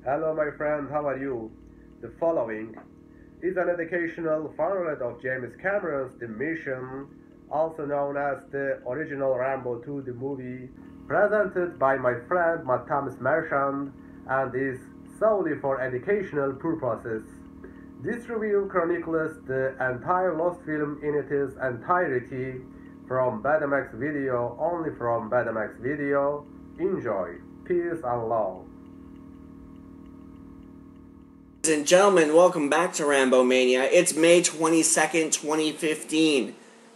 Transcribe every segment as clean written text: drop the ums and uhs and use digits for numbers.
Hello my friend, how are you? The following is an educational farewell of James Cameron's The Mission, also known as the original Rambo II the movie, presented by my friend Thomas Marchand, and is solely for educational purposes. This review chronicles the entire lost film in its entirety from BETAMAX video, only from BETAMAX video. Enjoy. Peace and love. Ladies and gentlemen, welcome back to Rambo Mania. It's May 22nd, 2015,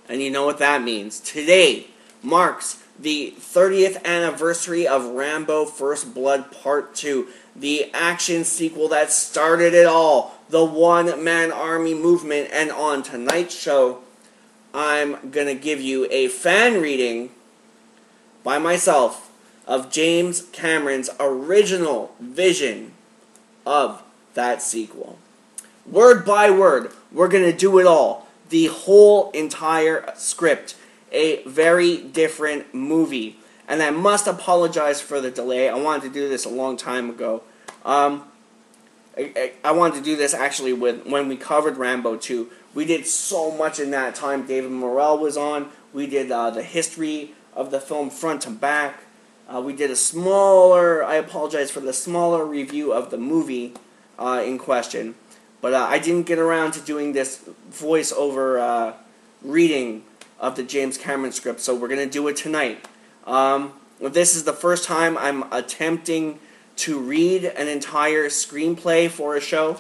and you know what that means. Today marks the 30th anniversary of Rambo First Blood Part 2, the action sequel that started it all, the one-man army movement, and on tonight's show, I'm going to give you a fan reading by myself of James Cameron's original vision of that sequel. Word by word, we're going to do it all. The whole entire script. A very different movie. And I must apologize for the delay. I wanted to do this a long time ago. I wanted to do this actually when we covered Rambo 2. We did so much in that time. David Morrell was on. We did the history of the film front to back. We did a smaller, I apologize for the smaller review of the movie in question, but I didn't get around to doing this voiceover reading of the James Cameron script, so we're going to do it tonight. This is the first time I'm attempting to read an entire screenplay for a show,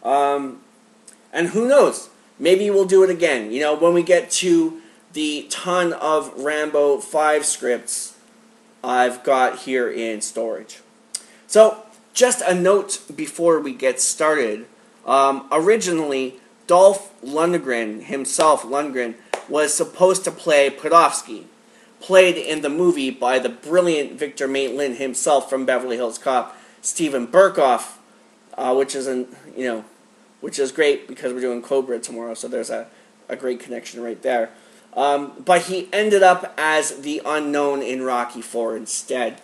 and who knows, maybe we'll do it again, you know, when we get to the ton of Rambo 5 scripts I've got here in storage. So, just a note before we get started. Originally, Dolph Lundgren, himself, was supposed to play Podofsky, played in the movie by the brilliant Victor Maitland himself from Beverly Hills Cop, Steven Berkoff, which is great because we're doing Cobra tomorrow, so there's a great connection right there. But he ended up as the unknown in Rocky IV instead.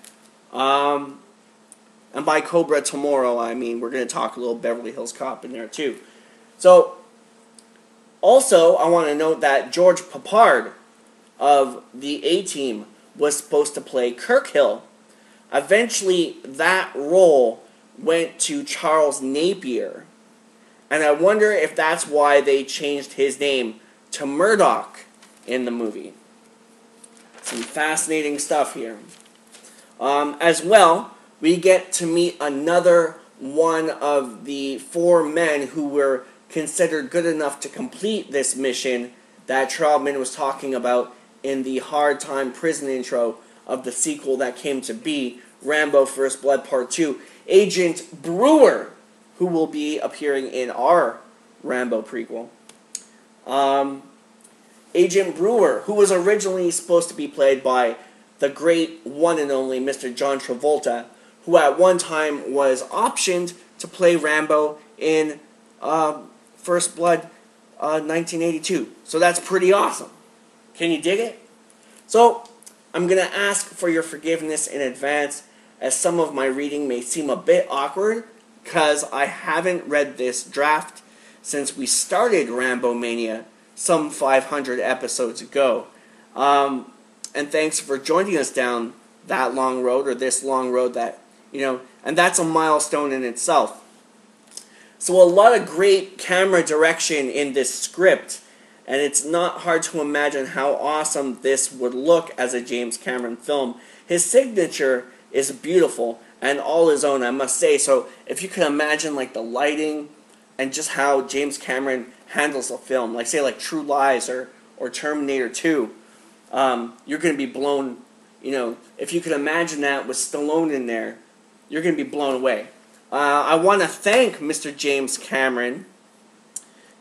And by Cobra tomorrow, I mean we're going to talk a little Beverly Hills Cop in there too. So, also, I want to note that George Peppard of the A-Team was supposed to play Kirk Hill. Eventually, that role went to Charles Napier. And I wonder if that's why they changed his name to Murdoch in the movie. Some fascinating stuff here. As well, we get to meet another one of the 4 men who were considered good enough to complete this mission that Trautman was talking about in the Hard Time Prison intro of the sequel that came to be Rambo First Blood Part 2. Agent Brewer, who will be appearing in our Rambo prequel. Agent Brewer, who was originally supposed to be played by the great one and only Mr. John Travolta, who at one time was optioned to play Rambo in First Blood 1982. So that's pretty awesome. Can you dig it? So, I'm going to ask for your forgiveness in advance, as some of my reading may seem a bit awkward, because I haven't read this draft since we started Rambo Mania some 500 episodes ago. And thanks for joining us down that long road, or this long road that, and that's a milestone in itself. So a lot of great camera direction in this script, and it's not hard to imagine how awesome this would look as a James Cameron film. His signature is beautiful and all his own, I must say. So if you can imagine like the lighting and just how James Cameron handles a film, like say like True Lies or Terminator 2, you're going to be blown, if you can imagine that with Stallone in there, you're going to be blown away. I want to thank Mr. James Cameron.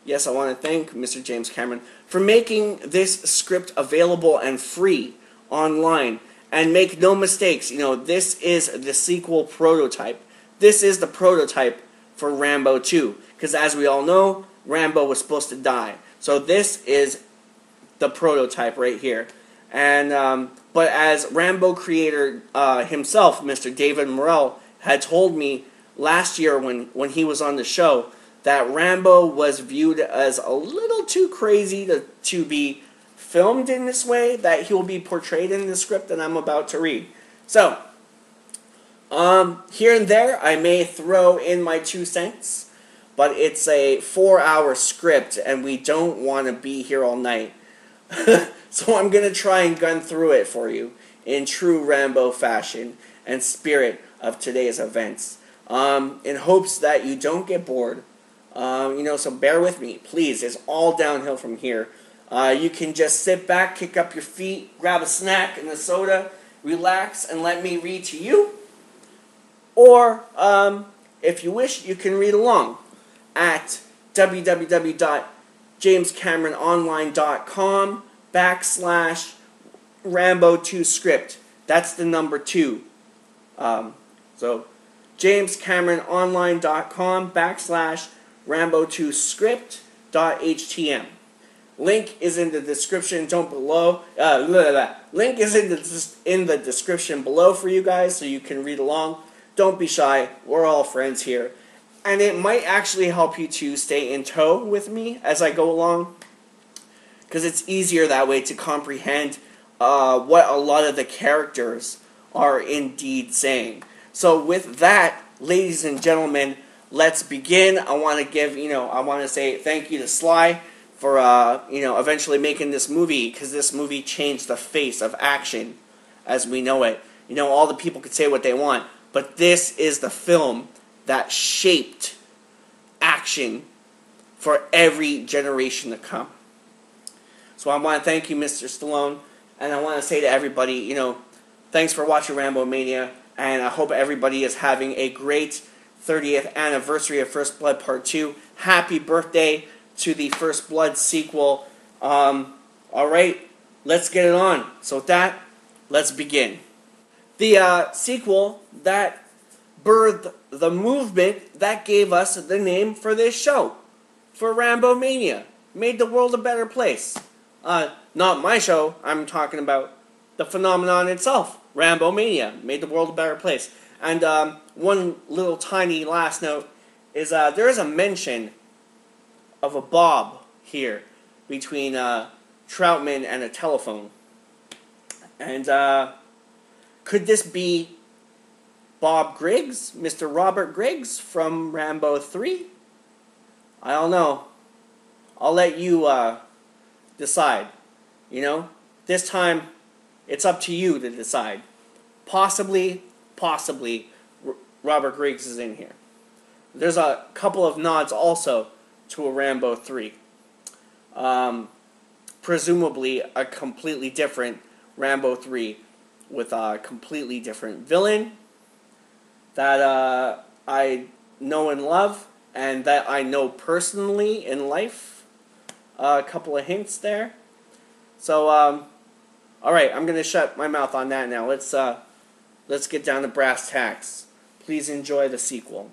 Yes, I want to thank Mr. James Cameron for making this script available and free online. And make no mistakes, this is the sequel prototype. This is the prototype for Rambo 2. Because as we all know, Rambo was supposed to die. So this is the prototype right here. And But as Rambo creator himself, Mr. David Morrell, had told me last year when he was on the show, that Rambo was viewed as a little too crazy to be filmed in this way, that he will be portrayed in the script that I'm about to read. So, here and there, I may throw in my 2 cents, but it's a 4-hour script, and we don't want to be here all night. So I'm going to try and gun through it for you in true Rambo fashion and spirit of today's events, in hopes that you don't get bored. So bear with me, please. It's all downhill from here. You can just sit back, kick up your feet, grab a snack and a soda, relax, and let me read to you. Or, if you wish, you can read along at www.jamescamerononline.com/Rambo 2 script. That's the number 2. So, jamescamerononline.com/Rambo 2 script.htm. Link is in the description below. Link is in the description below for you guys, so you can read along. Don't be shy. We're all friends here. And it might actually help you to stay in tow with me as I go along, because it's easier that way to comprehend what a lot of the characters are indeed saying. So with that, ladies and gentlemen, let's begin. I want to say thank you to Sly for eventually making this movie, because this movie changed the face of action as we know it. All the people could say what they want, but this is the film that shaped action for every generation to come. So I want to thank you, Mr. Stallone, and I want to say to everybody, thanks for watching Rambo Mania, and I hope everybody is having a great 30th anniversary of First Blood Part 2. Happy birthday to the First Blood sequel. Alright, let's get it on. So with that, let's begin. The sequel that birthed the movement that gave us the name for this show, for Rambo Mania, made the world a better place. Not my show, I'm talking about the phenomenon itself. Rambo Mania made the world a better place. And one little tiny last note is there is a mention of a Bob here between Troutman and a telephone. And could this be Bob Griggs, Mr. Robert Griggs from Rambo 3? I don't know. I'll let you decide. This time it's up to you to decide. Possibly, Robert Griggs is in here. There's a couple of nods also to a Rambo 3. Presumably a completely different Rambo 3 with a completely different villain that I know and love, and that I know personally in life. A couple of hints there. So, alright, I'm going to shut my mouth on that now. Let's get down to brass tacks. Please enjoy the sequel.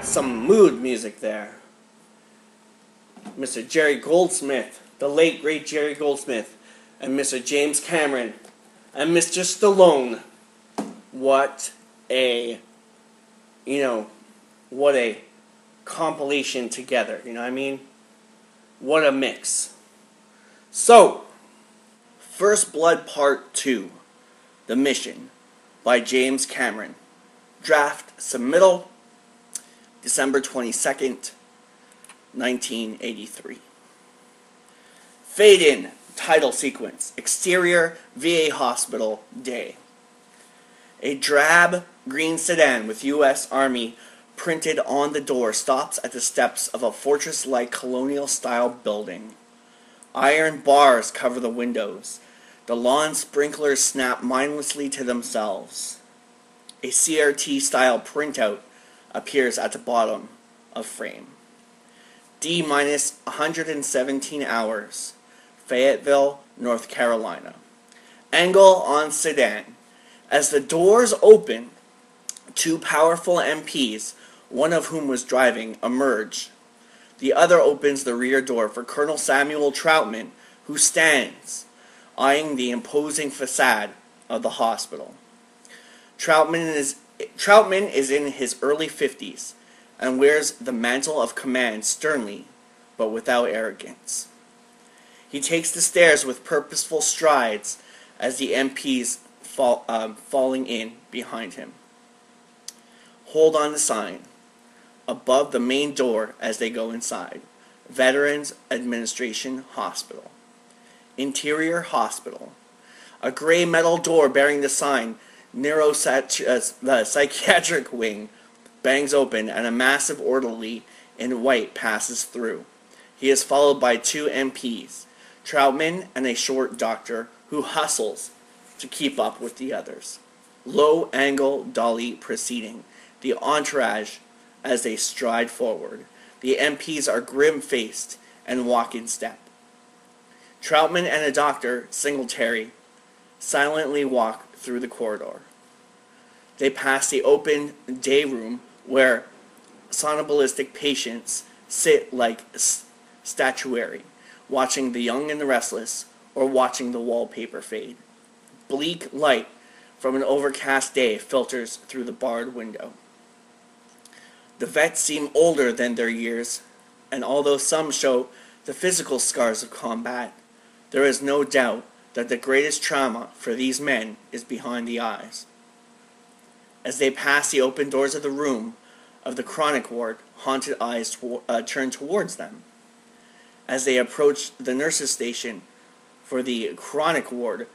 Some mood music there. Mr. Jerry Goldsmith, the late great Jerry Goldsmith, and Mr. James Cameron, and Mr. Stallone. What a compilation together, you know what I mean? What a mix. So, First Blood Part 2, The Mission, by James Cameron. Draft submittal, December 22nd, 1983. Fade in, title sequence, exterior, VA hospital, day. A drab green sedan with U.S. Army printed on the door stops at the steps of a fortress-like colonial-style building. Iron bars cover the windows. The lawn sprinklers snap mindlessly to themselves. A CRT-style printout appears at the bottom of frame. D-minus 117 hours. Fayetteville, North Carolina. Angle on sedan. As the doors open, two powerful MPs, one of whom was driving, emerge. The other opens the rear door for Colonel Samuel Troutman, who stands, eyeing the imposing facade of the hospital. Troutman is in his early 50s and wears the mantle of command sternly, but without arrogance. He takes the stairs with purposeful strides as the MPs falling in behind him. Hold on the sign above the main door as they go inside. Veterans Administration Hospital. Interior Hospital. A gray metal door bearing the sign the psychiatric wing bangs open and a massive orderly in white passes through. He is followed by two MPs, Troutman and a short doctor who hustles to keep up with the others. Low angle dolly proceeding. The entourage as they stride forward. The MPs are grim-faced and walk in step. Troutman and a doctor, Singletary, silently walk through the corridor. They pass the open day room where somnambulistic patients sit like statuary, watching The Young and the Restless or watching the wallpaper fade. Bleak light from an overcast day filters through the barred window. The vets seem older than their years, and although some show the physical scars of combat, there is no doubt that the greatest trauma for these men is behind the eyes. As they pass the open doors of the room of the chronic ward, haunted eyes turn towards them. As they approach the nurse's station for the chronic ward,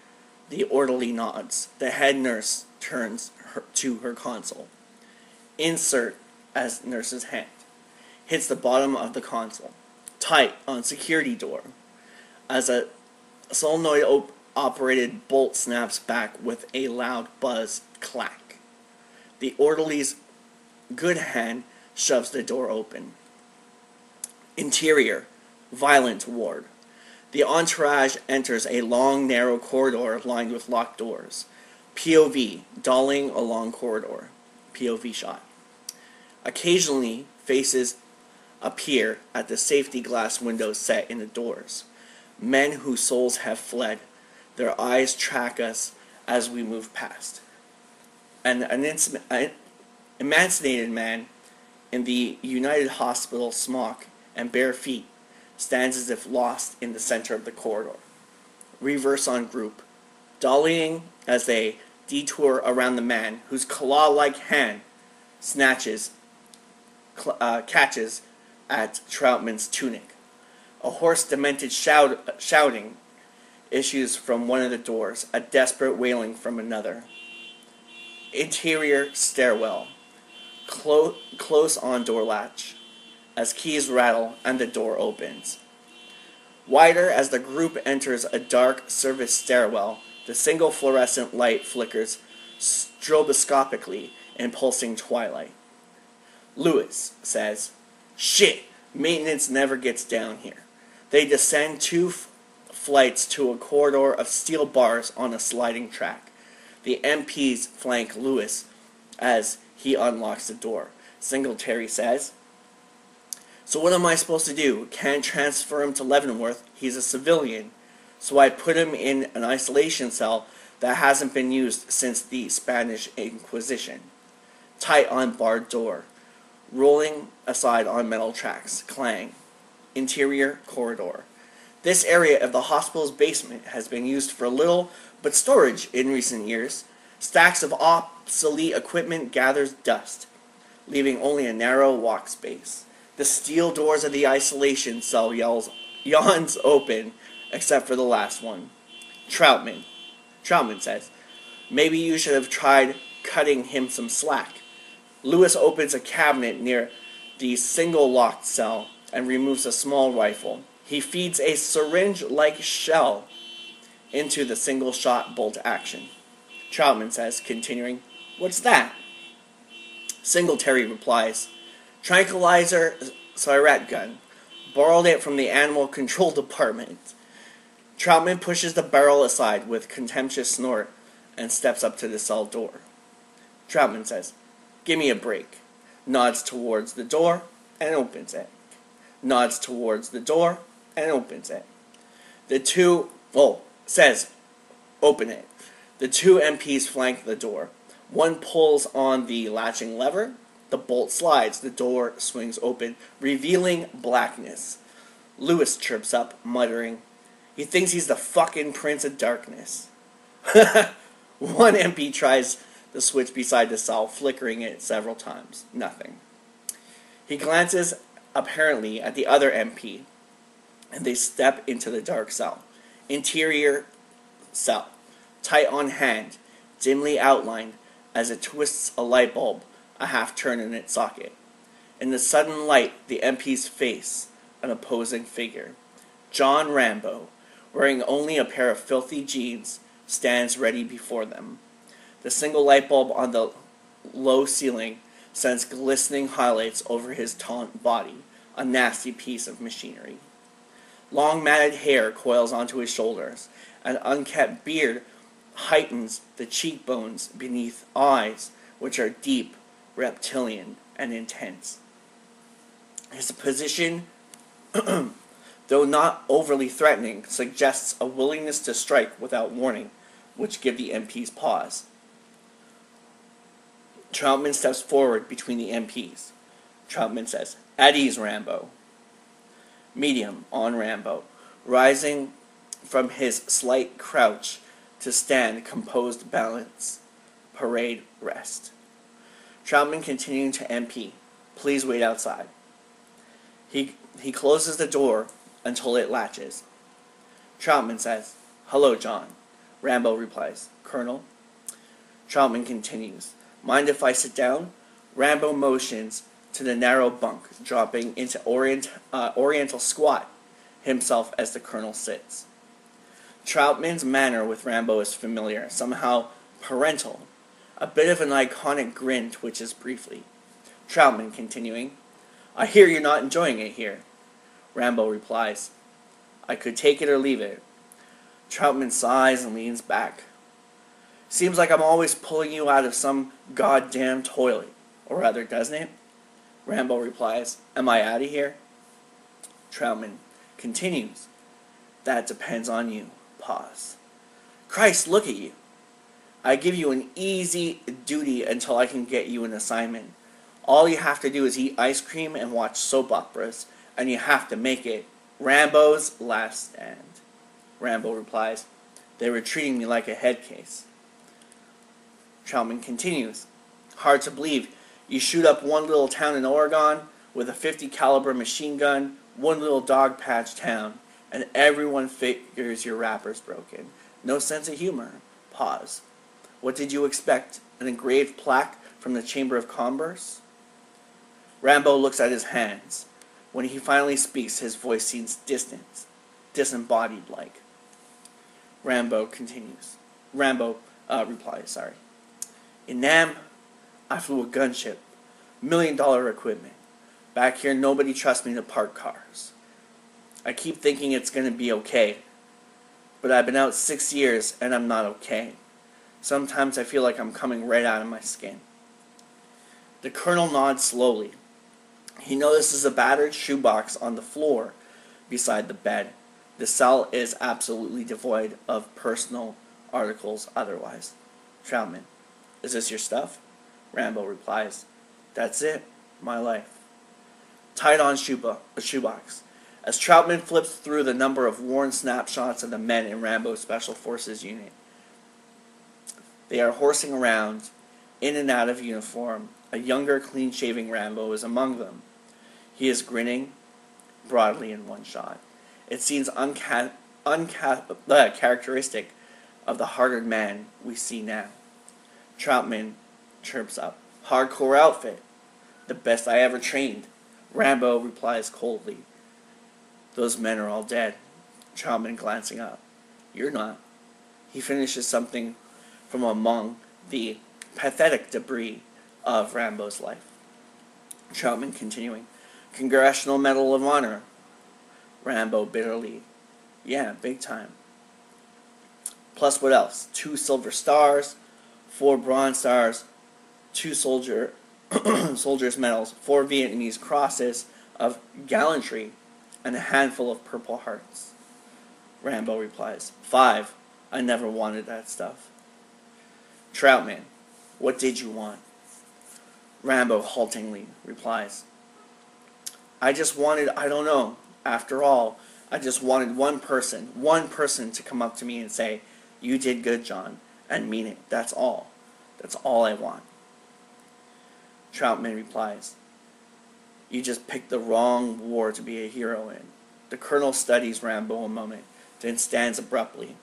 the orderly nods. The head nurse turns to her console. Insert as nurse's hand hits the bottom of the console. Tight on security door. As a solenoid operated bolt snaps back with a loud buzz clack. The orderly's good hand shoves the door open. Interior, violent ward. The entourage enters a long, narrow corridor lined with locked doors. POV, dolling along corridor. POV shot. Occasionally, faces appear at the safety glass windows set in the doors. Men whose souls have fled. Their eyes track us as we move past. An emaciated man in the United Hospital smock and bare feet stands as if lost in the center of the corridor. Reverse on group, dollying as they detour around the man whose claw-like hand catches at Troutman's tunic. A hoarse, demented shouting issues from one of the doors, a desperate wailing from another. Interior stairwell, close on door latch, as keys rattle and the door opens. Wider as the group enters a dark service stairwell, the single fluorescent light flickers stroboscopically in pulsing twilight. Lewis says, "Shit, maintenance never gets down here." They descend two flights to a corridor of steel bars on a sliding track. The MPs flank Lewis as he unlocks the door. Singletary says, "So what am I supposed to do? Can't transfer him to Leavenworth. He's a civilian. So I put him in an isolation cell that hasn't been used since the Spanish Inquisition. Tight on barred door. Rolling aside on metal tracks. Clang. Interior corridor. This area of the hospital's basement has been used for little but storage in recent years. Stacks of obsolete equipment gathers dust, leaving only a narrow walk space. The steel doors of the isolation cell yawns open, except for the last one. Troutman says, "Maybe you should have tried cutting him some slack." Lewis opens a cabinet near the single locked cell and removes a small rifle. He feeds a syringe-like shell into the single-shot bolt action. Troutman says, continuing, "What's that?" Singletary replies, "Tranquilizer siret gun. Borrowed it from the animal control department. Troutman pushes the barrel aside with contemptuous snort and steps up to the cell door. Troutman says, "Give me a break." Nods towards the door and opens it. Nods towards the door and opens it. Says, "Open it." The two MPs flank the door. One pulls on the latching lever. The bolt slides. The door swings open, revealing blackness. Lewis chirps up, muttering, "He thinks he's the fucking Prince of Darkness." One MP tries the switch beside the cell, flickering it several times. Nothing. He glances apparently at the other MP, and they step into the dark cell. Interior cell, tight on hand, dimly outlined as it twists a light bulb a half turn in its socket. In the sudden light, the MP's face, an opposing figure. John Rambo, wearing only a pair of filthy jeans, stands ready before them. The single light bulb on the low ceiling sends glistening highlights over his taunt body, a nasty piece of machinery. Long matted hair coils onto his shoulders. An unkept beard heightens the cheekbones beneath eyes, which are deep, reptilian, and intense. His position, though not overly threatening, suggests a willingness to strike without warning, which give the MPs pause. Troutman steps forward between the MPs. Troutman says, "At ease, Rambo." Medium on Rambo, rising from his slight crouch to stand composed balance. Parade rest. Troutman continuing to MP, "Please wait outside." He closes the door until it latches. Troutman says, "Hello, John." Rambo replies, "Colonel." Troutman continues, "Mind if I sit down?" Rambo motions to the narrow bunk, dropping into oriental squat himself as the colonel sits. Troutman's manner with Rambo is familiar, somehow parental. A bit of an iconic grin twitches briefly. Troutman continuing, "I hear you're not enjoying it here." Rambo replies, "I could take it or leave it." Troutman sighs and leans back. "Seems like I'm always pulling you out of some goddamn toilet. Or rather, doesn't it?" Rambo replies, "Am I out of here?" Troutman continues, "That depends on you." Pause. "Christ, look at you. I give you an easy duty until I can get you an assignment. All you have to do is eat ice cream and watch soap operas, and you have to make it Rambo's Last Stand." Rambo replies, "They were treating me like a head case." Troutman continues, "Hard to believe you shoot up one little town in Oregon with a 50 caliber machine gun, one little dog patch town, and everyone figures your rapper's broken. No sense of humor." Pause. "What did you expect? An engraved plaque from the Chamber of Commerce?" Rambo looks at his hands. When he finally speaks, his voice seems distant, disembodied-like. Rambo replies, "In Nam, I flew a gunship. $1 million equipment. Back here, nobody trusts me to park cars. I keep thinking it's going to be okay. But I've been out 6 years, and I'm not okay. Sometimes I feel like I'm coming right out of my skin." The colonel nods slowly. He notices a battered shoebox on the floor beside the bed. The cell is absolutely devoid of personal articles otherwise. Troutman, "Is this your stuff?" Rambo replies, "That's it. My life." Tied on a shoebox. As Troutman flips through the number of worn snapshots of the men in Rambo's Special Forces unit, they are horsing around, in and out of uniform. A younger, clean-shaven Rambo is among them. He is grinning broadly in one shot. It seems characteristic of the hardened man we see now. Troutman chirps up, "Hardcore outfit. The best I ever trained." Rambo replies coldly, "Those men are all dead." Troutman glancing up, "You're not." He finishes something from among the pathetic debris of Rambo's life. Troutman continuing, "Congressional Medal of Honor." Rambo bitterly. Yeah, big time. Plus what else? 2 silver stars, 4 bronze stars, 2 soldiers medals, 4 Vietnamese crosses of gallantry, and a handful of purple hearts. Rambo replies, 5. I never wanted that stuff. Troutman, what did you want? Rambo haltingly replies, I just wanted, I don't know. After all, I just wanted one person to come up to me and say, you did good, John, and mean it. That's all. That's all I want. Troutman replies, you just picked the wrong war to be a hero in. The colonel studies Rambo a moment, then stands abruptly.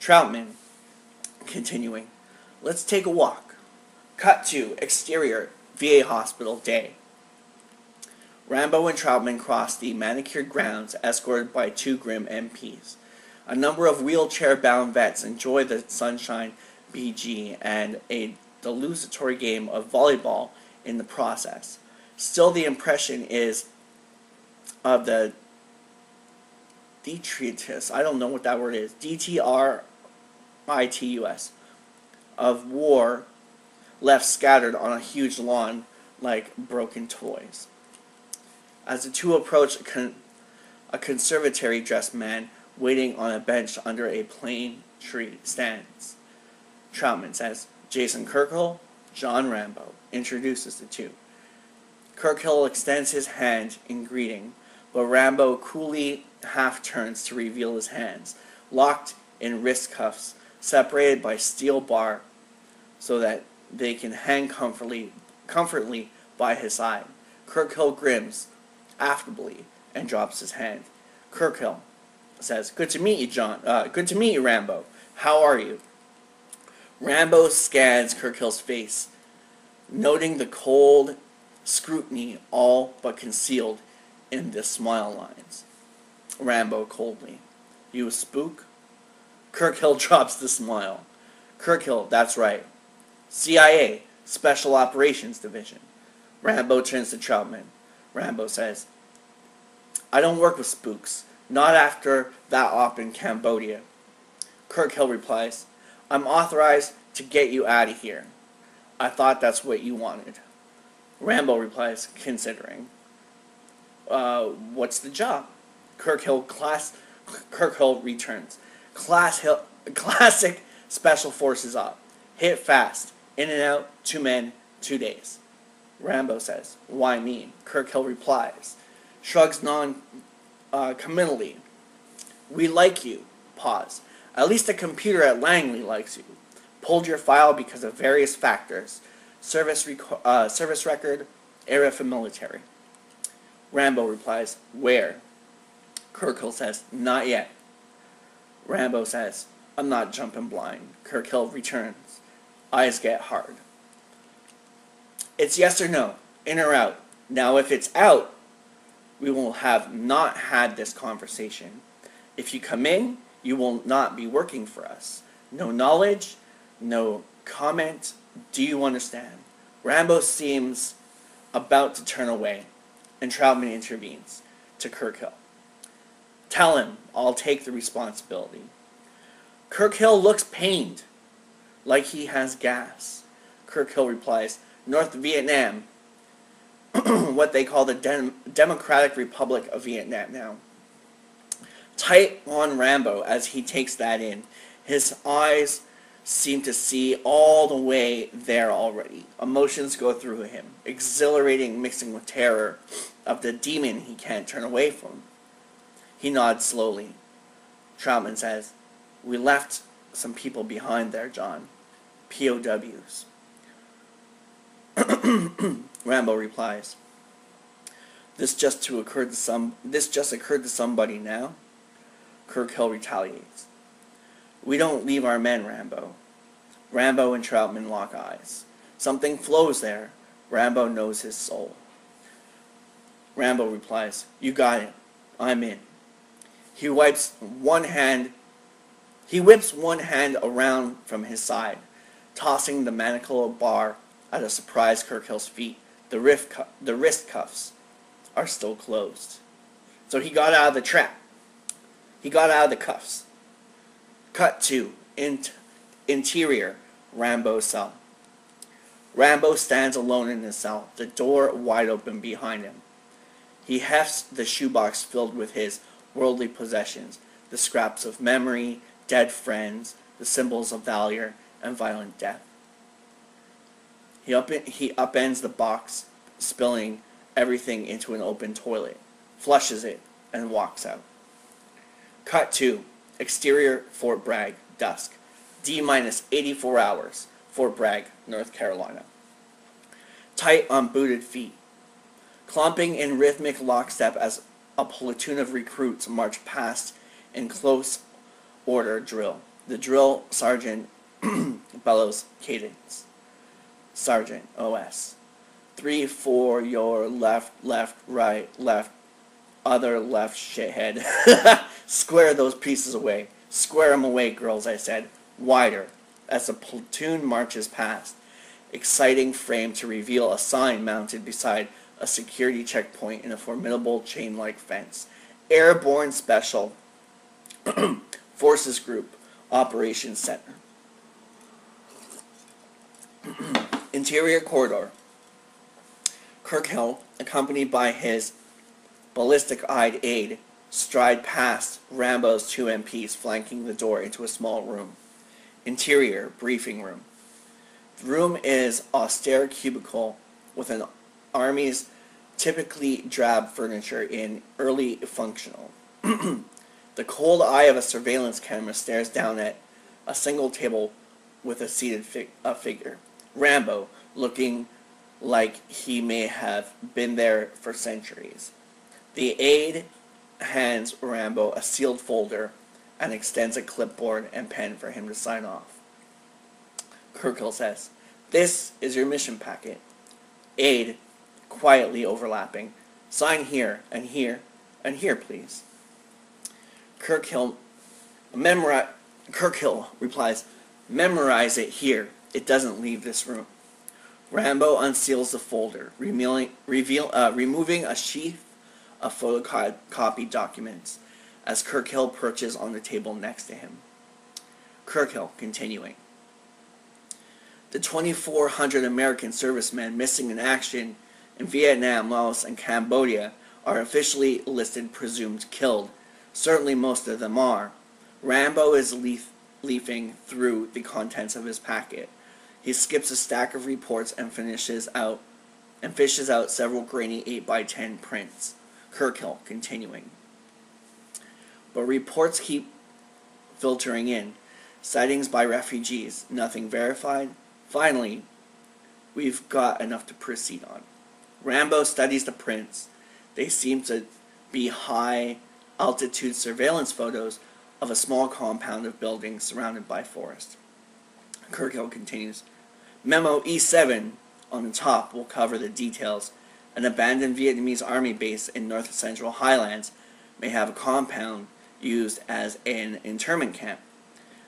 Troutman, continuing, let's take a walk. Cut to exterior, VA hospital day. Rambo and Troutman cross the manicured grounds, escorted by 2 grim MPs. A number of wheelchair-bound vets enjoy the sunshine, BG, and a desultory game of volleyball in the process. Still, the impression is of the detritus, I don't know what that word is, DTRITUS, of war left scattered on a huge lawn like broken toys. As the 2 approach, a conservatory-dressed man waiting on a bench under a plane tree stands. Troutman says, Jason Kirkhill, John Rambo, introduces the 2. Kirkhill extends his hand in greeting, but Rambo coolly half turns to reveal his hands, locked in wrist cuffs, separated by steel bar so that they can hang comfortably by his side. Kirkhill grins affably and drops his hand. Kirkhill says, good to meet you, John. Good to meet you, Rambo. How are you? Rambo scans Kirkhill's face, noting the cold scrutiny all but concealed in the smile lines. Rambo coldly, you a spook? Kirkhill drops the smile. Kirkhill, that's right. CIA, Special Operations Division. Rambo turns to Troutman. Rambo says, I don't work with spooks. Not after that op in Cambodia. Kirkhill replies, I'm authorized to get you out of here. I thought that's what you wanted. Rambo replies, considering. What's the job? Kirkhill returns. Classic Special Forces op. Hit fast. In and out, 2 men, 2 days. Rambo says, why me? Kirkhill replies, shrugs non-committally. We like you. Pause. At least the computer at Langley likes you. Pulled your file because of various factors. Service record, area for military. Rambo replies, where? Kirkhill says, not yet. Rambo says, I'm not jumping blind. Kirkhill returns. Eyes get hard. It's yes or no, in or out. Now if it's out, we will have not had this conversation. If you come in, you will not be working for us. No knowledge, no comment. Do you understand? Rambo seems about to turn away, and Troutman intervenes to Kirkhill. Tell him I'll take the responsibility. Kirkhill looks pained, like he has gas. Kirkhill replies, North Vietnam, what they call the Democratic Republic of Vietnam now. Tight on Rambo as he takes that in. His eyes seem to see all the way there already. Emotions go through him, exhilarating mixing with terror of the demon he can't turn away from. He nods slowly. Troutman says, we left some people behind there, John. POWs. Rambo replies, This just occurred to somebody now? Kirkhill retaliates. We don't leave our men, Rambo. Rambo and Troutman lock eyes. Something flows there. Rambo knows his soul. Rambo replies, you got it. I'm in. He whips one hand around from his side, tossing the manacle of bar at a surprised Kirkhill's feet. The wrist cuffs are still closed. So he got out of the trap. He got out of the cuffs. Cut to interior Rambo's cell. Rambo stands alone in his cell, the door wide open behind him. He hefts the shoebox filled with his worldly possessions, the scraps of memory, dead friends, the symbols of valor and violent death. He upends the box, spilling everything into an open toilet, flushes it, and walks out. Cut to exterior Fort Bragg, dusk. D-minus 84 hours, Fort Bragg, North Carolina. Tight on booted feet, clomping in rhythmic lockstep as a platoon of recruits march past in close order drill. The drill sergeant bellows cadence. Sergeant, OS. 3, 4, your left, right, left, other left, shithead. Square those pieces away. Square 'em away, girls, I said. Wider, as the platoon marches past. Exciting frame to reveal a sign mounted beside a security checkpoint in a formidable chain-like fence. Airborne Special Forces Group, Operations Center. Interior corridor. Kirkhill, accompanied by his ballistic-eyed aide, stride past Rambo's 2 MPs flanking the door into a small room. Interior briefing room. The room is austere cubicle with an army's typically drab furniture in early functional. The cold eye of a surveillance camera stares down at a single table with a seated figure. Rambo, looking like he may have been there for centuries. The aide hands Rambo a sealed folder and extends a clipboard and pen for him to sign off. Kirkhill says, "This is your mission packet." Aide, quietly overlapping, "Sign here, and here, and here, please." Kirkhill replies, "Memorize it here. It doesn't leave this room." Rambo unseals the folder, removing a sheath of photocopied documents as Kirkhill perches on the table next to him. Kirkhill, continuing. The 2,400 American servicemen missing in action in Vietnam, Laos, and Cambodia are officially listed presumed killed. Certainly most of them are. Rambo is leafing through the contents of his packet. He skips a stack of reports and fishes out several grainy 8x10 prints. Kirkhill, continuing. But reports keep filtering in. Sightings by refugees, nothing verified. Finally, we've got enough to proceed on. Rambo studies the prints. They seem to be high-altitude surveillance photos of a small compound of buildings surrounded by forest. Kirkhill continues. Memo E7 on the top will cover the details. An abandoned Vietnamese army base in north central highlands may have a compound used as an internment camp.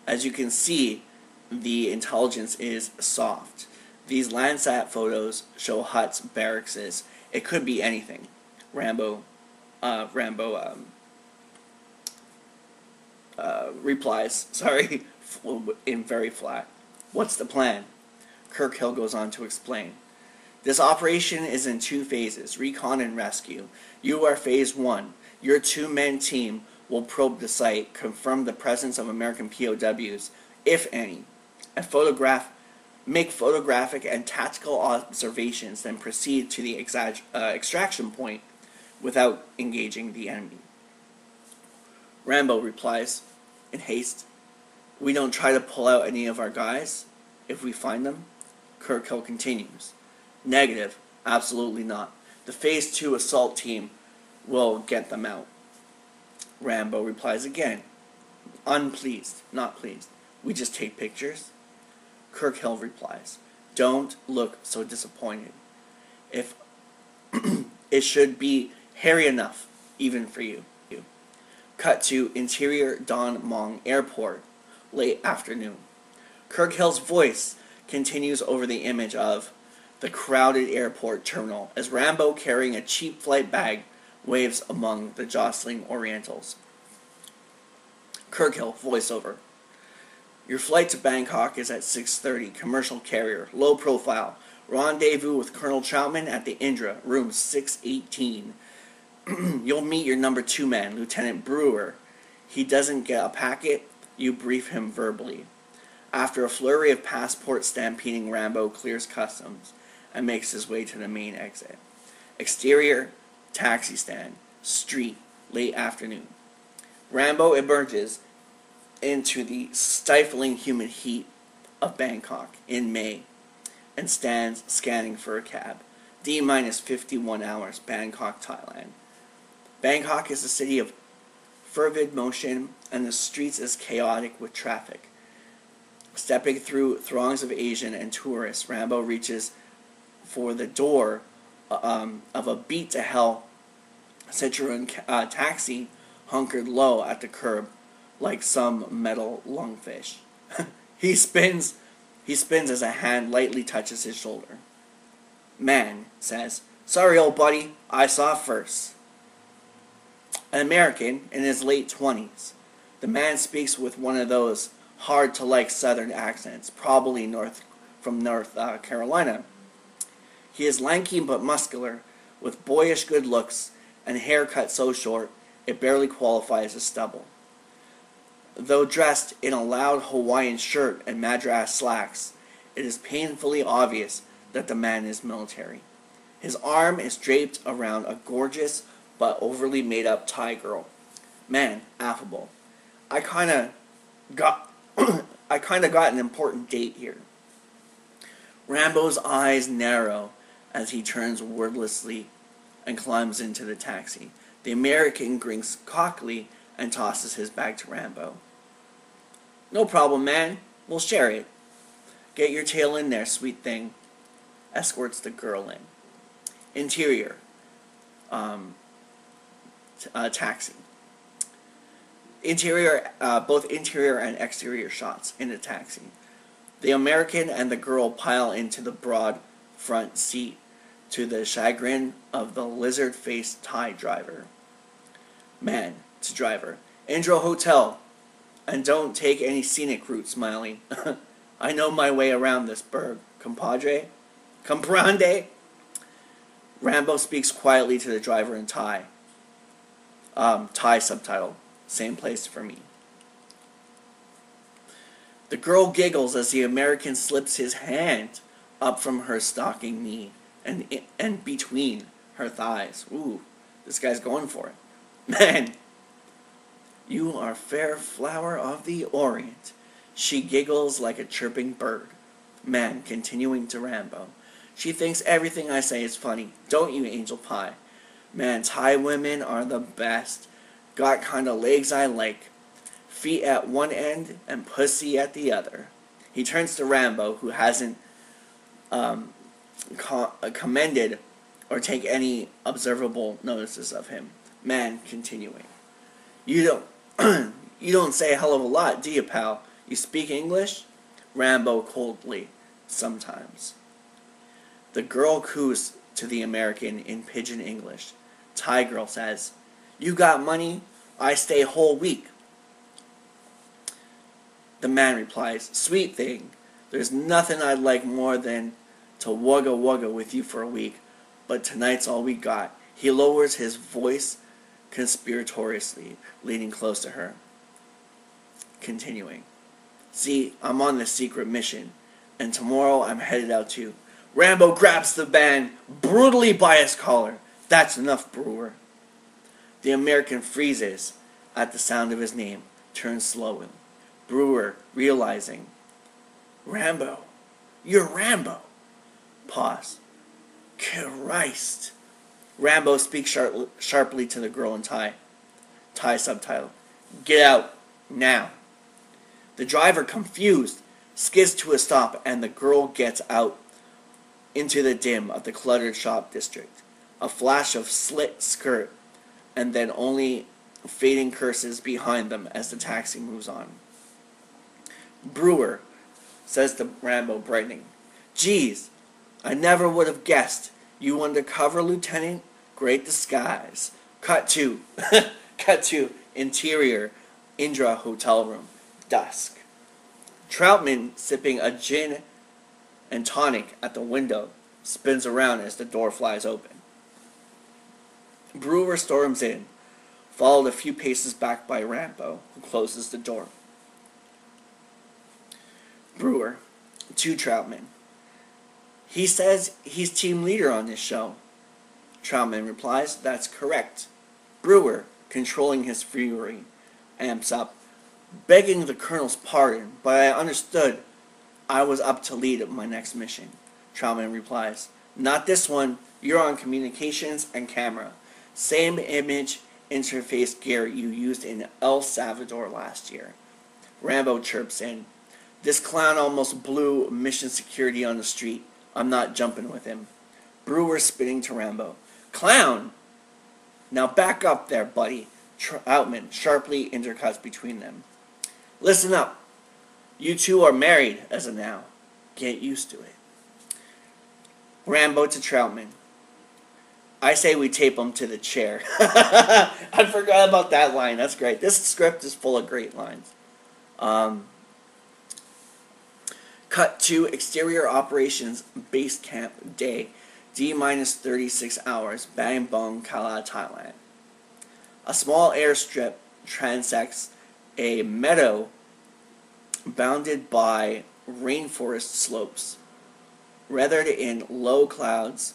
As you can see, the intelligence is soft. These Landsat photos show huts, barracks. It could be anything. Rambo replies, sorry, in very flat. What's the plan? Kirkhill goes on to explain. This operation is in 2 phases, recon and rescue. You are phase 1. Your 2-man team will probe the site, confirm the presence of American POWs, if any, and make photographic and tactical observations, then proceed to the extraction point without engaging the enemy. Rambo replies, in haste, we don't try to pull out any of our guys if we find them? Kirkhill continues, negative, absolutely not. The phase 2 assault team will get them out. Rambo replies again, unpleased, not pleased. We just take pictures? Kirkhill replies, don't look so disappointed. If it should be hairy enough, even for you. Cut to interior Don Mueang Airport, late afternoon. Kirkhill's voice continues over the image of the crowded airport terminal as Rambo, carrying a cheap flight bag, waves among the jostling Orientals. Kirkhill, voiceover. Your flight to Bangkok is at 6:30. Commercial carrier, low profile. Rendezvous with Colonel Troutman at the Indra, room 618. You'll meet your number 2 man, Lieutenant Brewer. He doesn't get a packet, you brief him verbally. After a flurry of passport stampeding, Rambo clears customs and makes his way to the main exit. Exterior, taxi stand, street, late afternoon. Rambo emerges into the stifling humid heat of Bangkok in May and stands scanning for a cab. D-minus 51 hours, Bangkok, Thailand. Bangkok is a city of fervid motion, and the streets is chaotic with traffic. Stepping through throngs of Asian and tourists, Rambo reaches for the door of a beat-to-hell Citroen taxi hunkered low at the curb like some metal lungfish. He spins as a hand lightly touches his shoulder. Man says, "Sorry, old buddy, I saw first." An American in his late 20s. The man speaks with one of those hard-to-like southern accents, probably from North Carolina. He is lanky but muscular, with boyish good looks and hair cut so short it barely qualifies as stubble. Though dressed in a loud Hawaiian shirt and madras slacks, it is painfully obvious that the man is military. His arm is draped around a gorgeous but overly made-up Thai girl. Man, affable. I kinda got an important date here. Rambo's eyes narrow as he turns wordlessly and climbs into the taxi. The American grins cockily and tosses his bag to Rambo. "No problem, man. We'll share it." "Get your tail in there, sweet thing." Escorts the girl in. Interior. Taxi. Both interior and exterior shots in the taxi. The American and the girl pile into the broad front seat to the chagrin of the lizard-faced Thai driver. Man to driver. "Indra Hotel. And don't take any scenic route, smiling. I know my way around this burg. Compadre? Comprende?" Rambo speaks quietly to the driver in Thai. Thai subtitle. Same place for me. The girl giggles as the American slips his hand up from her stocking knee and between her thighs. Ooh, this guy's going for it. "Man, you are fair flower of the Orient." She giggles like a chirping bird. Man, continuing to Rambo. "She thinks everything I say is funny. Don't you, Angel Pie? Man, Thai women are the best. Got kinda legs I like. Feet at one end and pussy at the other." He turns to Rambo, who hasn't commended or take any observable notices of him. Man, continuing. You don't say a hell of a lot, do you, pal? You speak English?" Rambo coldly. "Sometimes." The girl coos to the American in pidgin English. Thai girl says, "You got money? I stay whole week." The man replies, "Sweet thing, there's nothing I'd like more than to wugga wugga with you for a week, but tonight's all we got." He lowers his voice conspiratoriously, leaning close to her. Continuing. "See, I'm on this secret mission, and tomorrow I'm headed out too." Rambo grabs the man brutally by his collar. "That's enough, Brewer." The American freezes at the sound of his name, turns slowly. Brewer, realizing, "Rambo, you're Rambo." Pause. "Christ." Rambo speaks sharply to the girl in Thai. Thai subtitle. "Get out, now." The driver, confused, skids to a stop, and the girl gets out into the dim of the cluttered shop district. A flash of slit skirt, and then only fading curses behind them as the taxi moves on. "Brewer," says to Rambo, brightening. "Geez, I never would have guessed. You undercover lieutenant? Great disguise. Cut to, cut to interior Indra hotel room. Dusk. Troutman, sipping a gin and tonic at the window, spins around as the door flies open. Brewer storms in, followed a few paces back by Rambo, who closes the door. Brewer, to Troutman. He says he's team leader on this show. Troutman replies, that's correct. Brewer, controlling his fury, amps up, begging the colonel's pardon, but I understood I was up to lead my next mission. Troutman replies, not this one, you're on communications and camera. Same image interface gear you used in El Salvador last year. Rambo chirps in, this clown almost blew mission security on the street. I'm not jumping with him. Brewer spitting to Rambo, clown! Now back up there, buddy. Troutman sharply intercuts between them. Listen up. You two are married as of now. Get used to it. Rambo to Troutman. I say we tape him to the chair. I forgot about that line. That's great. This script is full of great lines. Cut to exterior operations base camp day. D-minus 36 hours. Bang Bong, Kala, Thailand. A small airstrip transects a meadow bounded by rainforest slopes. Weathered in low clouds,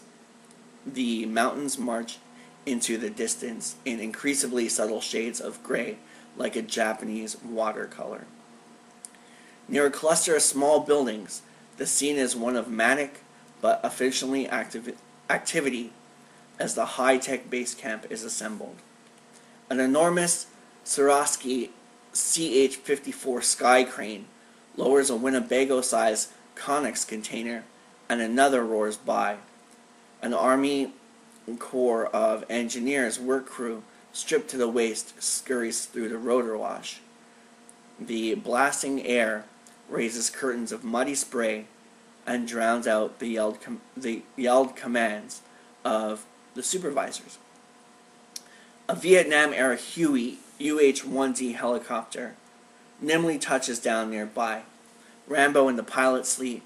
the mountains march into the distance in increasingly subtle shades of gray, like a Japanese watercolor. Near a cluster of small buildings, the scene is one of manic but efficiently activity as the high-tech base camp is assembled. An enormous Swarovski CH-54 sky crane lowers a Winnebago-sized Conex container, and another roars by. An Army Corps of engineers work crew, stripped to the waist, scurries through the rotor wash. The blasting air raises curtains of muddy spray and drowns out the yelled commands of the supervisors. A Vietnam-era Huey UH-1D helicopter nimbly touches down nearby. Rambo in the pilot's seat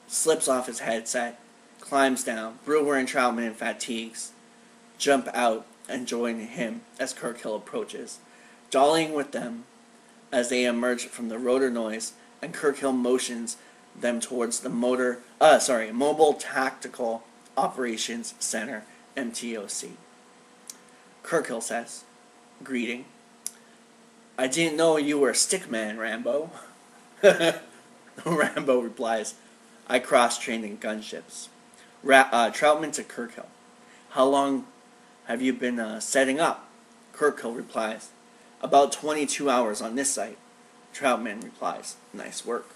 slips off his headset, climbs down. Brewer and Troutman in fatigues jump out and join him as Kirkhill approaches, dollying with them as they emerge from the rotor noise, and Kirkhill motions them towards the Mobile Tactical Operations Center, MTOC. Kirkhill says, greeting. I didn't know you were a stickman, Rambo. Rambo replies, I cross-trained in gunships. Troutman to Kirkhill. How long have you been setting up? Kirkhill replies, about 22 hours on this site. Troutman replies, nice work.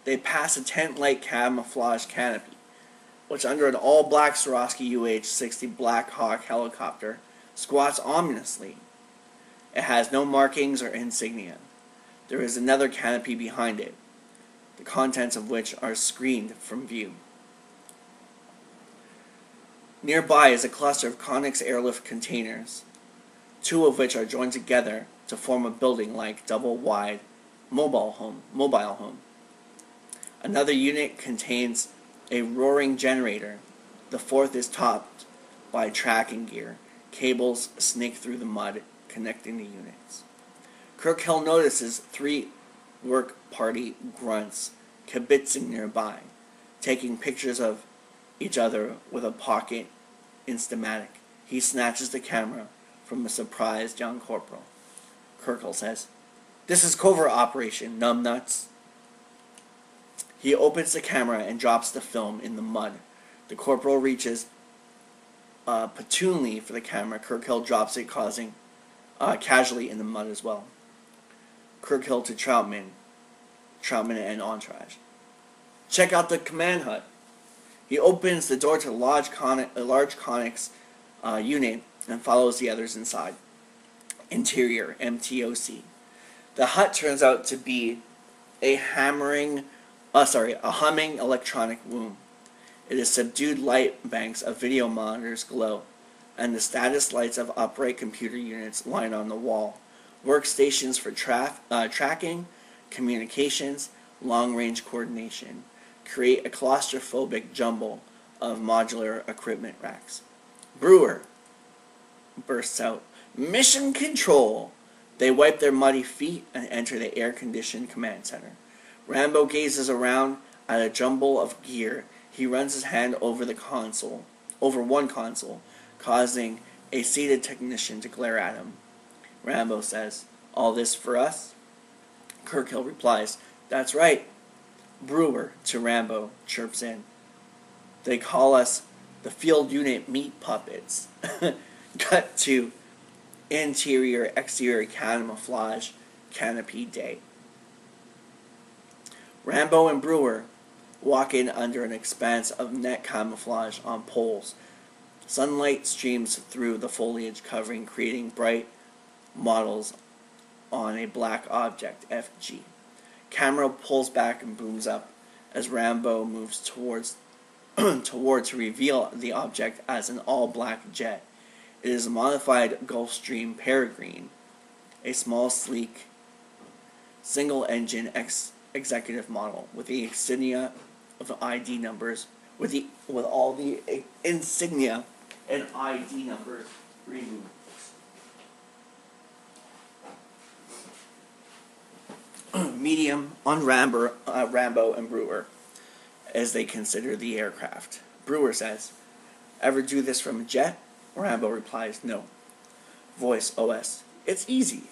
They pass a tent-like camouflage canopy, which under an all-black Swarovski UH-60 Black Hawk helicopter squats ominously. It has no markings or insignia. There is another canopy behind it, the contents of which are screened from view. Nearby is a cluster of Conex airlift containers, two of which are joined together to form a building-like double-wide mobile home. Another unit contains a roaring generator. The fourth is topped by tracking gear. Cables snake through the mud, connecting the units. Kirkhill notices three work party grunts kibitzing nearby, taking pictures of each other with a pocket Instamatic. He snatches the camera from a surprised young corporal. Kirkhill says, this is covert operation, numbnuts. He opens the camera and drops the film in the mud. The corporal reaches platoonly for the camera. Kirkhill drops it, causing casually in the mud as well. Kirkhill to Troutman and entourage. Check out the command hut. He opens the door to a large Conex unit and follows the others inside. Interior, MTOC. The hut turns out to be a humming electronic room. It is subdued light banks of video monitors glow, and the status lights of upright computer units line on the wall. Workstations for tracking, communications, long-range coordination create a claustrophobic jumble of modular equipment racks. Brewer bursts out, "Mission Control!" They wipe their muddy feet and enter the air-conditioned command center. Rambo gazes around at a jumble of gear. He runs his hand over one console, causing a seated technician to glare at him. Rambo says, "All this for us?" Kirkhill replies, "That's right." Brewer, to Rambo, chirps in, "They call us the field unit meat puppets." Cut to interior-exterior camouflage canopy day. Rambo and Brewer walk in under an expanse of net camouflage on poles. Sunlight streams through the foliage covering, creating bright models on a black object, FG. Camera pulls back and booms up as Rambo moves towards to reveal the object as an all-black jet. It is a modified Gulfstream Peregrine, a small, sleek, single-engine executive model with the insignia of ID numbers, with all the insignia and ID numbers removed. Medium on Rambo and Brewer as they consider the aircraft. Brewer says, "Ever do this from a jet?" Rambo replies, "No." Voice OS, "It's easy."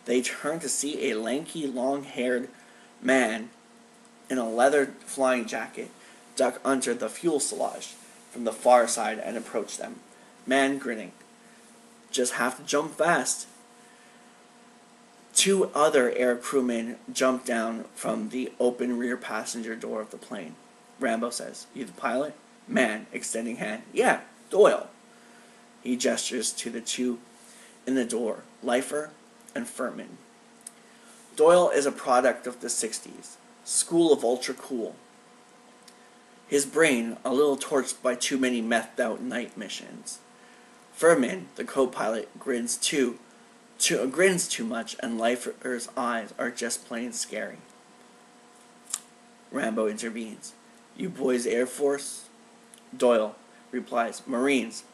They turn to see a lanky, long-haired man in a leather flying jacket duck under the fuselage from the far side and approach them. Man grinning. "Just have to jump fast." Two other air crewmen jump down from the open rear passenger door of the plane. Rambo says, "You the pilot?" Man, extending hand, "Yeah, Doyle." He gestures to the two in the door, Lifer and Furman. Doyle is a product of the 60s, school of ultra cool. His brain a little torched by too many methed out night missions. Furman, the co-pilot, grins too much, and Lifer's eyes are just plain scary. Rambo intervenes. "You boys Air Force?" Doyle replies, "Marines."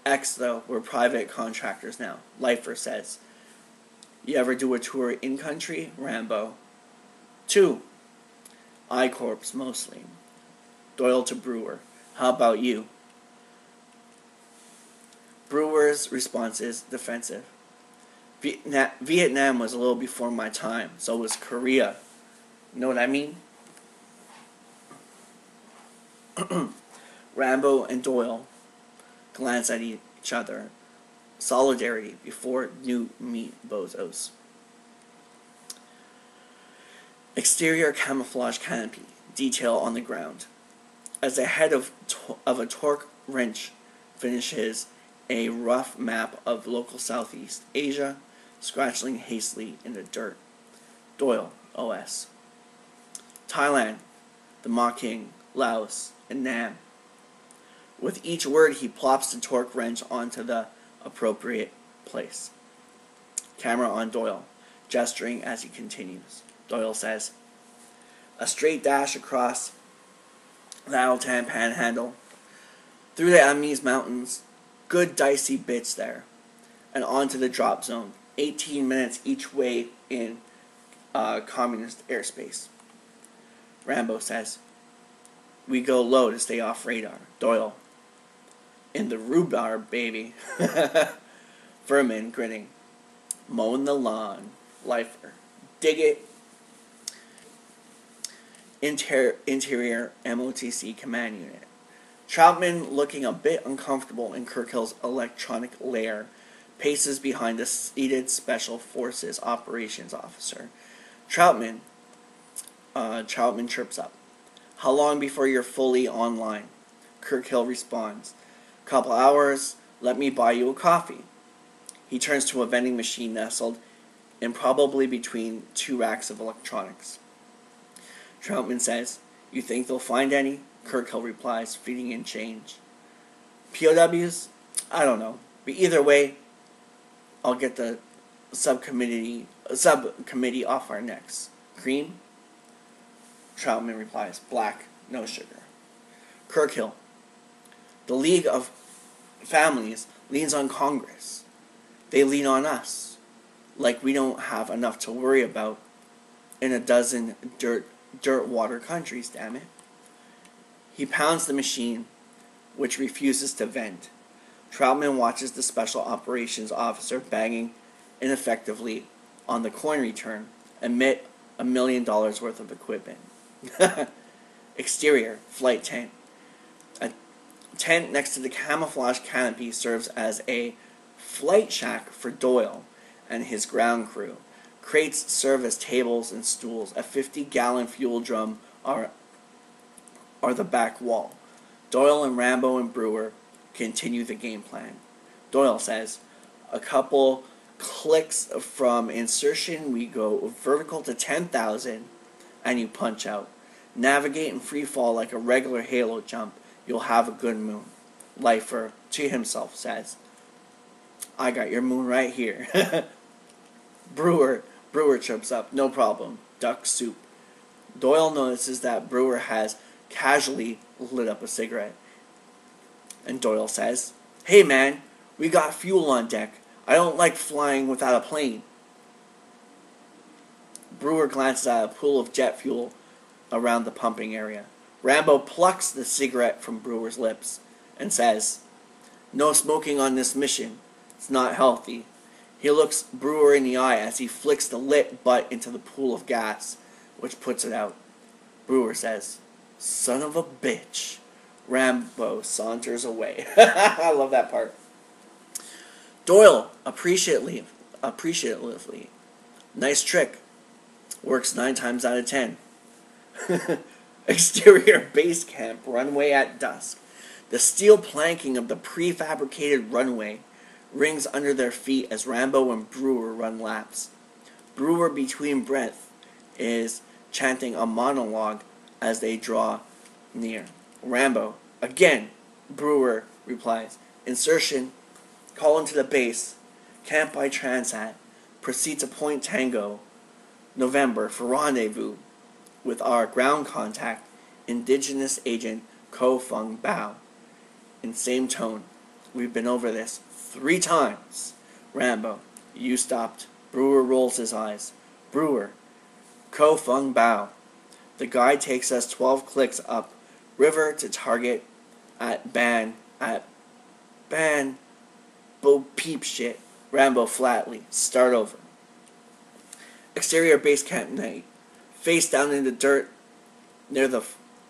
"X, though, we're private contractors now," Lifer says. "You ever do a tour in country?" Rambo. "2. I-Corps mostly." Doyle to Brewer, "How about you?" Brewer's response is defensive. Vietnam was a little before my time, so was Korea. Know what I mean? Rambo and Doyle glance at each other. Solidarity before new meat bozos. Exterior camouflage canopy. Detail on the ground. As the head of a torque wrench finishes a rough map of local Southeast Asia, scratching hastily in the dirt. Doyle, OS. Thailand, the Making, Laos, and Nam. With each word, he plops the torque wrench onto the appropriate place. Camera on Doyle, gesturing as he continues. Doyle says, "A straight dash across the Altan Panhandle, through the Amese Mountains, good dicey bits there, and onto the drop zone. 18 minutes each way in communist airspace." Rambo says, "We go low to stay off radar." Doyle, "In the rhubarb, baby." Furman, grinning, "Mowing the lawn." Lifer, "Dig it." Interior MOTC command unit. Troutman, looking a bit uncomfortable in Kirkhill's electronic lair, paces behind the seated Special Forces operations officer. Troutman chirps up, "How long before you're fully online?" Kirkhill responds, "Couple hours, let me buy you a coffee." He turns to a vending machine nestled in probably between two racks of electronics. Troutman says, "You think they'll find any?" Kirkhill replies, feeding in change. "POWs? I don't know. But either way, I'll get the subcommittee off our necks. Cream? Troutman replies, black, no sugar. Kirkhill. The League of Families leans on Congress. They lean on us. Like we don't have enough to worry about in a dozen dirt water countries, damn it. He pounds the machine, which refuses to vent. Troutman watches the special operations officer banging ineffectively on the coin return, amid $1 million worth of equipment. Exterior, flight tent. A tent next to the camouflage canopy serves as a flight shack for Doyle and his ground crew. Crates serve as tables and stools. A 50-gallon fuel drum are the back wall. Doyle and Rambo and Brewer continue the game plan. Doyle says, a couple clicks from insertion, we go vertical to 10,000, and you punch out. Navigate in free fall like a regular Halo jump. You'll have a good moon. Lifer, to himself, says, I got your moon right here. Brewer chirps up, no problem. Duck soup. Doyle notices that Brewer has casually lit up a cigarette. And Doyle says, hey man, we got fuel on deck. I don't like flying without a plane. Brewer glances at a pool of jet fuel around the pumping area. Rambo plucks the cigarette from Brewer's lips and says, no smoking on this mission. It's not healthy. He looks Brewer in the eye as he flicks the lit butt into the pool of gas, which puts it out. Brewer says, son of a bitch. Rambo saunters away. I love that part. Doyle, appreciatively, nice trick. Works 9 times out of 10. Exterior base camp, runway at dusk. The steel planking of the prefabricated runway rings under their feet as Rambo and Brewer run laps. Brewer, between breath, is chanting a monologue as they draw near. Rambo, again, Brewer replies. Insertion, call into the base, camp by Transat, proceed to Point Tango, November for rendezvous with our ground contact, indigenous agent Ko Fung Bao. In same tone, we've been over this 3 times. Rambo, you stopped. Brewer rolls his eyes. Brewer, Ko Fung Bao. The guide takes us 12 clicks up river to target at Ban, Bo peep shit. Rambo flatly, start over. Exterior base camp night. Face down in the dirt near the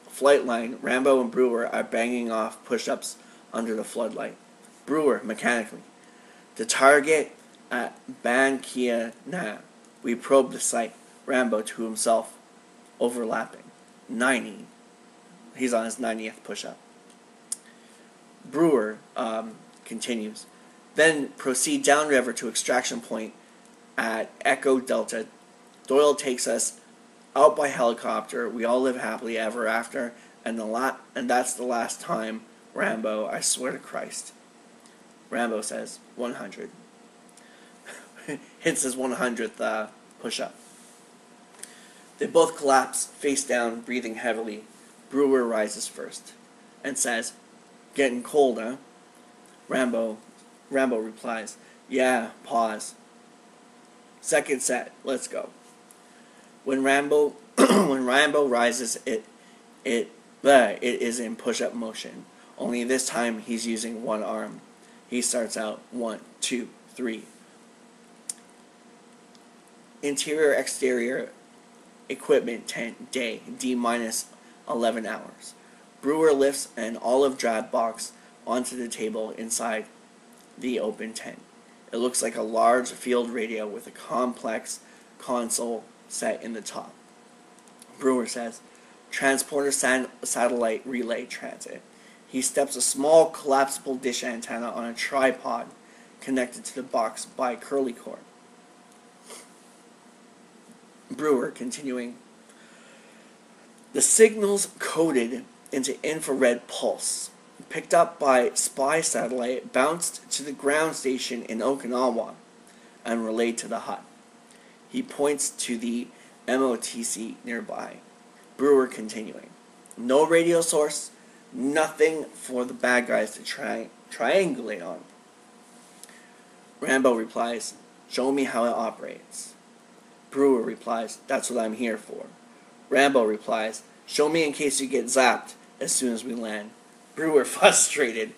flight line, Rambo and Brewer are banging off push-ups under the floodlight. Brewer, mechanically. The target at Ban Kia Na. We probe the site. Rambo to himself, overlapping. 90. He's on his 90th push-up. Brewer continues. Then proceed downriver to extraction point at Echo Delta. Doyle takes us out by helicopter. We all live happily ever after, and that's the last time, Rambo, I swear to Christ. Rambo says, 100. Hits his 100th push-up. They both collapse, face down, breathing heavily. Brewer rises first and says, getting cold, huh? Rambo replies, yeah, pause. Second set, let's go. When Rambo rises, it is in push-up motion. Only this time he's using one arm. He starts out 1, 2, 3. Interior, exterior, equipment tent, day, D-minus 11 hours. Brewer lifts an olive drab box onto the table inside the open tent. It looks like a large field radio with a complex console set in the top. Brewer says, transporter satellite relay transit. He steps a small collapsible dish antenna on a tripod connected to the box by curly cord. Brewer continuing. The signal's coded into infrared pulse. picked up by spy satellite, bounced to the ground station in Okinawa, and relayed to the hut. He points to the MOTC nearby. Brewer continuing. No radio source, nothing for the bad guys to triangulate on. Rambo replies, show me how it operates. Brewer replies, that's what I'm here for. Rambo replies, show me in case you get zapped as soon as we land. Brewer frustrated,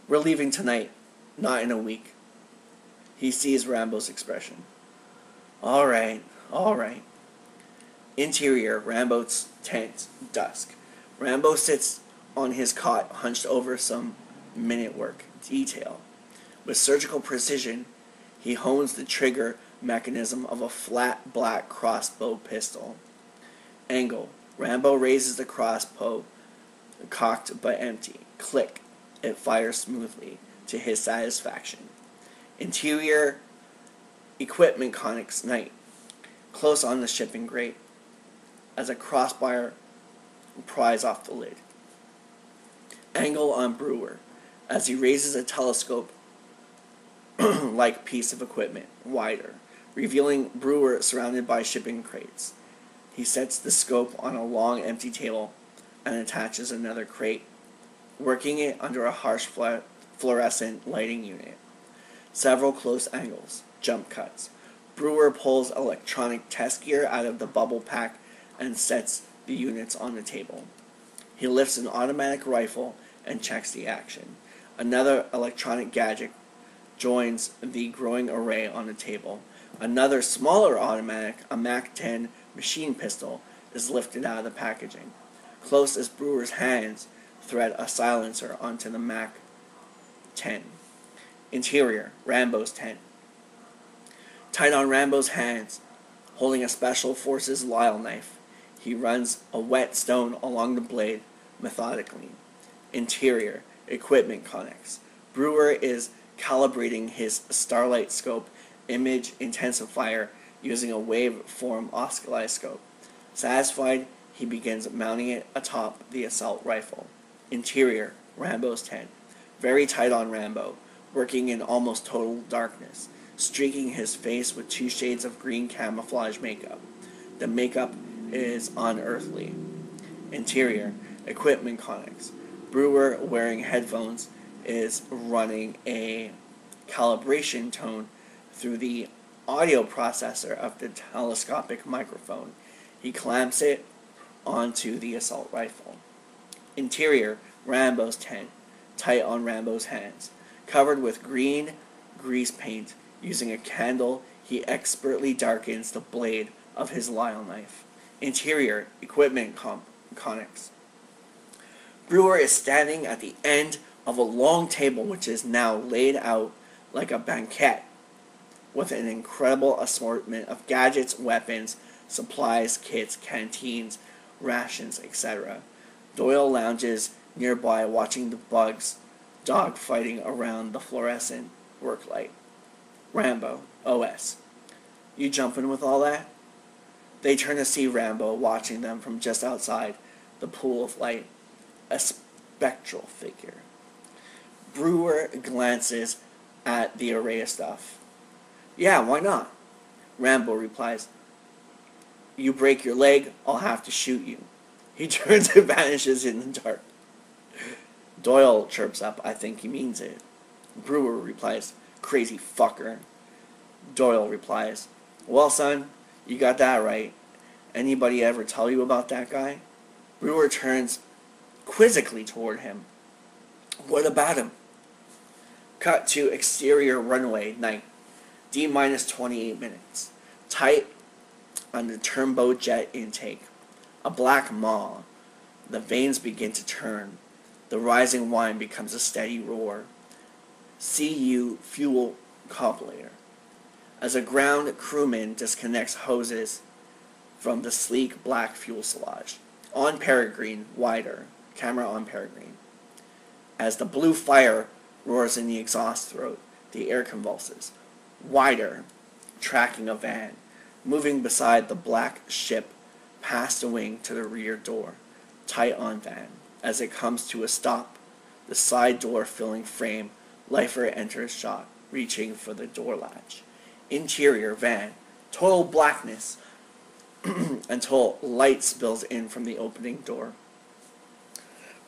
we're leaving tonight, not in a week. He sees Rambo's expression. Alright. Interior, Rambo's tent, dusk. Rambo sits on his cot, hunched over some minute work detail. With surgical precision, he hones the trigger mechanism of a flat black crossbow pistol. Angle. Rambo raises the crossbow, cocked but empty. Click. It fires smoothly, to his satisfaction. Interior, equipment conics night. Close on the shipping grate, as a crossbar pries off the lid. Angle on Brewer, as he raises a telescope like piece of equipment, wider, revealing Brewer surrounded by shipping crates. He sets the scope on a long empty table and attaches another crate, working it under a harsh fluorescent lighting unit. Several close angles, jump cuts. Brewer pulls electronic test gear out of the bubble pack and sets the units on the table. He lifts an automatic rifle and checks the action. Another electronic gadget joins the growing array on the table. Another smaller automatic, a MAC-10 machine pistol, is lifted out of the packaging. Close as Brewer's hands thread a silencer onto the MAC-10. Interior, Rambo's tent. Tied on Rambo's hands, holding a Special Forces Lyle knife, he runs a whetstone along the blade methodically. Interior, equipment conics. Brewer is calibrating his Starlight scope image intensifier using a waveform oscilloscope. Satisfied, he begins mounting it atop the assault rifle. Interior, Rambo's tent. Very tight on Rambo, working in almost total darkness, streaking his face with 2 shades of green camouflage makeup. The makeup is unearthly. Interior, equipment conics. Brewer, wearing headphones, is running a calibration tone through the audio processor of the telescopic microphone. He clamps it onto the assault rifle. Interior, Rambo's tent, tight on Rambo's hands. Covered with green grease paint, using a candle, he expertly darkens the blade of his Lyle knife. Interior, equipment conics. Brewer is standing at the end of a long table which is now laid out like a banquet, with an incredible assortment of gadgets, weapons, supplies, kits, canteens, rations, etc. Doyle lounges nearby watching the bugs dog fighting around the fluorescent work light. Rambo, OS. You jumping with all that? They turn to see Rambo watching them from just outside the pool of light, a spectral figure. Brewer glances at the array of stuff. Yeah, why not? Rambo replies, you break your leg, I'll have to shoot you. He turns and vanishes in the dark. Doyle chirps up, I think he means it. Brewer replies, crazy fucker. Doyle replies, well, son, you got that right. Anybody ever tell you about that guy? Brewer turns quizzically toward him. What about him? Cut to exterior runway night. D-minus 28 minutes. Tight on the turbojet intake. A black maw. The vanes begin to turn. The rising whine becomes a steady roar. CU fuel coupler. As a ground crewman disconnects hoses from the sleek black fuselage. On Peregrine, wider. Camera on Peregrine. As the blue fire roars in the exhaust throat, the air convulses. Wider, tracking a van, moving beside the black ship past the wing to the rear door. Tight on van, as it comes to a stop The side door filling frame. Lifer enters shot, reaching for the door latch. Interior van. Total blackness until light spills in from the opening door.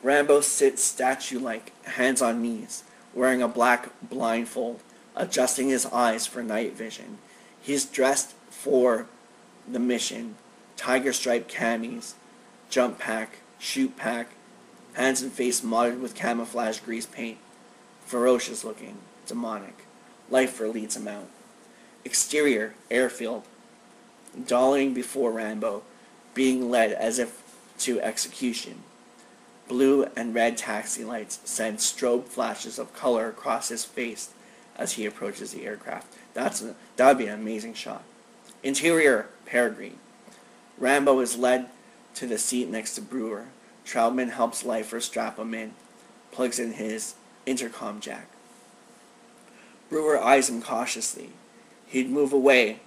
Rambo sits statue-like, hands on knees, wearing a black blindfold, adjusting his eyes for night vision. He's dressed for the mission. Tiger stripe camis, jump pack, shoot pack, hands and face modded with camouflage grease paint. Ferocious looking, demonic. Lifer leads him out. Exterior, airfield. Dollying before Rambo, being led as if to execution. Blue and red taxi lights send strobe flashes of color across his face as he approaches the aircraft. That would be an amazing shot. Interior, Peregrine. Rambo is led to the seat next to Brewer. Troutman helps Lifer strap him in, plugs in his intercom jack. Brewer eyes him cautiously. He'd move away,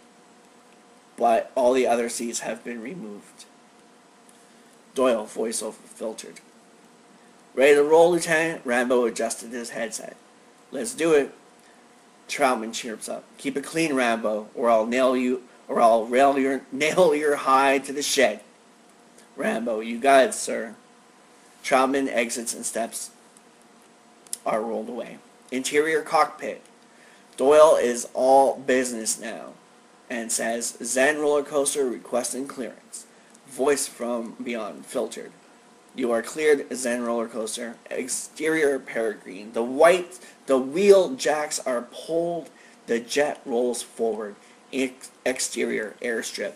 but all the other seats have been removed. Doyle, voiceover filtered. Ready to roll, Lieutenant? Rambo adjusted his headset. Let's do it. Troutman chirps up. Keep it clean, Rambo, or I'll nail your hide to the shed. Rambo, you got it, sir. Troutman exits and steps are rolled away. Interior cockpit. Doyle is all business now and says, Zen roller coaster requesting clearance. Voice from beyond filtered. You are cleared, Zen roller coaster. Exterior Peregrine. The wheel jacks are pulled. The jet rolls forward. Exterior airstrip.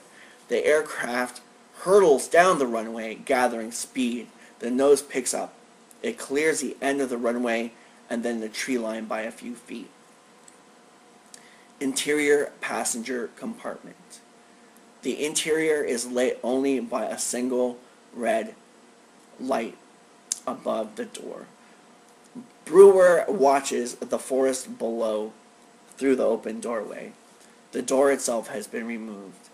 The aircraft hurtles down the runway, gathering speed. The nose picks up. It clears the end of the runway and then the tree line by a few feet. Interior passenger compartment. The interior is lit only by a single red light above the door. Brewer watches the forest below through the open doorway. The door itself has been removed.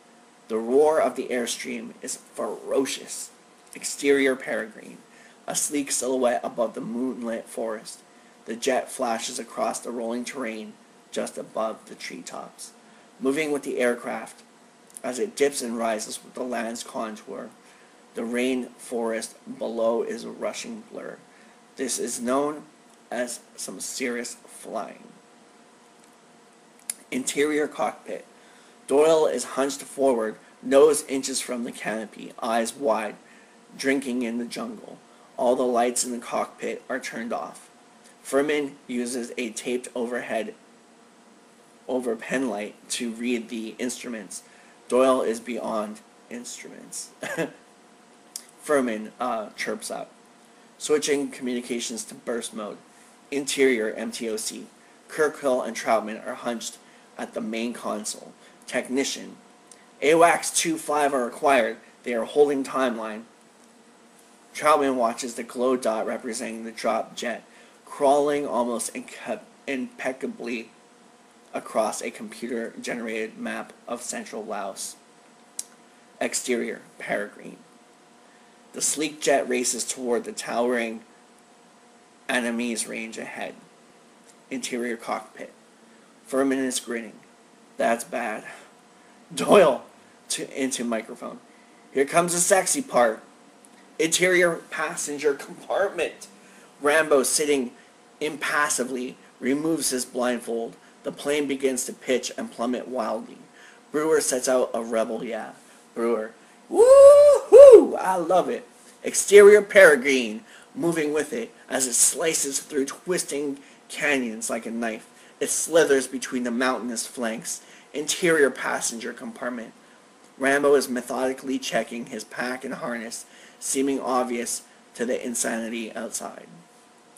The roar of the airstream is ferocious. Exterior Peregrine. A sleek silhouette above the moonlit forest. The jet flashes across the rolling terrain just above the treetops, moving with the aircraft as it dips and rises with the land's contour. The rain forest below is a rushing blur. This is known as some serious flying. Interior cockpit. Doyle is hunched forward, nose inches from the canopy, eyes wide, drinking in the jungle. All the lights in the cockpit are turned off. Furman uses a taped over pen light to read the instruments. Doyle is beyond instruments. Furman chirps up. Switching communications to burst mode. Interior MTOC. Kirkhill and Troutman are hunched at the main console. Technician. AWACS 2-5 are required. They are holding timeline. Troutman watches the glow dot representing the drop jet, crawling almost impeccably across a computer-generated map of central Laos. Exterior, Peregrine. The sleek jet races toward the towering enemy's range ahead. Interior cockpit. Furman is grinning. That's bad. Doyle into microphone. Here comes the sexy part. Interior passenger compartment. Rambo, sitting impassively, removes his blindfold. The plane begins to pitch and plummet wildly. Brewer sets out a rebel yeah. Brewer. Woo-hoo! I love it. Exterior Peregrine, moving with it as it slices through twisting canyons like a knife. It slithers between the mountainous flanks. Interior passenger compartment. Rambo is methodically checking his pack and harness, seeming obvious to the insanity outside.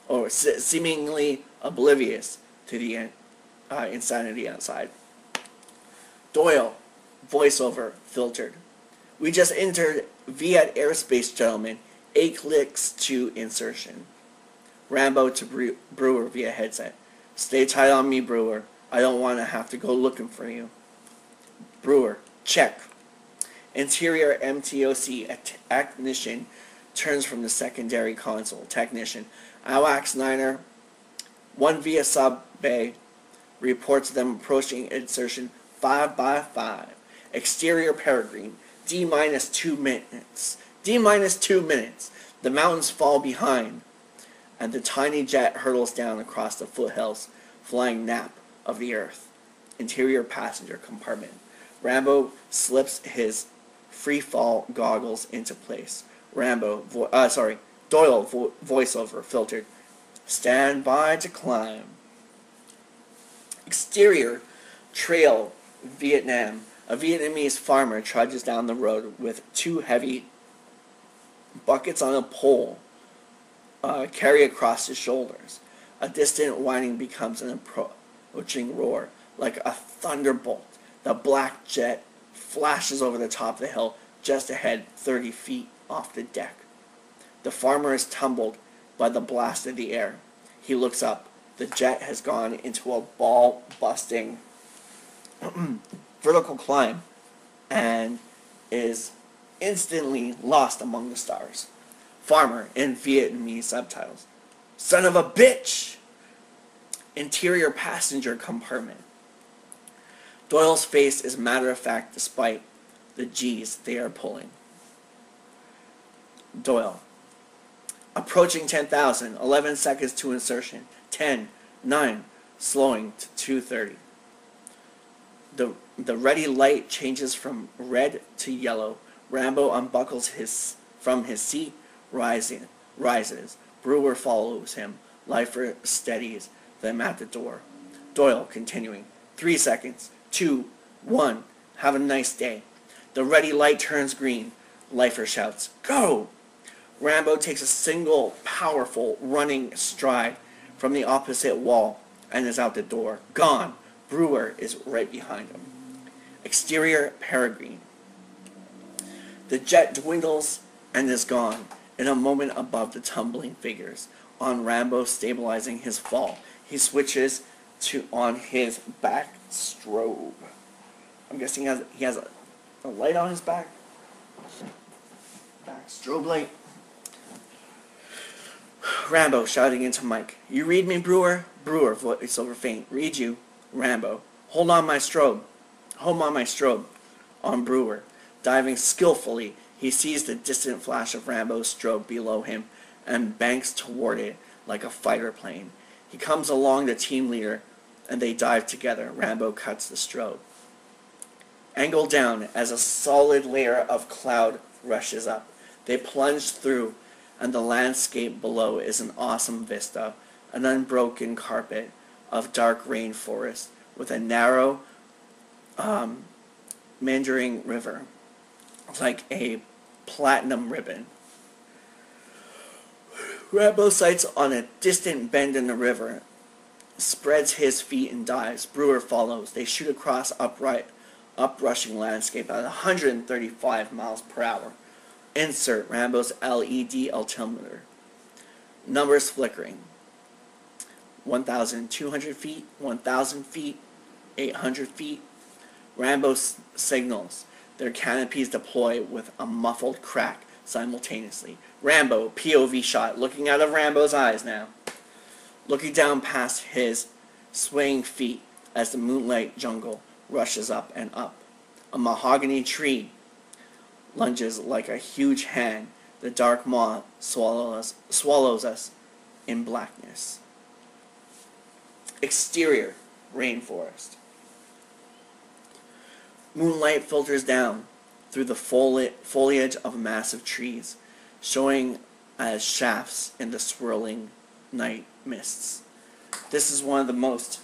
Or seemingly oblivious to the insanity outside. Doyle, voiceover, filtered. We just entered Viet airspace, gentlemen. 8 clicks to insertion. Rambo to Brewer via headset. Stay tight on me, Brewer. I don't want to have to go looking for you. Brewer, check. Interior MTOC, a technician turns from the secondary console. Technician, AWACS 9er, 1 via sub bay, reports them approaching insertion 5 by 5. Exterior Peregrine, D-minus 2 minutes. D-minus 2 minutes. The mountains fall behind, and the tiny jet hurtles down across the foothills, flying nap of the earth. Interior passenger compartment. Rambo slips his free fall goggles into place. Doyle voiceover filtered. Stand by to climb. Exterior Trail, Vietnam. A Vietnamese farmer trudges down the road with 2 heavy buckets on a pole carry across his shoulders. A distant whining becomes an approaching roar, like a thunderbolt. The black jet flashes over the top of the hill, just ahead, 30 feet off the deck. The farmer is tumbled by the blast of the air. He looks up. The jet has gone into a ball-busting vertical climb and is instantly lost among the stars. Farmer in Vietnamese subtitles. Son of a bitch! Interior passenger compartment. Doyle's face is matter-of-fact despite the G's they are pulling. Doyle. Approaching 10,000, 11 seconds to insertion. 10, 9, slowing to 230. The ready light changes from red to yellow. Rambo unbuckles from his seat, rises. Brewer follows him. Lifer steadies them at the door. Doyle continuing. 3 seconds. 2, 1. Have a nice day. The ready light turns green. Lifer shouts, Go! Rambo takes a single, powerful, running stride from the opposite wall and is out the door. Gone. Brewer is right behind him. Exterior Peregrine. The jet dwindles and is gone in a moment above the tumbling figures. On Rambo stabilizing his fall, he switches on his back strobe. I'm guessing he has a light on his back. Back strobe light. Rambo shouting into mic. You read me, Brewer? Brewer, voiceover faint. Read you. Rambo. Hold on my strobe. Hold on my strobe. On Brewer. Diving skillfully, he sees the distant flash of Rambo's strobe below him and banks toward it like a fighter plane. He comes along the team leader and they dive together. Rambo cuts the strobe. Angle down as a solid layer of cloud rushes up. They plunge through, and the landscape below is an awesome vista, an unbroken carpet of dark rainforest with a narrow, meandering river, like a platinum ribbon. Rambo sights on a distant bend in the river, spreads his feet and dives. Brewer follows. They shoot across uprushing landscape at 135 miles per hour. Insert Rambo's LED altimeter. Numbers flickering. 1,200 feet, 1,000 feet, 800 feet. Rambo signals. Their canopies deploy with a muffled crack simultaneously. Rambo, POV shot, looking out of Rambo's eyes now. Looking down past his swaying feet as the moonlight jungle rushes up and up. A mahogany tree lunges like a huge hand. The dark maw swallows us in blackness. Exterior rainforest. Moonlight filters down through the foliage of massive trees, showing as shafts in the swirling night mists. This is one of the most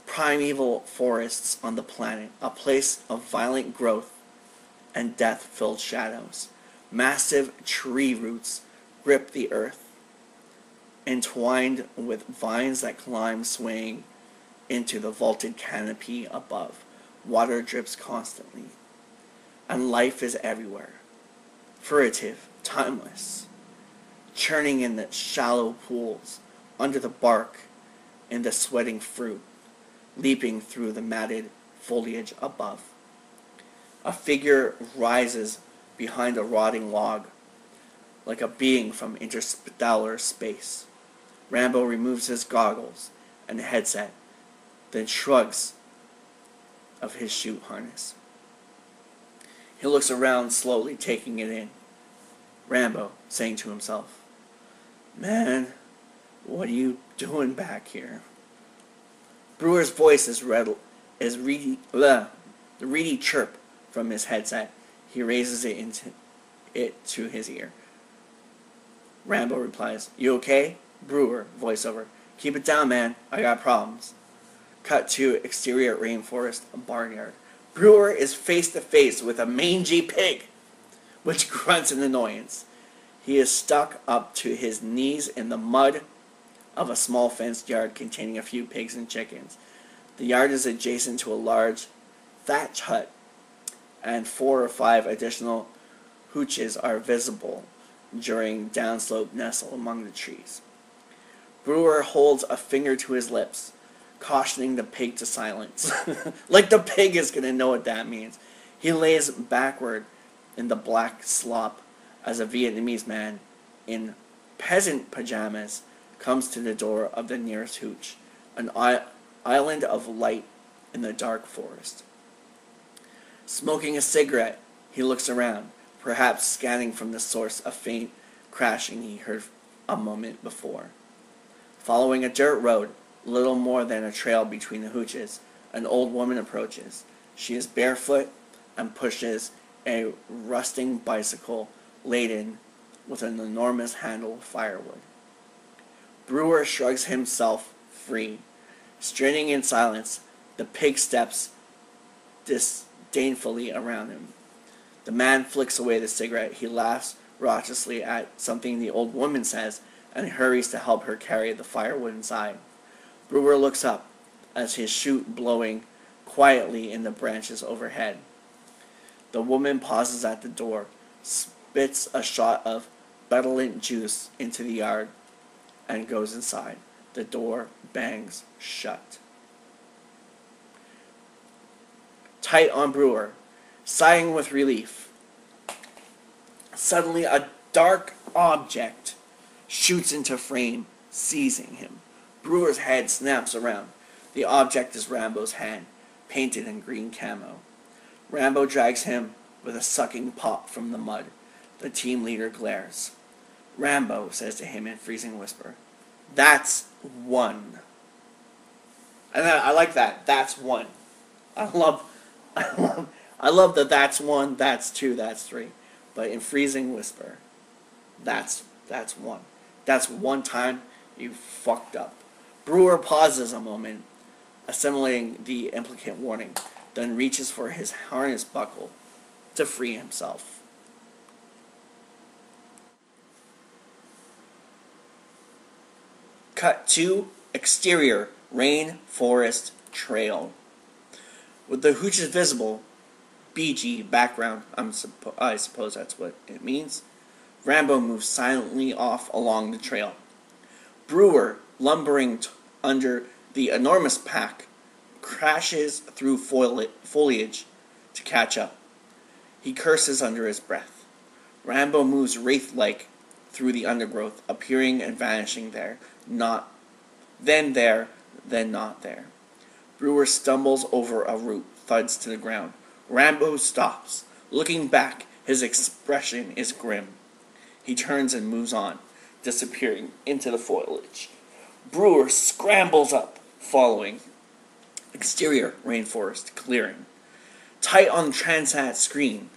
primeval forests on the planet, a place of violent growth and death-filled shadows. Massive tree roots grip the earth, entwined with vines that climb, swaying into the vaulted canopy above. Water drips constantly, and life is everywhere, furtive, timeless, churning in the shallow pools, under the bark, in the sweating fruit, leaping through the matted foliage above. A figure rises behind a rotting log, like a being from interstellar space. Rambo removes his goggles and headset, then shrugs of his chute harness. He looks around slowly, taking it in. Rambo, saying to himself, "Man, what are you doing back here?" Brewer's voice is reedy, the reedy chirp from his headset. He raises it to his ear. Rambo replies, "You okay?" Brewer, voiceover, "Keep it down, man. I got problems." Cut to exterior rainforest barnyard. Brewer is face to face with a mangy pig, which grunts in annoyance. He is stuck up to his knees in the mud of a small fenced yard containing a few pigs and chickens. The yard is adjacent to a large thatch hut, and 4 or 5 additional hooches are visible during downslope nestle among the trees. Brewer holds a finger to his lips, cautioning the pig to silence. Like the pig is going to know what that means. He lays backward in the black slop as a Vietnamese man in peasant pajamas comes to the door of the nearest hooch, an island of light in the dark forest. Smoking a cigarette, he looks around, perhaps scanning from the source of faint crashing he heard a moment before. Following a dirt road, little more than a trail between the hooches, an old woman approaches. She is barefoot and pushes a rusting bicycle laden with an enormous handle of firewood. Brewer shrugs himself free. Straining in silence, the pig steps disdainfully around him. The man flicks away the cigarette. He laughs raucously at something the old woman says and hurries to help her carry the firewood inside. Brewer looks up as his chute blowing quietly in the branches overhead. The woman pauses at the door, spits a shot of benevolent juice into the yard, and goes inside. The door bangs shut. Tight on Brewer, sighing with relief. Suddenly a dark object shoots into frame, seizing him. Brewer's head snaps around. The object is Rambo's hand, painted in green camo. Rambo drags him with a sucking pop from the mud. The team leader glares. Rambo says to him in freezing whisper, "That's one." And I like that. That's one. I love that. That's one. That's two. That's three. But in freezing whisper, that's one. That's one time you fucked up. Brewer pauses a moment, assimilating the implicate warning, then reaches for his harness buckle to free himself. Cut to exterior rainforest trail. With the hooches visible, BG background, I suppose that's what it means, Rambo moves silently off along the trail. Brewer, lumbering under the enormous pack, crashes through foliage to catch up. He curses under his breath. Rambo moves wraith-like through the undergrowth, appearing and vanishing there, not then not there. Brewer stumbles over a root, thuds to the ground. Rambo stops. Looking back, his expression is grim. He turns and moves on, disappearing into the foliage. Brewer scrambles up, following. Exterior rainforest clearing. Tight on the Transat screen,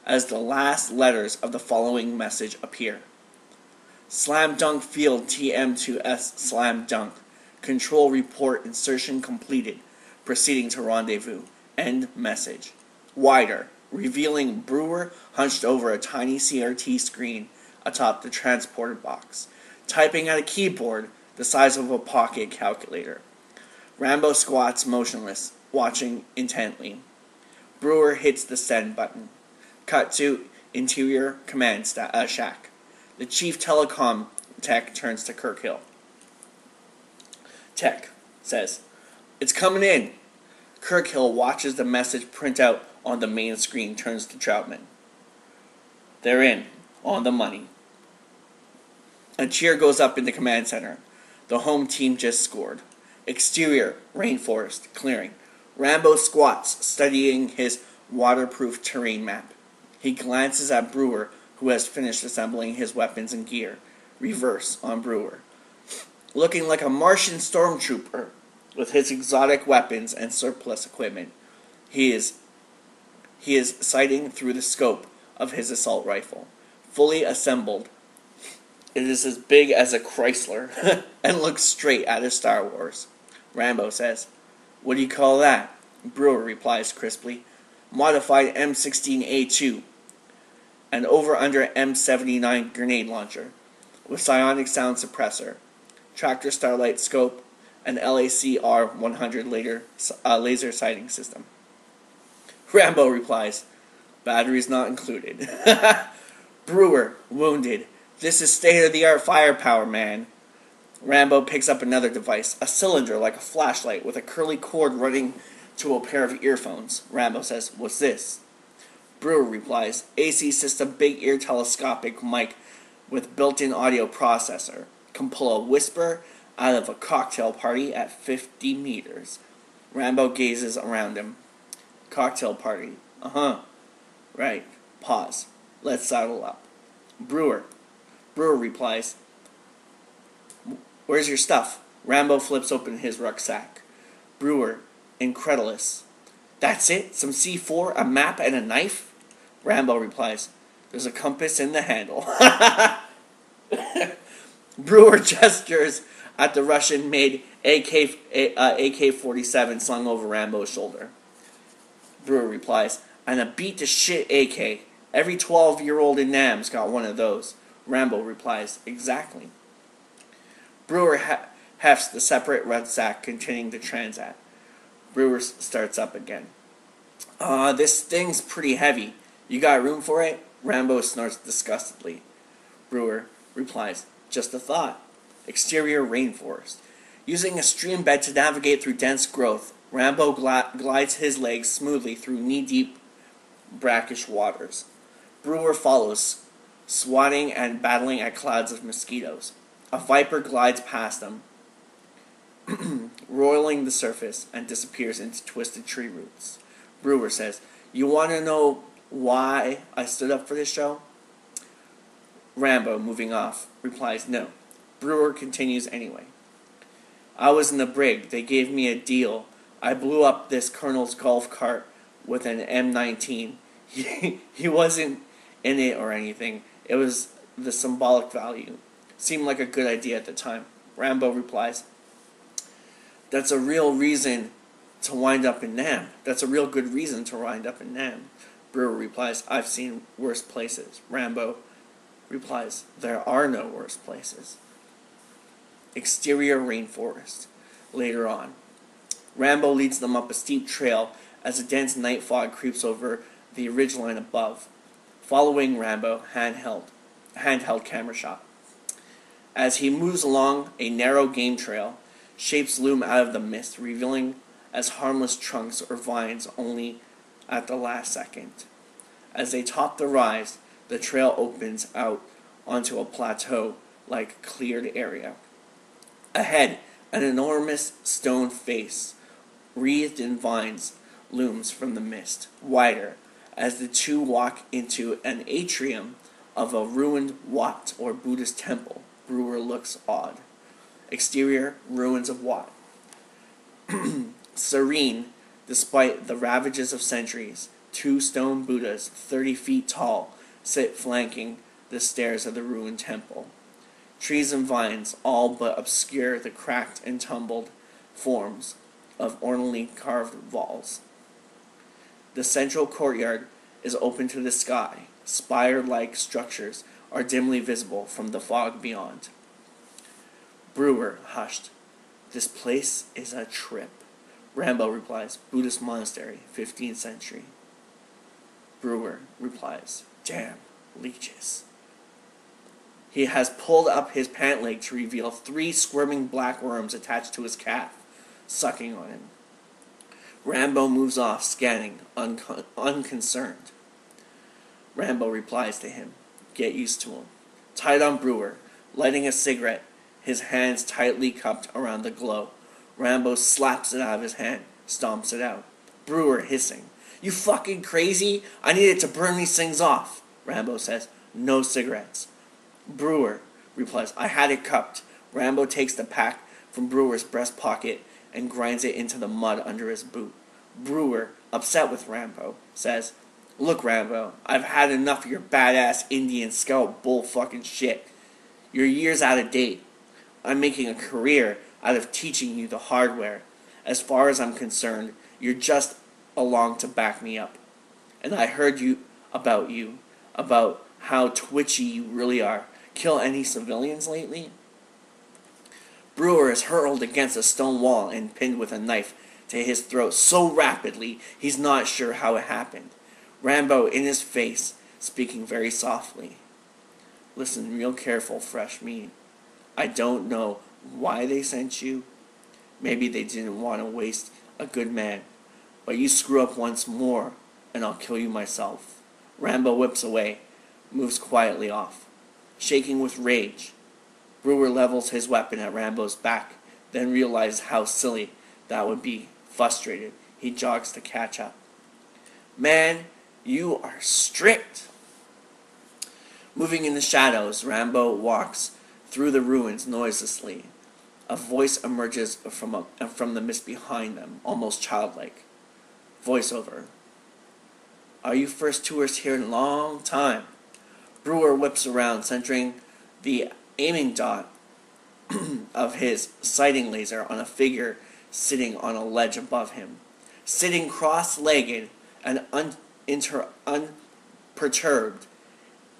as the last letters of the following message appear. Slam dunk field TM2S slam dunk. Control report insertion completed. Proceeding to rendezvous. End message. Wider, revealing Brewer hunched over a tiny CRT screen atop the transporter box, typing at a keyboard the size of a pocket calculator. Rambo squats motionless, watching intently. Brewer hits the send button. Cut to interior command shack. The chief telecom tech turns to Kirkhill. Tech says, "It's coming in." Kirkhill watches the message print out on the main screen, turns to Troutman. "They're in. On the money. A cheer goes up in the command center. The home team just scored. Exterior, rainforest, clearing. Rambo squats, studying his waterproof terrain map. He glances at Brewer, who has finished assembling his weapons and gear. Reverse on Brewer. Looking like a Martian stormtrooper with his exotic weapons and surplus equipment. He is sighting through the scope of his assault rifle. Fully assembled, it is as big as a Chrysler and looks straight out of Star Wars. Rambo says, "What do you call that?" Brewer replies crisply, "Modified M16A2, an over-under M79 grenade launcher, with psionic sound suppressor, tractor starlight scope, and LAC-R 100 laser sighting system." Rambo replies, "Batteries not included." Brewer, wounded, "This is state-of-the-art firepower, man." Rambo picks up another device, a cylinder like a flashlight with a curly cord running to a pair of earphones. Rambo says, "What's this?" Brewer replies, "AC system, big ear telescopic mic with built-in audio processor. Can pull a whisper out of a cocktail party at 50 meters. Rambo gazes around him. "Cocktail party. Uh-huh. Right. Pause. Let's saddle up." Brewer replies, "Where's your stuff?" Rambo flips open his rucksack. Brewer, incredulous, "That's it? Some C4, a map, and a knife?" Rambo replies, "There's a compass in the handle." Brewer gestures at the Russian-made AK-47 slung over Rambo's shoulder. Brewer replies, "And a beat-to-shit AK. Every 12-year-old in Nam's got one of those." Rambo replies, "Exactly." Brewer hefts the separate rucksack containing the Transat. Brewer starts up again. This thing's pretty heavy. You got room for it?" Rambo snorts disgustedly. Brewer replies, "Just a thought." Exterior rainforest. Using a stream bed to navigate through dense growth, Rambo glides his legs smoothly through knee-deep, brackish waters. Brewer follows, swatting and battling at clouds of mosquitoes. A viper glides past them, roiling the surface, and disappears into twisted tree roots. Brewer says, "You want to know why I stood up for this show?" Rambo, moving off, replies, "No." Brewer continues anyway. "I was in the brig. They gave me a deal. I blew up this colonel's golf cart with an M19. He wasn't in it or anything. It was the symbolic value. Seemed like a good idea at the time." Rambo replies, "That's a real reason to wind up in Nam. That's a real good reason to wind up in Nam." Brewer replies, "I've seen worse places." Rambo replies, "There are no worse places." Exterior rainforest. Later on, Rambo leads them up a steep trail as a dense night fog creeps over the ridgeline above. Following Rambo, handheld camera shot. As he moves along a narrow game trail, shapes loom out of the mist, revealing as harmless trunks or vines only at the last second. As they top the rise, the trail opens out onto a plateau-like cleared area. Ahead, an enormous stone face, wreathed in vines, looms from the mist, wider, as the two walk into an atrium of a ruined Wat or Buddhist temple. Brewer looks awed. Exterior, ruins of Wat. Serene, despite the ravages of centuries, two stone Buddhas, 30 feet tall, sit flanking the stairs of the ruined temple. Trees and vines all but obscure the cracked and tumbled forms of ornately carved walls. The central courtyard is open to the sky. Spire-like structures are dimly visible from the fog beyond. Brewer, hushed, "This place is a trip." Rambo replies, "Buddhist monastery, 15th century. Brewer replies, "Damn, leeches." He has pulled up his pant leg to reveal 3 squirming black worms attached to his calf, sucking on him. Rambo moves off, scanning, unconcerned. Rambo replies to him, "Get used to him." Tied on Brewer, lighting a cigarette, his hands tightly cupped around the glow. Rambo slaps it out of his hand, stomps it out. Brewer hissing. You fucking crazy? I needed to burn these things off. Rambo says, no cigarettes. Brewer replies, I had it cupped. Rambo takes the pack from Brewer's breast pocket and grinds it into the mud under his boot. Brewer, upset with Rambo, says, look, Rambo, I've had enough of your badass Indian scout bull fucking shit. You're years out of date. I'm making a career out of teaching you the hardware. As far as I'm concerned, you're just along to back me up. And I heard about how twitchy you really are. Kill any civilians lately? Brewer is hurled against a stone wall and pinned with a knife to his throat so rapidly he's not sure how it happened. Rambo in his face, speaking very softly. Listen real careful, fresh meat. I don't know why they sent you. Maybe they didn't want to waste a good man. But you screw up once more, and I'll kill you myself. Rambo whips away, moves quietly off. Shaking with rage, Brewer levels his weapon at Rambo's back, then realizes how silly that would be. Frustrated, he jogs to catch up. Man, you are strict. Moving in the shadows, Rambo walks through the ruins noiselessly. A voice emerges from the mist behind them, almost childlike. Voiceover. Are you first tourists here in a long time? Brewer whips around, centering the aiming dot of his sighting laser on a figure sitting on a ledge above him. Sitting cross-legged and unperturbed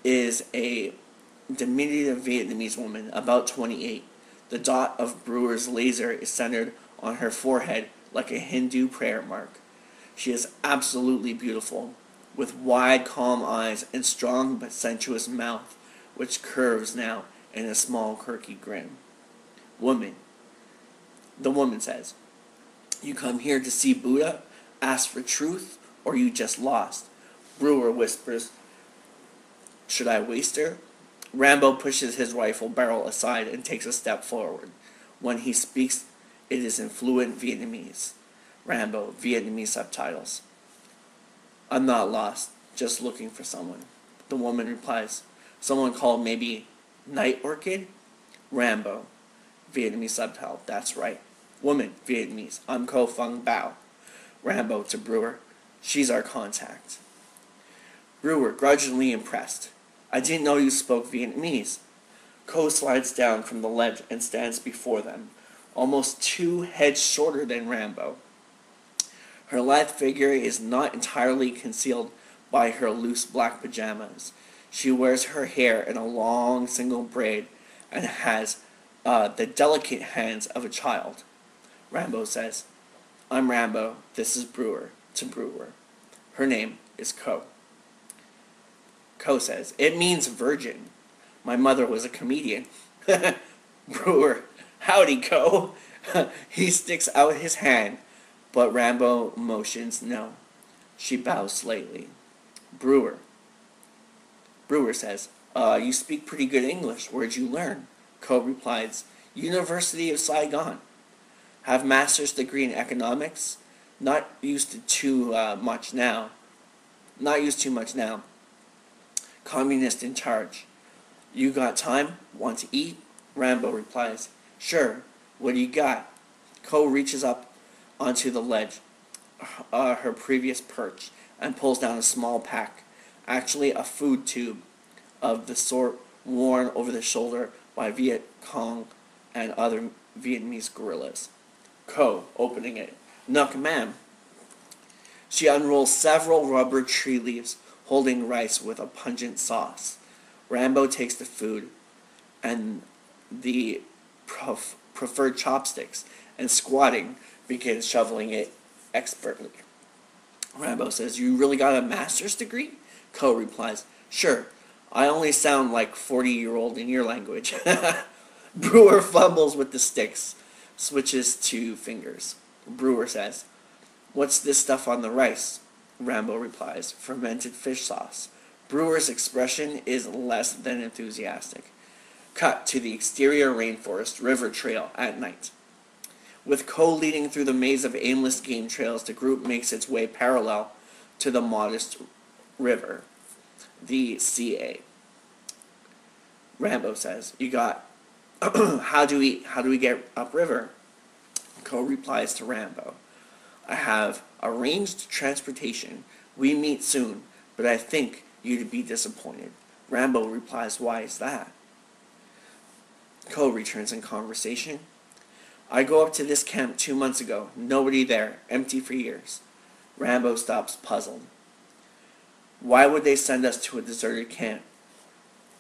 is a diminutive Vietnamese woman, about 28. The dot of Brewer's laser is centered on her forehead like a Hindu prayer mark. She is absolutely beautiful, with wide, calm eyes and strong but sensuous mouth, which curves now in a small, quirky grin. Woman. The woman says, you come here to see Buddha, ask for truth, or you just lost? Brewer whispers, should I waste her? Rambo pushes his rifle barrel aside and takes a step forward. When he speaks, it is in fluent Vietnamese. Rambo, Vietnamese subtitles. I'm not lost, just looking for someone. The woman replies, someone called maybe Night Orchid? Rambo, Vietnamese subtitle, that's right. Woman, Vietnamese, I'm Ko Fung Bao. Rambo to Brewer, she's our contact. Brewer, grudgingly impressed. I didn't know you spoke Vietnamese. Ko slides down from the ledge and stands before them, almost 2 heads shorter than Rambo. Her lithe figure is not entirely concealed by her loose black pajamas. She wears her hair in a long single braid and has the delicate hands of a child. Rambo says, I'm Rambo, this is Brewer, to Brewer. Her name is Ko. Ko says, it means virgin. My mother was a comedian. Brewer, howdy, Ko. He sticks out his hand, but Rambo motions no. She bows slightly. Brewer says, you speak pretty good English. Where'd you learn? Ko replies, University of Saigon. Have master's degree in economics. Not used too much now. Communist in charge. You got time? Want to eat? Rambo replies, sure. What do you got? Ko reaches up onto the ledge, her previous perch, and pulls down a small pack, actually a food tube of the sort worn over the shoulder by Viet Cong and other Vietnamese guerrillas. Ko, opening it. Nuck, ma'am. She unrolls several rubber tree leaves, holding rice with a pungent sauce. Rambo takes the food and the preferred chopsticks and, squatting, begins shoveling it expertly. Rambo says, you really got a master's degree? Ko replies, sure. I only sound like 40-year-old in your language. Brewer fumbles with the sticks, switches to fingers. Brewer says, what's this stuff on the rice? Rambo replies, fermented fish sauce. Brewer's expression is less than enthusiastic. Cut to the exterior rainforest river trail at night. With Ko leading through the maze of aimless game trails, the group makes its way parallel to the modest river, the CA. Rambo says, "You got, how do we get upriver?" Ko replies to Rambo, "I have arranged transportation. We meet soon, but I think you'd be disappointed." Rambo replies, "Why is that?" Ko returns in conversation. "I go up to this camp 2 months ago. Nobody there. Empty for years." Rambo stops puzzled. "Why would they send us to a deserted camp?"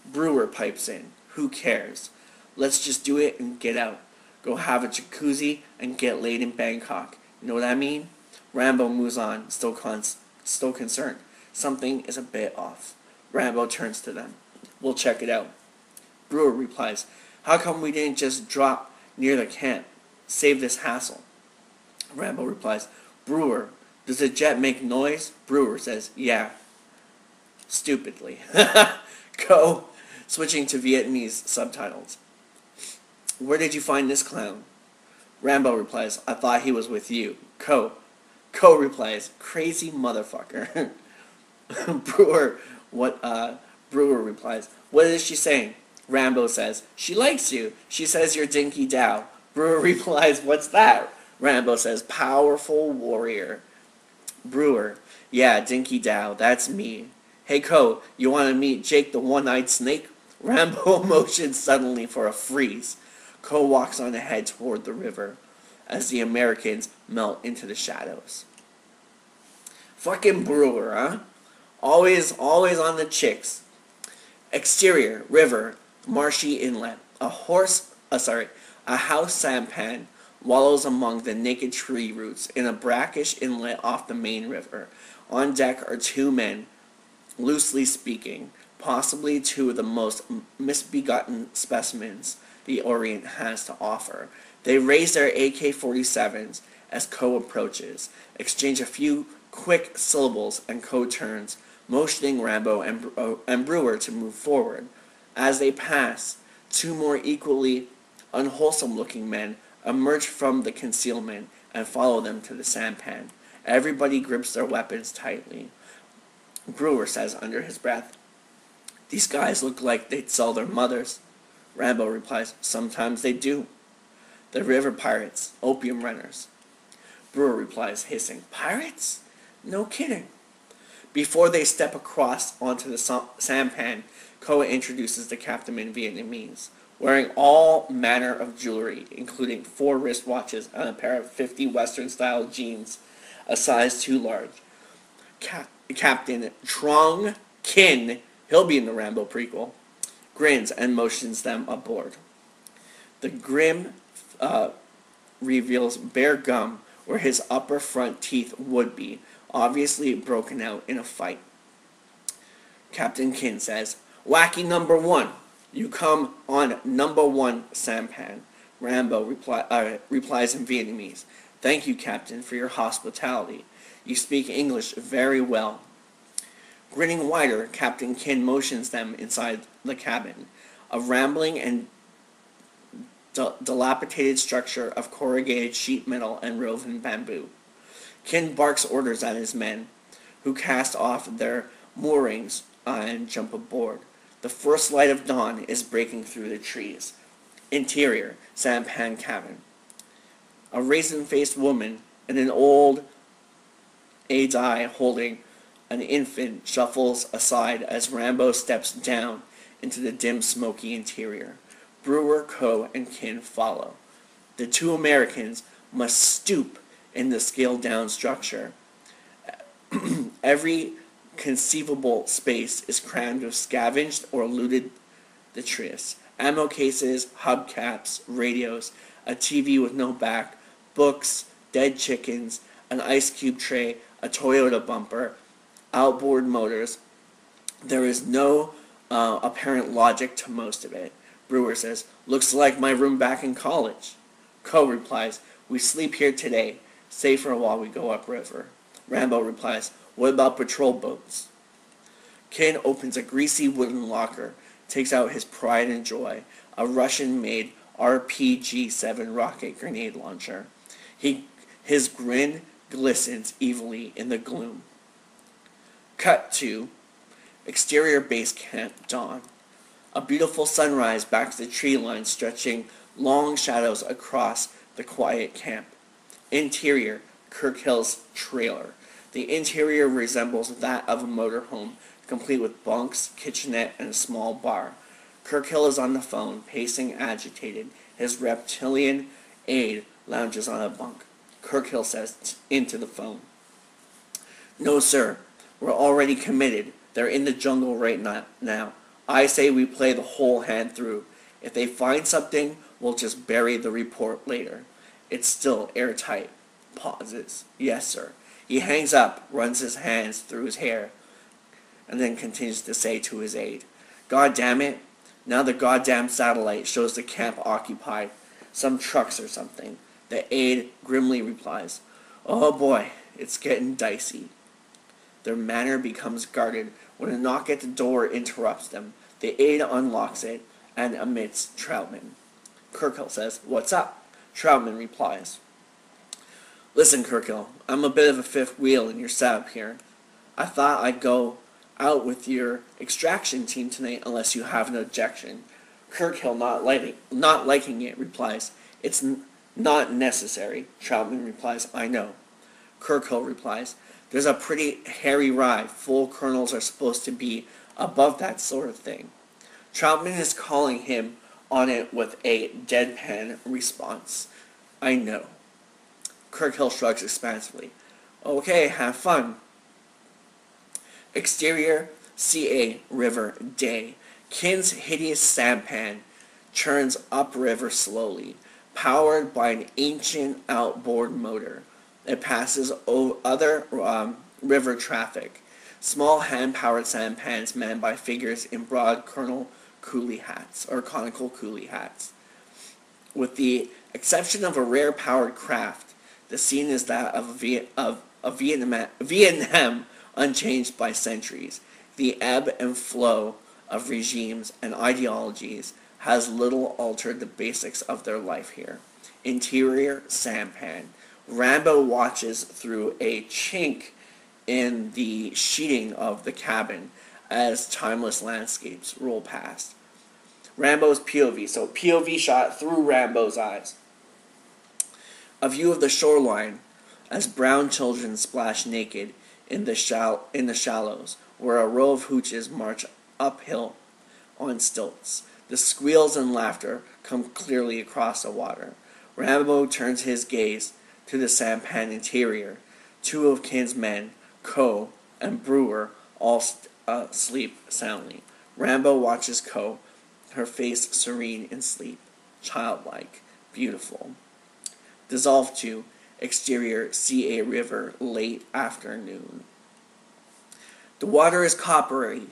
Brewer pipes in. "Who cares? Let's just do it and get out. Go have a jacuzzi and get laid in Bangkok. You know what I mean?" Rambo moves on, still concerned. Something is a bit off. Rambo turns to them. "We'll check it out." Brewer replies, "How come we didn't just drop near the camp? Save this hassle." Rambo replies, "Brewer, does a jet make noise?" Brewer says, "Yeah." Stupidly. Ko, switching to Vietnamese subtitles. "Where did you find this clown?" Rambo replies, "I thought he was with you." Ko replies, "Crazy motherfucker." Brewer replies, "What is she saying?" Rambo says, "She likes you. She says you're Dinky Dow." Brewer replies, "What's that?" Rambo says, "Powerful warrior." Brewer, "Yeah, Dinky Dow, that's me. Hey Ko, you want to meet Jake the One-Eyed Snake?" Rambo motions suddenly for a freeze. Ko walks on ahead toward the river as the Americans melt into the shadows. Fucking Brewer, huh? Always on the chicks. Exterior, river, marshy inlet. A house sampan wallows among the naked tree roots in a brackish inlet off the main river. On deck are 2 men, loosely speaking, possibly 2 of the most misbegotten specimens the Orient has to offer. They raise their AK-47s as Ko approaches, exchange a few quick syllables, and Ko turns, motioning Rambo and Brewer to move forward. As they pass, 2 more equally unwholesome-looking men emerge from the concealment and follow them to the sampan. Everybody grips their weapons tightly. Brewer says under his breath, "These guys look like they'd sell their mothers." Rambo replies, "Sometimes they do. They're river pirates, opium runners." Brewer replies, hissing, "Pirates? No kidding." Before they step across onto the sampan, Ko introduces the captain in Vietnamese, wearing all manner of jewelry, including 4 wristwatches and a pair of 50 Western-style jeans, a size too large. Captain Trong Kin, he'll be in the Rambo prequel, grins and motions them aboard. The grim reveals bare gum where his upper front teeth would be, obviously broken out in a fight. Captain Kin says, "Wacky number 1, you come on number 1 sampan." Rambo replies in Vietnamese, "Thank you, Captain, for your hospitality. You speak English very well." Grinning wider, Captain Kin motions them inside the cabin, a rambling and dilapidated structure of corrugated sheet metal and woven bamboo. Kin barks orders at his men, who cast off their moorings and jump aboard. The first light of dawn is breaking through the trees. Interior, sampan cabin. A raisin-faced woman and an old Adai holding an infant shuffles aside as Rambo steps down into the dim, smoky interior. Brewer, Ko, and Kin follow. The 2 Americans must stoop in the scaled-down structure. Every conceivable space is crammed with scavenged or looted detritus. Ammo cases, hubcaps, radios, a TV with no back, books, dead chickens, an ice cube tray, a Toyota bumper, outboard motors. There is no apparent logic to most of it. Brewer says, "Looks like my room back in college." Ko replies, "We sleep here today, safer while we go upriver." Rambo replies, "What about patrol boats?" Kin opens a greasy wooden locker, takes out his pride and joy, a Russian-made RPG-7 rocket grenade launcher. His grin glistens evilly in the gloom. Cut to exterior base camp dawn. A beautiful sunrise backs the tree line stretching long shadows across the quiet camp. Interior, Kirkhill's trailer. The interior resembles that of a motorhome, complete with bunks, kitchenette, and a small bar. Kirkhill is on the phone, pacing agitated. His reptilian aide lounges on a bunk. Kirkhill says into the phone, "No, sir. We're already committed. They're in the jungle right now. I say we play the whole hand through. If they find something, we'll just bury the report later. It's still airtight." Pauses. "Yes, sir." He hangs up, runs his hands through his hair, and then continues to say to his aide, "God damn it. Now the goddamn satellite shows the camp occupied. Some trucks or something." The aide grimly replies, "Oh boy, it's getting dicey." Their manner becomes guarded when a knock at the door interrupts them. The aide unlocks it and admits Troutman. Kirkhill says, "What's up?" Troutman replies, "Listen, Kirkhill, I'm a bit of a fifth wheel in your setup here. I thought I'd go out with your extraction team tonight unless you have an objection." Kirkhill, not liking it, replies, "It's not necessary." Troutman replies, "I know." Kirkhill replies, "There's a pretty hairy ride. Full colonels are supposed to be above that sort of thing." Troutman is calling him on it with a deadpan response. "I know." Kirkhill shrugs expansively. "Okay, have fun." Exterior, CA River day. Kin's hideous sampan churns upriver slowly, powered by an ancient outboard motor. It passes other river traffic. Small hand-powered sampans manned by figures in broad conical coolie hats. With the exception of a rare powered craft, the scene is that of Vietnam unchanged by centuries. The ebb and flow of regimes and ideologies has little altered the basics of their life here. Interior sampan. Rambo watches through a chink in the sheeting of the cabin as timeless landscapes roll past. Rambo's POV, so POV shot through Rambo's eyes. A view of the shoreline as brown children splash naked in the shallows, where a row of hooches march uphill on stilts. The squeals and laughter come clearly across the water. Rambo turns his gaze to the sampan interior. Two of Kin's men, Ko and Brewer, all sleep soundly. Rambo watches Ko, her face serene in sleep, childlike, beautiful. Dissolve to exterior CA River, late afternoon. The water is coppery,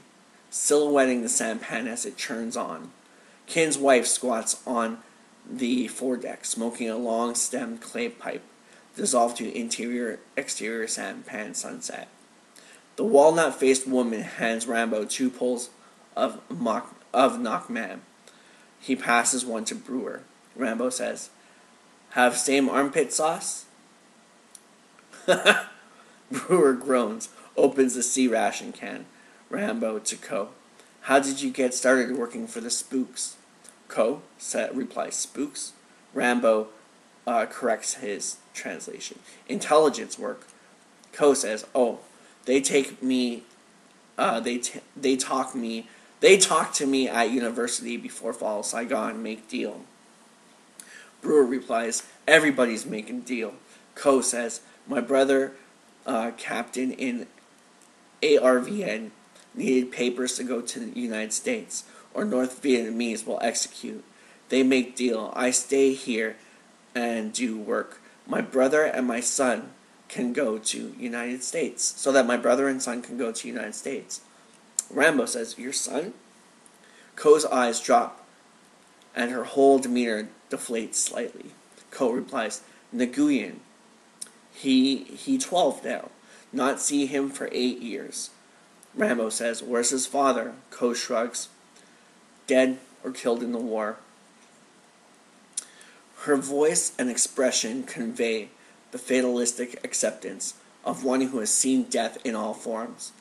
silhouetting the sampan as it churns on. Kin's wife squats on the foredeck, smoking a long-stemmed clay pipe. Dissolve to exterior sampan sunset. The walnut-faced woman hands Rambo 2 pulls of Knockman. He passes one to Brewer. Rambo says, "Have same armpit sauce?" Brewer groans, opens the sea ration can. Rambo to Ko. "How did you get started working for the spooks?" Ko replies, "Spooks?" Rambo corrects his translation. "Intelligence work." Ko says, "Oh, they talk to me at university before fall Saigon, make deal." Brewer replies, "Everybody's making deal." Ko says, "My brother, captain in ARVN, needed papers to go to the United States, or North Vietnamese will execute. They make deal. I stay here and do work. My brother and my son can go to United States, so that my brother and son can go to United States." Rambo says, "Your son?" Ko's eyes drop, and her whole demeanor deflates slightly. Ko replies, "Nguyen. He 12 now. Not see him for 8 years." Rambo says, "Where's his father?" Ko shrugs. dead or killed in the war. Her voice and expression convey the fatalistic acceptance of one who has seen death in all forms.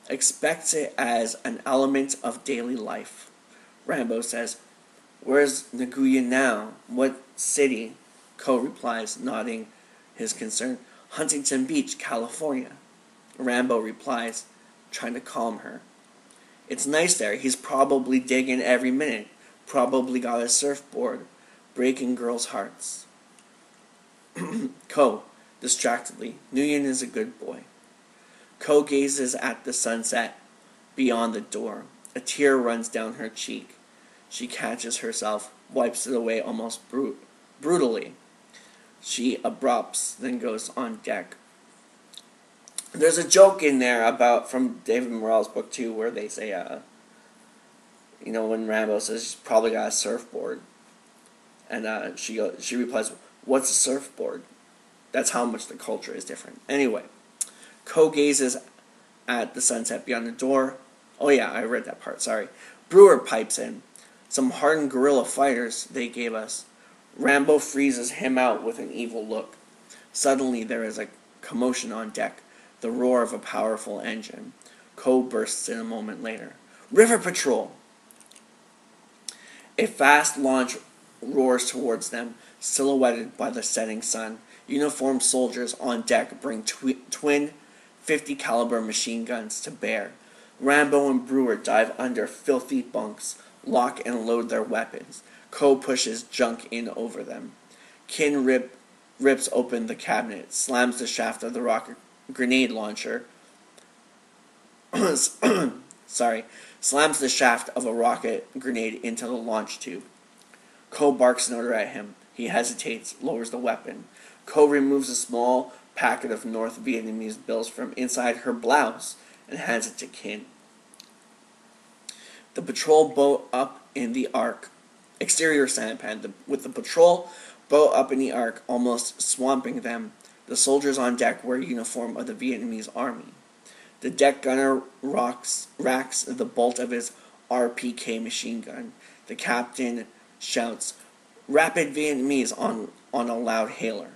Expects it as an element of daily life. Rambo says, "Where's Nguyen now? What city?" Ko replies, nodding his concern, "Huntington Beach, California." Rambo replies, trying to calm her, "It's nice there. He's probably digging every minute. Probably got a surfboard. Breaking girls' hearts." Ko, distractedly, "Nguyen is a good boy." Ko gazes at the sunset beyond the door. A tear runs down her cheek. She catches herself, wipes it away almost brutally. She abrupts, then goes on deck. There's a joke in there from David Morrell's book too, where they say, when Rambo says she's probably got a surfboard, and she replies, "What's a surfboard?" That's how much the culture is different. Anyway, Ko gazes at the sunset beyond the door. Oh yeah, I read that part, sorry. Brewer pipes in. "Some hardened guerrilla fighters they gave us." Rambo freezes him out with an evil look. Suddenly there is a commotion on deck, the roar of a powerful engine. Ko bursts in a moment later. "River Patrol!" A fast launch roars towards them, silhouetted by the setting sun. Uniformed soldiers on deck bring twin 50 caliber machine guns to bear. Rambo and Brewer dive under filthy bunks, lock and load their weapons. Ko pushes junk in over them. Kin rips open the cabinet, slams the shaft of the rocket grenade launcher. Slams the shaft of a rocket grenade into the launch tube. Ko barks an order at him. He hesitates, lowers the weapon. Ko removes a small packet of North Vietnamese bills from inside her blouse and hands it to Kin. The patrol boat up in the arc. Exterior sampan. With the patrol boat up in the arc, almost swamping them, the soldiers on deck wear uniform of the Vietnamese army. The deck gunner racks the bolt of his RPK machine gun. The captain shouts, "Rapid Vietnamese," on a loud hailer.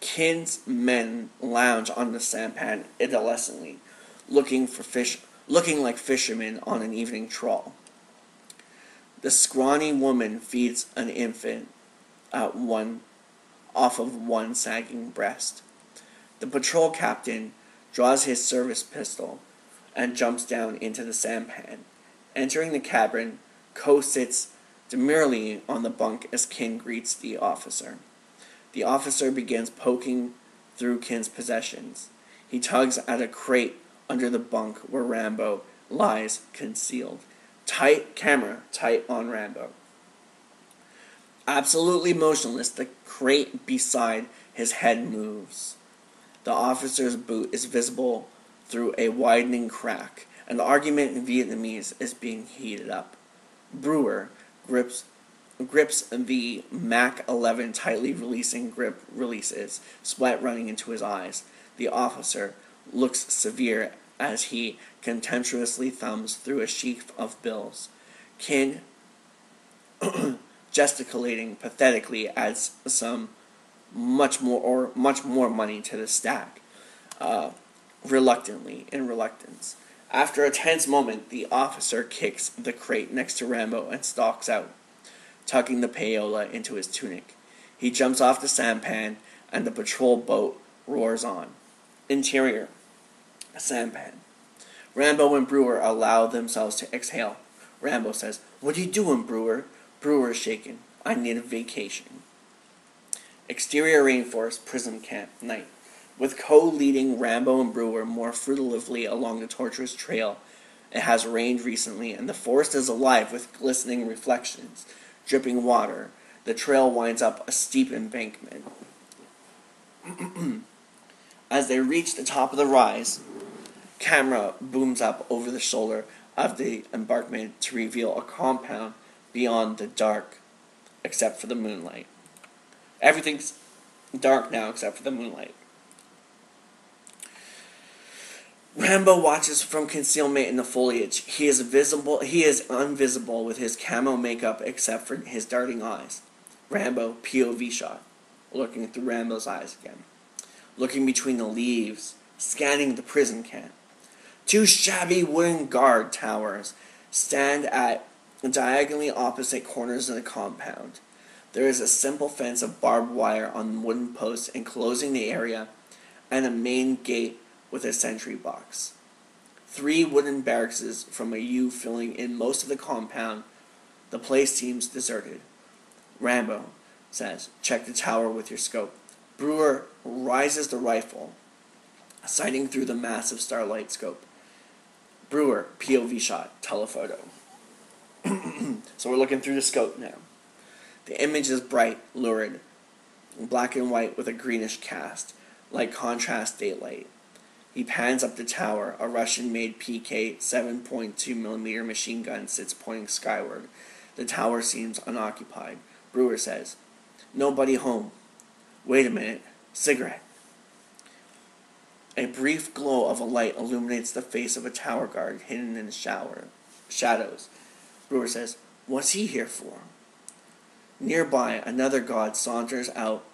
Kin's men lounge on the sampan adolescently, looking like fishermen on an evening trawl. The scrawny woman feeds an infant off of one sagging breast. The patrol captain draws his service pistol and jumps down into the sampan. Entering the cabin, Ko sits demurely on the bunk as Kin greets the officer. The officer begins poking through Kin's possessions. He tugs at a crate under the bunk where Rambo lies concealed. Tight on Rambo. Absolutely motionless, the crate beside his head moves. The officer's boot is visible through a widening crack. An argument in Vietnamese is being heated up. Brewer grips the Mac 11 tightly releasing grip releases, sweat running into his eyes. The officer looks severe as he contemptuously thumbs through a sheaf of bills. Kin, gesticulating pathetically, adds some much more money to the stack, in reluctance. After a tense moment, the officer kicks the crate next to Rambo and stalks out, tucking the payola into his tunic. He jumps off the sampan, and the patrol boat roars on. Interior, a sampan. Rambo and Brewer allow themselves to exhale. Rambo says, "What are you doing, Brewer?" Brewer is shaken. "I need a vacation." Exterior rainforest, prison camp, night. With Ko leading Rambo and Brewer more fruitively along the tortuous trail. It has rained recently, and the forest is alive with glistening reflections, dripping water. The trail winds up a steep embankment. As they reach the top of the rise, camera booms up over the shoulder of the embankment to reveal a compound beyond the dark, except for the moonlight. Everything's dark now except for the moonlight. Rambo watches from concealment in the foliage. He is invisible with his camo makeup except for his darting eyes. Rambo, POV shot, looking through Rambo's eyes again. Looking between the leaves, scanning the prison camp. Two shabby wooden guard towers stand at diagonally opposite corners of the compound. There is a simple fence of barbed wire on wooden posts enclosing the area, and a main gate with a sentry box. 3 wooden barracks from a U filling in most of the compound. The place seems deserted. Rambo says, check the tower with your scope. Brewer rises the rifle, sighting through the massive starlight scope. Brewer, POV shot, telephoto. So we're looking through the scope now. The image is bright, lurid, black and white with a greenish cast, like contrast daylight. He pans up the tower. A Russian-made PK 7.2mm machine gun sits pointing skyward. The tower seems unoccupied. Brewer says, nobody home. Wait a minute. Cigarette. A brief glow of a light illuminates the face of a tower guard hidden in the shadows. Brewer says, what's he here for? Nearby, another guard saunters out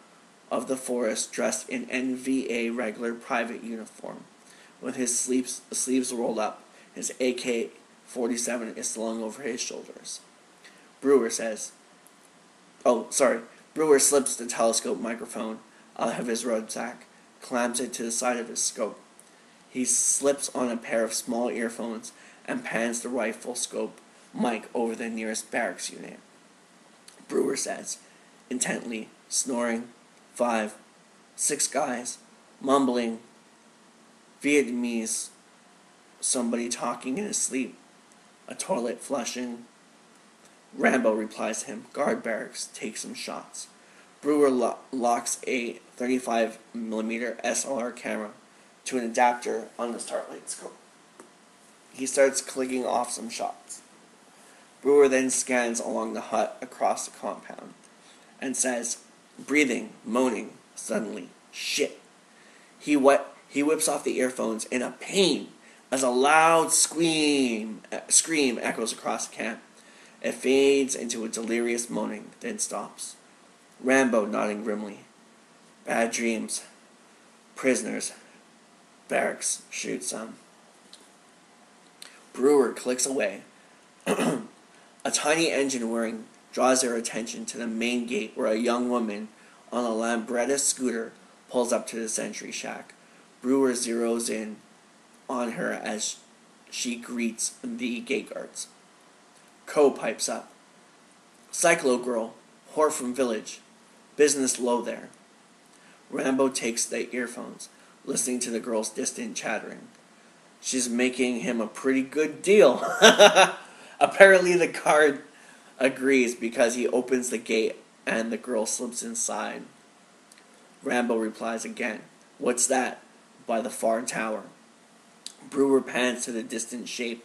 of the forest dressed in NVA regular private uniform. With his sleeves rolled up, his AK-47 is slung over his shoulders. Brewer slips the telescope microphone out of his rucksack, clamps it to the side of his scope. He slips on a pair of small earphones and pans the rifle scope mic over the nearest barracks unit. Brewer says, intently, snoring, 5, 6 guys, mumbling, Vietnamese, somebody talking in his sleep, a toilet flushing. Rambo replies to him, guard barracks, take some shots. Brewer locks a 35mm SLR camera to an adapter on the starlight scope. He starts clicking off some shots. Brewer then scans along the hut across the compound and says, breathing, moaning, suddenly, shit. He whips off the earphones in a pain as a loud scream echoes across the camp. It fades into a delirious moaning, then stops. Rambo nodding grimly. Bad dreams. Prisoners. Barracks. Shoot some. Brewer clicks away. A tiny engine whirring draws their attention to the main gate where a young woman on a Lambretta scooter pulls up to the sentry shack. Brewer zeroes in on her as she greets the gate guards. Co pipes up. Cyclo girl, whore from village. Business low there. Rambo takes the earphones, listening to the girl's distant chattering. She's making him a pretty good deal. Apparently the guard agrees because he opens the gate and the girl slips inside. Rambo replies again, what's that? By the far tower. Brewer pans to the distant shape.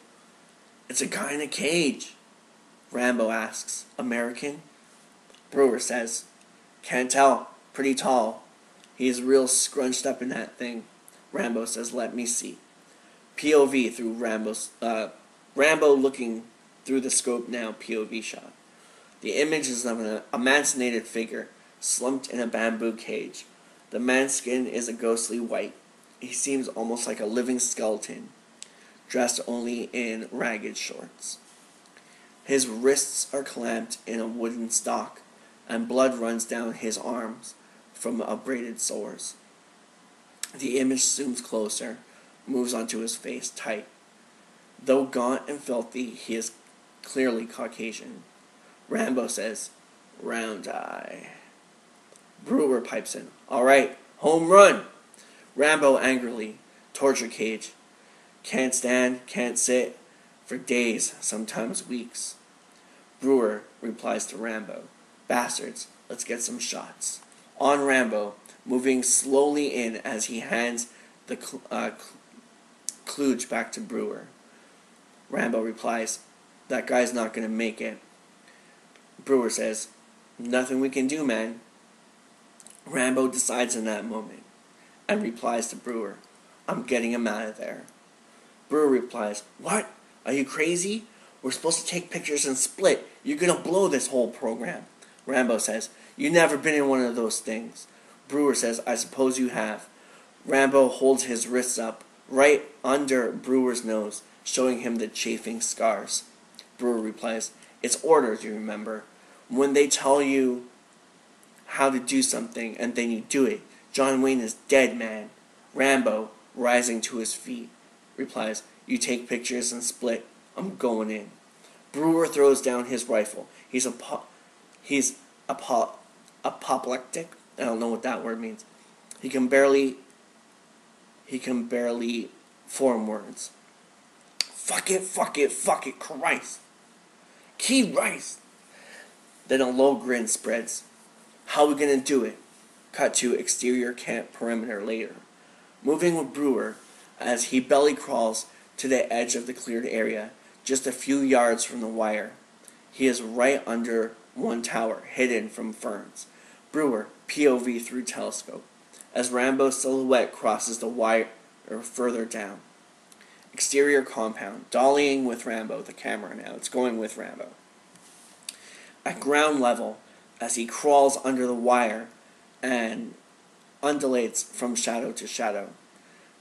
It's a guy in a cage. Rambo asks, American? Brewer says, can't tell, pretty tall. He's real scrunched up in that thing. Rambo says, let me see. POV through Rambo looking through the scope now, POV shot. The image is of an emaciated figure, slumped in a bamboo cage. The man's skin is a ghostly white. He seems almost like a living skeleton, dressed only in ragged shorts. His wrists are clamped in a wooden stock, and blood runs down his arms from abraded sores. The image zooms closer, moves onto his face, tight. Though gaunt and filthy, he is clearly Caucasian. Rambo says, round eye. Brewer pipes in, all right, home run. Rambo angrily, torture cage. Can't stand, can't sit, for days, sometimes weeks. Brewer replies to Rambo, bastards, let's get some shots. On Rambo, moving slowly in as he hands the kludge back to Brewer. Rambo replies, that guy's not going to make it. Brewer says, nothing we can do, man. Rambo decides in that moment and replies to Brewer, I'm getting him out of there. Brewer replies, "What? Are you crazy? We're supposed to take pictures and split. You're gonna blow this whole program." Rambo says, "You've never been in one of those things." Brewer says, "I suppose you have." Rambo holds his wrists up, right under Brewer's nose, showing him the chafing scars. Brewer replies, "It's orders, you remember. When they tell you how to do something and then you do it, John Wayne is dead, man." Rambo, rising to his feet, replies, "You take pictures and split. I'm going in." Brewer throws down his rifle. He's apoplectic. I don't know what that word means. He can barely form words. Fuck it, Christ. Key Rice. Then a low grin spreads. "How we gonna do it?" Cut to exterior camp perimeter later. Moving with Brewer as he belly crawls to the edge of the cleared area, just a few yards from the wire. He is right under one tower, hidden from ferns. Brewer, POV through telescope, as Rambo's silhouette crosses the wire further down. Exterior compound, dollying with Rambo, the camera now, it's going with Rambo. At ground level, as he crawls under the wire and undulates from shadow to shadow.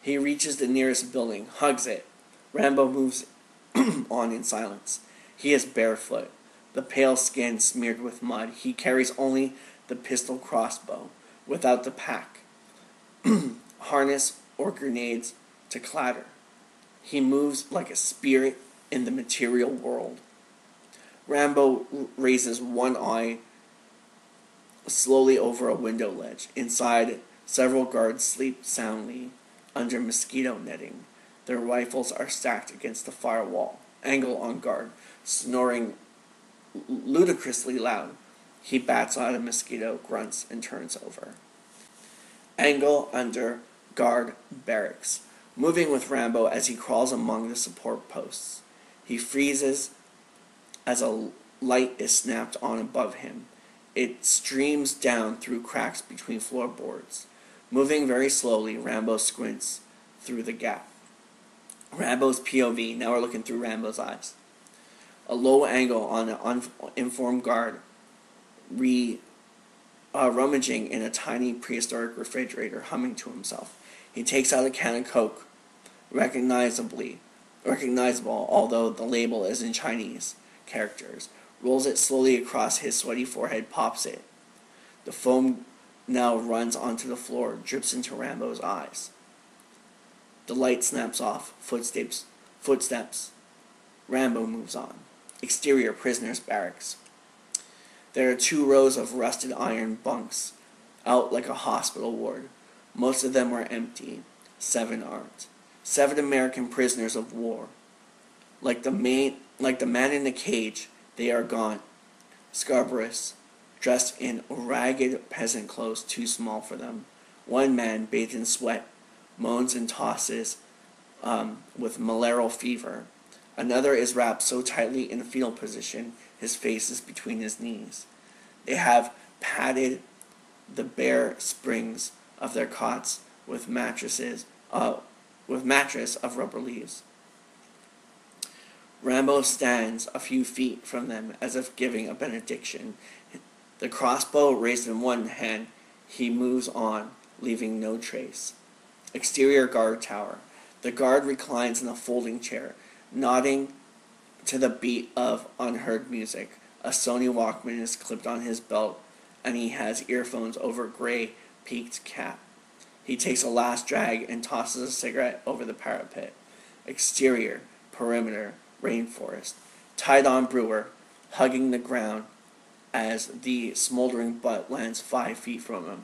He reaches the nearest building, hugs it. Rambo moves on in silence. He is barefoot, the pale skin smeared with mud. He carries only the pistol crossbow, without the pack, harness, or grenades to clatter. He moves like a spirit in the material world. Rambo raises one eye slowly over a window ledge. Inside, several guards sleep soundly under mosquito netting. Their rifles are stacked against the far wall. Angle on guard, snoring ludicrously loud. He bats out a mosquito, grunts, and turns over. Angle under guard barracks, moving with Rambo as he crawls among the support posts. He freezes as a light is snapped on above him. It streams down through cracks between floorboards. Moving very slowly, Rambo squints through the gap. Rambo's POV, now we're looking through Rambo's eyes. A low angle on an uninformed guard rummaging in a tiny prehistoric refrigerator, humming to himself. He takes out a can of Coke, recognizable, although the label is in Chinese characters, rolls it slowly across his sweaty forehead, pops it. The foam now runs onto the floor, drips into Rambo's eyes. The light snaps off, footsteps. Rambo moves on. Exterior prisoners' barracks. There are 2 rows of rusted iron bunks, out like a hospital ward. Most of them are empty. 7 aren't. 7 American prisoners of war. Like the man in the cage, they are gone. Scarbarous, dressed in ragged peasant clothes too small for them. One man, bathed in sweat, moans and tosses with malarial fever. Another is wrapped so tightly in a fetal position, his face is between his knees. They have padded the bare springs of their cots with mattress of rubber leaves. Rambo stands a few feet from them as if giving a benediction. The crossbow raised in one hand, he moves on, leaving no trace. Exterior guard tower. The guard reclines in a folding chair, nodding to the beat of unheard music. A Sony Walkman is clipped on his belt, and he has earphones over a gray, peaked cap. He takes a last drag and tosses a cigarette over the parapet. Exterior, perimeter, rainforest. Tied on Brewer, hugging the ground as the smoldering butt lands 5 feet from him.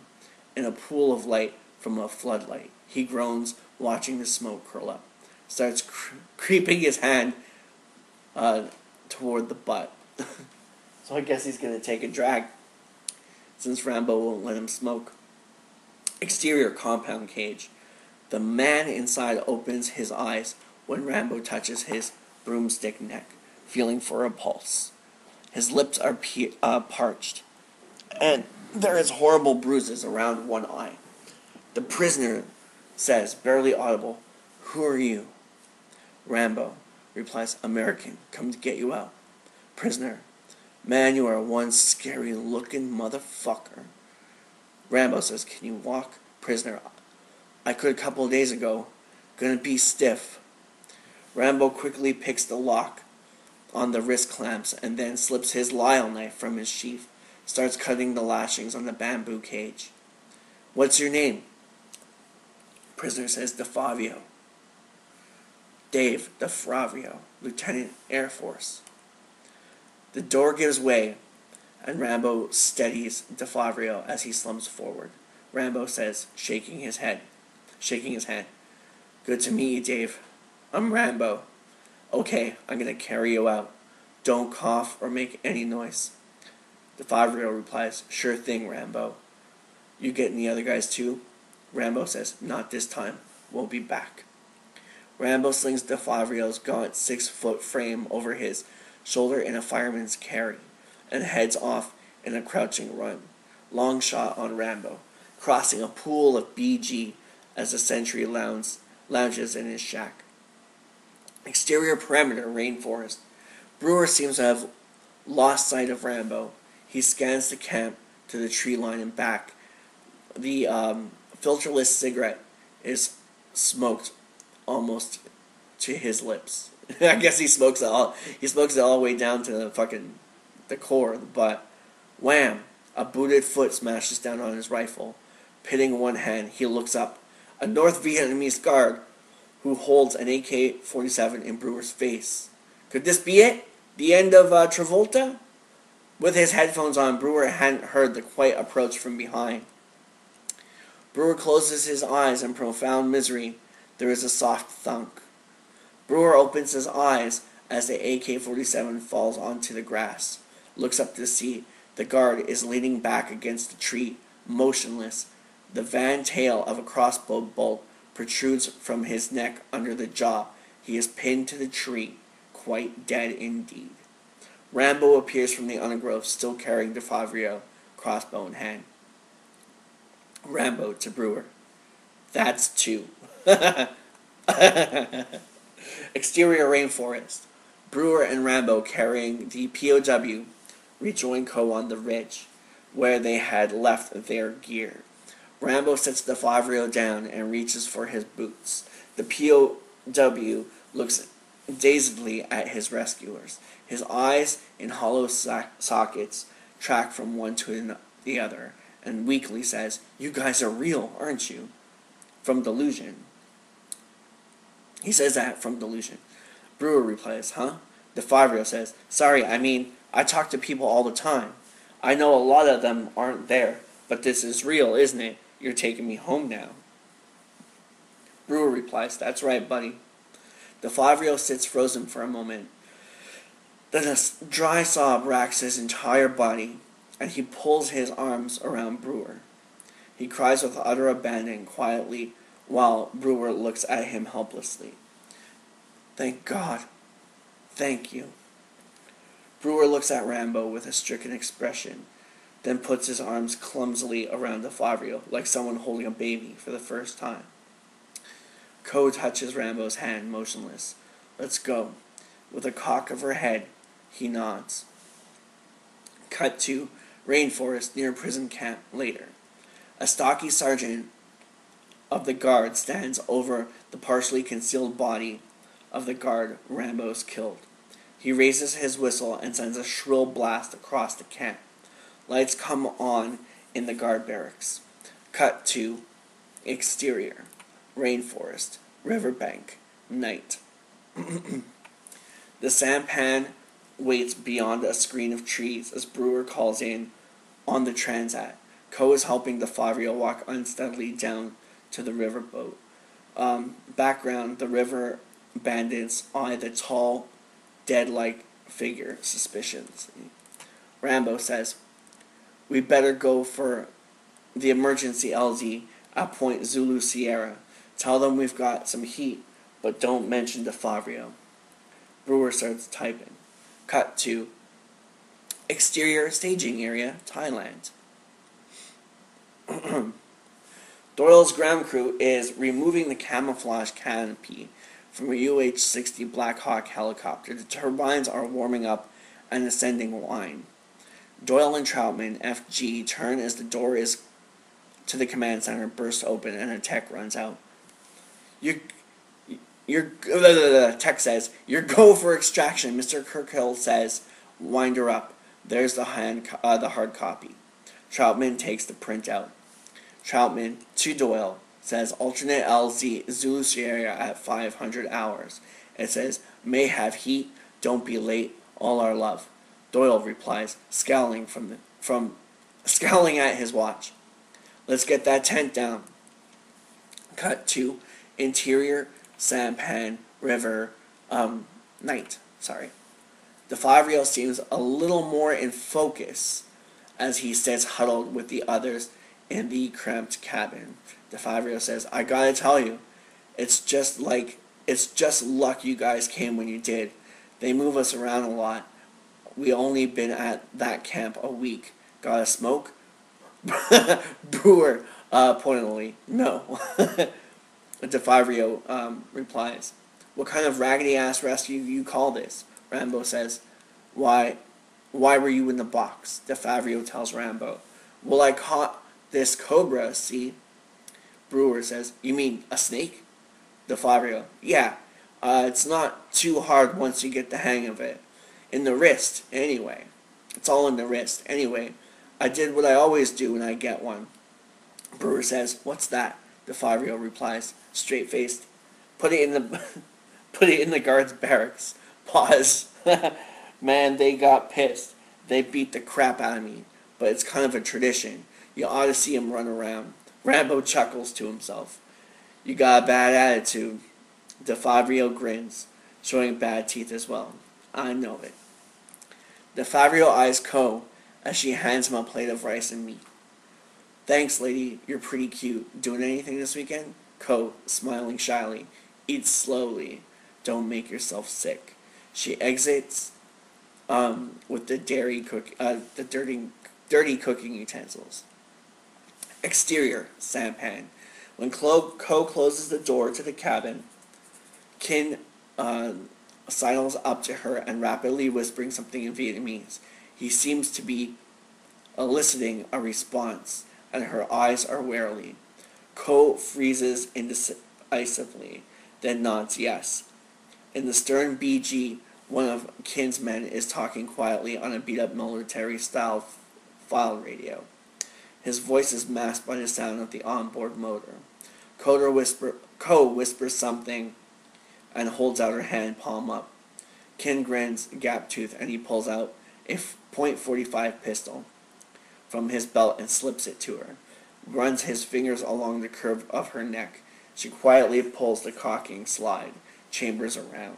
In a pool of light from a floodlight, he groans, watching the smoke curl up. Starts creeping his hand toward the butt. So I guess he's going to take a drag, since Rambo won't let him smoke. Exterior compound cage. The man inside opens his eyes when Rambo touches his broomstick neck, feeling for a pulse. His lips are parched, and there is horrible bruises around one eye. The prisoner says, barely audible, "Who are you?" Rambo replies, American, come to get you out. Prisoner, man, you are one scary looking motherfucker. Rambo says, can you walk? Prisoner, I could a couple of days ago. Gonna be stiff. Rambo quickly picks the lock on the wrist clamps and then slips his Lyle knife from his sheath, starts cutting the lashings on the bamboo cage. What's your name? Prisoner says, DeFavio. Dave DeFavio, Lieutenant Air Force. The door gives way, and Rambo steadies DeFavio as he slumps forward. Rambo says, shaking his head. Good to meet you, Dave. I'm Rambo. Okay, I'm gonna carry you out. Don't cough or make any noise. DeFavio replies, sure thing, Rambo. You getting the other guys too? Rambo says, not this time. We'll be back. Rambo slings DeFavio's gaunt 6-foot frame over his shoulder in a fireman's carry and heads off in a crouching run. Long shot on Rambo, crossing a pool of BG as the sentry lounges in his shack. Exterior perimeter, rainforest. Brewer seems to have lost sight of Rambo. He scans the camp to the tree line and back. The filterless cigarette is smoked almost to his lips. I guess he smokes it all the way down to the core of the butt. Wham! A booted foot smashes down on his rifle. Pitting one hand, he looks up. A North Vietnamese guard who holds an AK-47 in Brewer's face. Could this be it? The end of Travolta? With his headphones on, Brewer hadn't heard the quiet approach from behind. Brewer closes his eyes in profound misery. There is a soft thunk. Brewer opens his eyes as the AK-47 falls onto the grass. Looks up to see the guard is leaning back against the tree, motionless. The van tail of a crossbow bolt protrudes from his neck under the jaw. He is pinned to the tree, quite dead indeed. Rambo appears from the undergrowth, still carrying DeFavio, crossbow in hand. Rambo to Brewer. That's two. Exterior rainforest. Brewer and Rambo, carrying the POW, rejoin Coe on the ridge, where they had left their gear. Rambo sets DeFavio down and reaches for his boots. The POW looks dazedly at his rescuers. His eyes in hollow sockets track from one to the other, and weakly says, "You guys are real, aren't you?" From delusion. He says that from delusion. Brewer replies, "Huh?" DeFavio says, "Sorry, I talk to people all the time. I know a lot of them aren't there, but this is real, isn't it? You're taking me home now." Brewer replies, "That's right, buddy." DeFavio sits frozen for a moment. Then a dry sob racks his entire body, and he pulls his arms around Brewer. He cries with utter abandon quietly while Brewer looks at him helplessly. "Thank God. Thank you." Brewer looks at Rambo with a stricken expression, then puts his arms clumsily around DeFavio, like someone holding a baby for the first time. Coe touches Rambo's hand, motionless. "Let's go." With a cock of her head, he nods. Cut to rainforest near prison camp later. A stocky sergeant of the guard stands over the partially concealed body of the guard Rambo's killed. He raises his whistle and sends a shrill blast across the camp. Lights come on in the guard barracks. Cut to exterior. Rainforest. Riverbank. Night. The sampan waits beyond a screen of trees as Brewer calls in on the Transat. Coe is helping DeFavio walk unsteadily down to the riverboat. Background, the river bandits eye the tall, dead-like figure suspiciously. Rambo says, "We better go for the emergency LZ at Point Zulu Sierra. Tell them we've got some heat, but don't mention DeFavio." Brewer starts typing. Cut to exterior staging area, Thailand. Doyle's ground crew is removing the camouflage canopy from a UH-60 Black Hawk helicopter. The turbines are warming up and ascending line. Doyle and Troutman, FG, turn as the door is to the command center bursts open and a tech runs out. Tech says, "You're go for extraction." Mr. Kirkhill says, "Wind her up." There's the hard copy. Troutman takes the print out. Troutman, to Doyle, says, "Alternate LZ, Zulu Sierra at 500 hours." It says, "May have heat, don't be late, all our love." Doyle replies, scowling scowling at his watch. "Let's get that tent down." Cut to interior, sampan, river, night. DeFabio seems a little more in focus as he sits huddled with the others in the cramped cabin. DeFabio says, "I gotta tell you, it's just luck you guys came when you did. They move us around a lot. We only been at that camp a week. Got a smoke?" Brewer, pointedly, "No." DeFabio replies, "What kind of raggedy-ass rescue you call this?" Rambo says, Why were you in the box?" DeFabio tells Rambo, "Well, I caught this cobra, see?" Brewer says, "You mean a snake?" DeFabio, "Yeah, it's not too hard once you get the hang of it. In the wrist, anyway. It's all in the wrist. Anyway, I did what I always do when I get one." Brewer says, "What's that?" DeFabio replies, straight-faced, Put it in the guards' barracks." Pause. "Man, they got pissed. They beat the crap out of me. But it's kind of a tradition. You ought to see him run around." Rambo chuckles to himself. "You got a bad attitude." DeFabio grins, showing bad teeth as well. "I know it." DeFabio eyes Co as she hands him a plate of rice and meat. "Thanks, lady. You're pretty cute. Doing anything this weekend?" Co, smiling shyly, "Eat slowly. Don't make yourself sick." She exits with the dirty cooking utensils. Exterior, sampan. When Co closes the door to the cabin, Kin sidles up to her and rapidly whispering something in Vietnamese. He seems to be eliciting a response, and her eyes are wary. Co freezes indecisively, then nods yes. In the stern BG, one of Kin's men is talking quietly on a beat-up military-style file radio. His voice is masked by the sound of the onboard motor. Co whispers something and holds out her hand, palm up. Kin grins, gap-toothed, and he pulls out a .45 pistol from his belt and slips it to her. Runs his fingers along the curve of her neck. She quietly pulls the cocking slide, chambers around.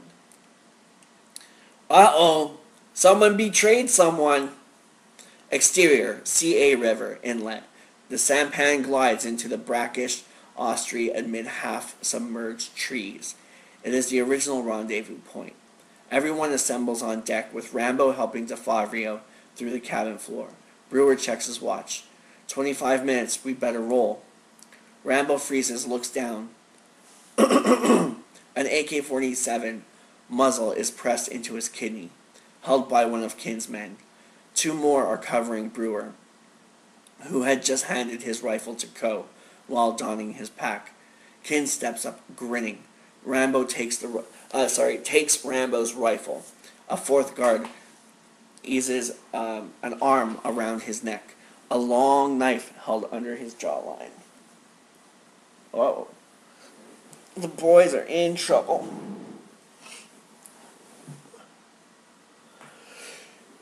"Uh-oh! Someone betrayed someone!" Exterior, CA River, inlet. The sampan glides into the brackish osprey amid half-submerged trees. It is the original rendezvous point. Everyone assembles on deck, with Rambo helping DeFabio through the cabin floor. Brewer checks his watch. 25 minutes, we better roll. Rambo freezes, looks down. An AK-47 muzzle is pressed into his kidney, held by one of Kin's men. Two more are covering Brewer, who had just handed his rifle to Co while donning his pack. Kin steps up, grinning. Rambo takes Rambo's rifle. A fourth guard eases an arm around his neck, a long knife held under his jawline. Uh-oh. The boys are in trouble.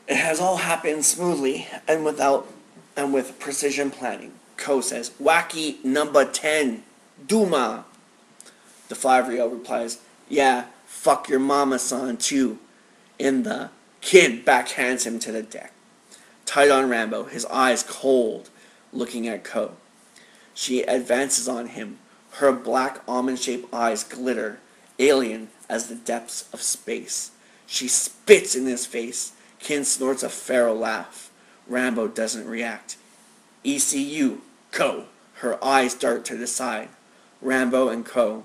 It has all happened smoothly and with precision planning. Co says, "Wacky number 10, Duma." DeFabio replies, "Yeah, fuck your mama, son, too." In the Kid backhands him to the deck. Tight on Rambo, his eyes cold, looking at Co. She advances on him. Her black almond-shaped eyes glitter, alien as the depths of space. She spits in his face. Kin snorts a feral laugh. Rambo doesn't react. "ECU, Co." Her eyes dart to the side. Rambo and Co.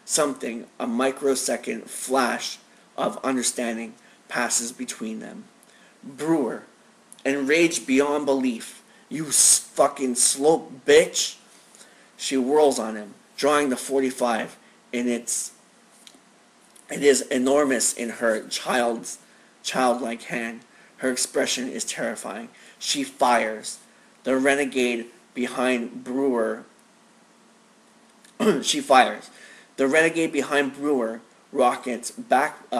Something, a microsecond flash of understanding, passes between them. Brewer, enraged beyond belief. You fucking slope bitch! She whirls on him, drawing the 45, and it is enormous in her childlike hand. Her expression is terrifying. She fires. The renegade behind Brewer she fires. The renegade behind Brewer rockets backward,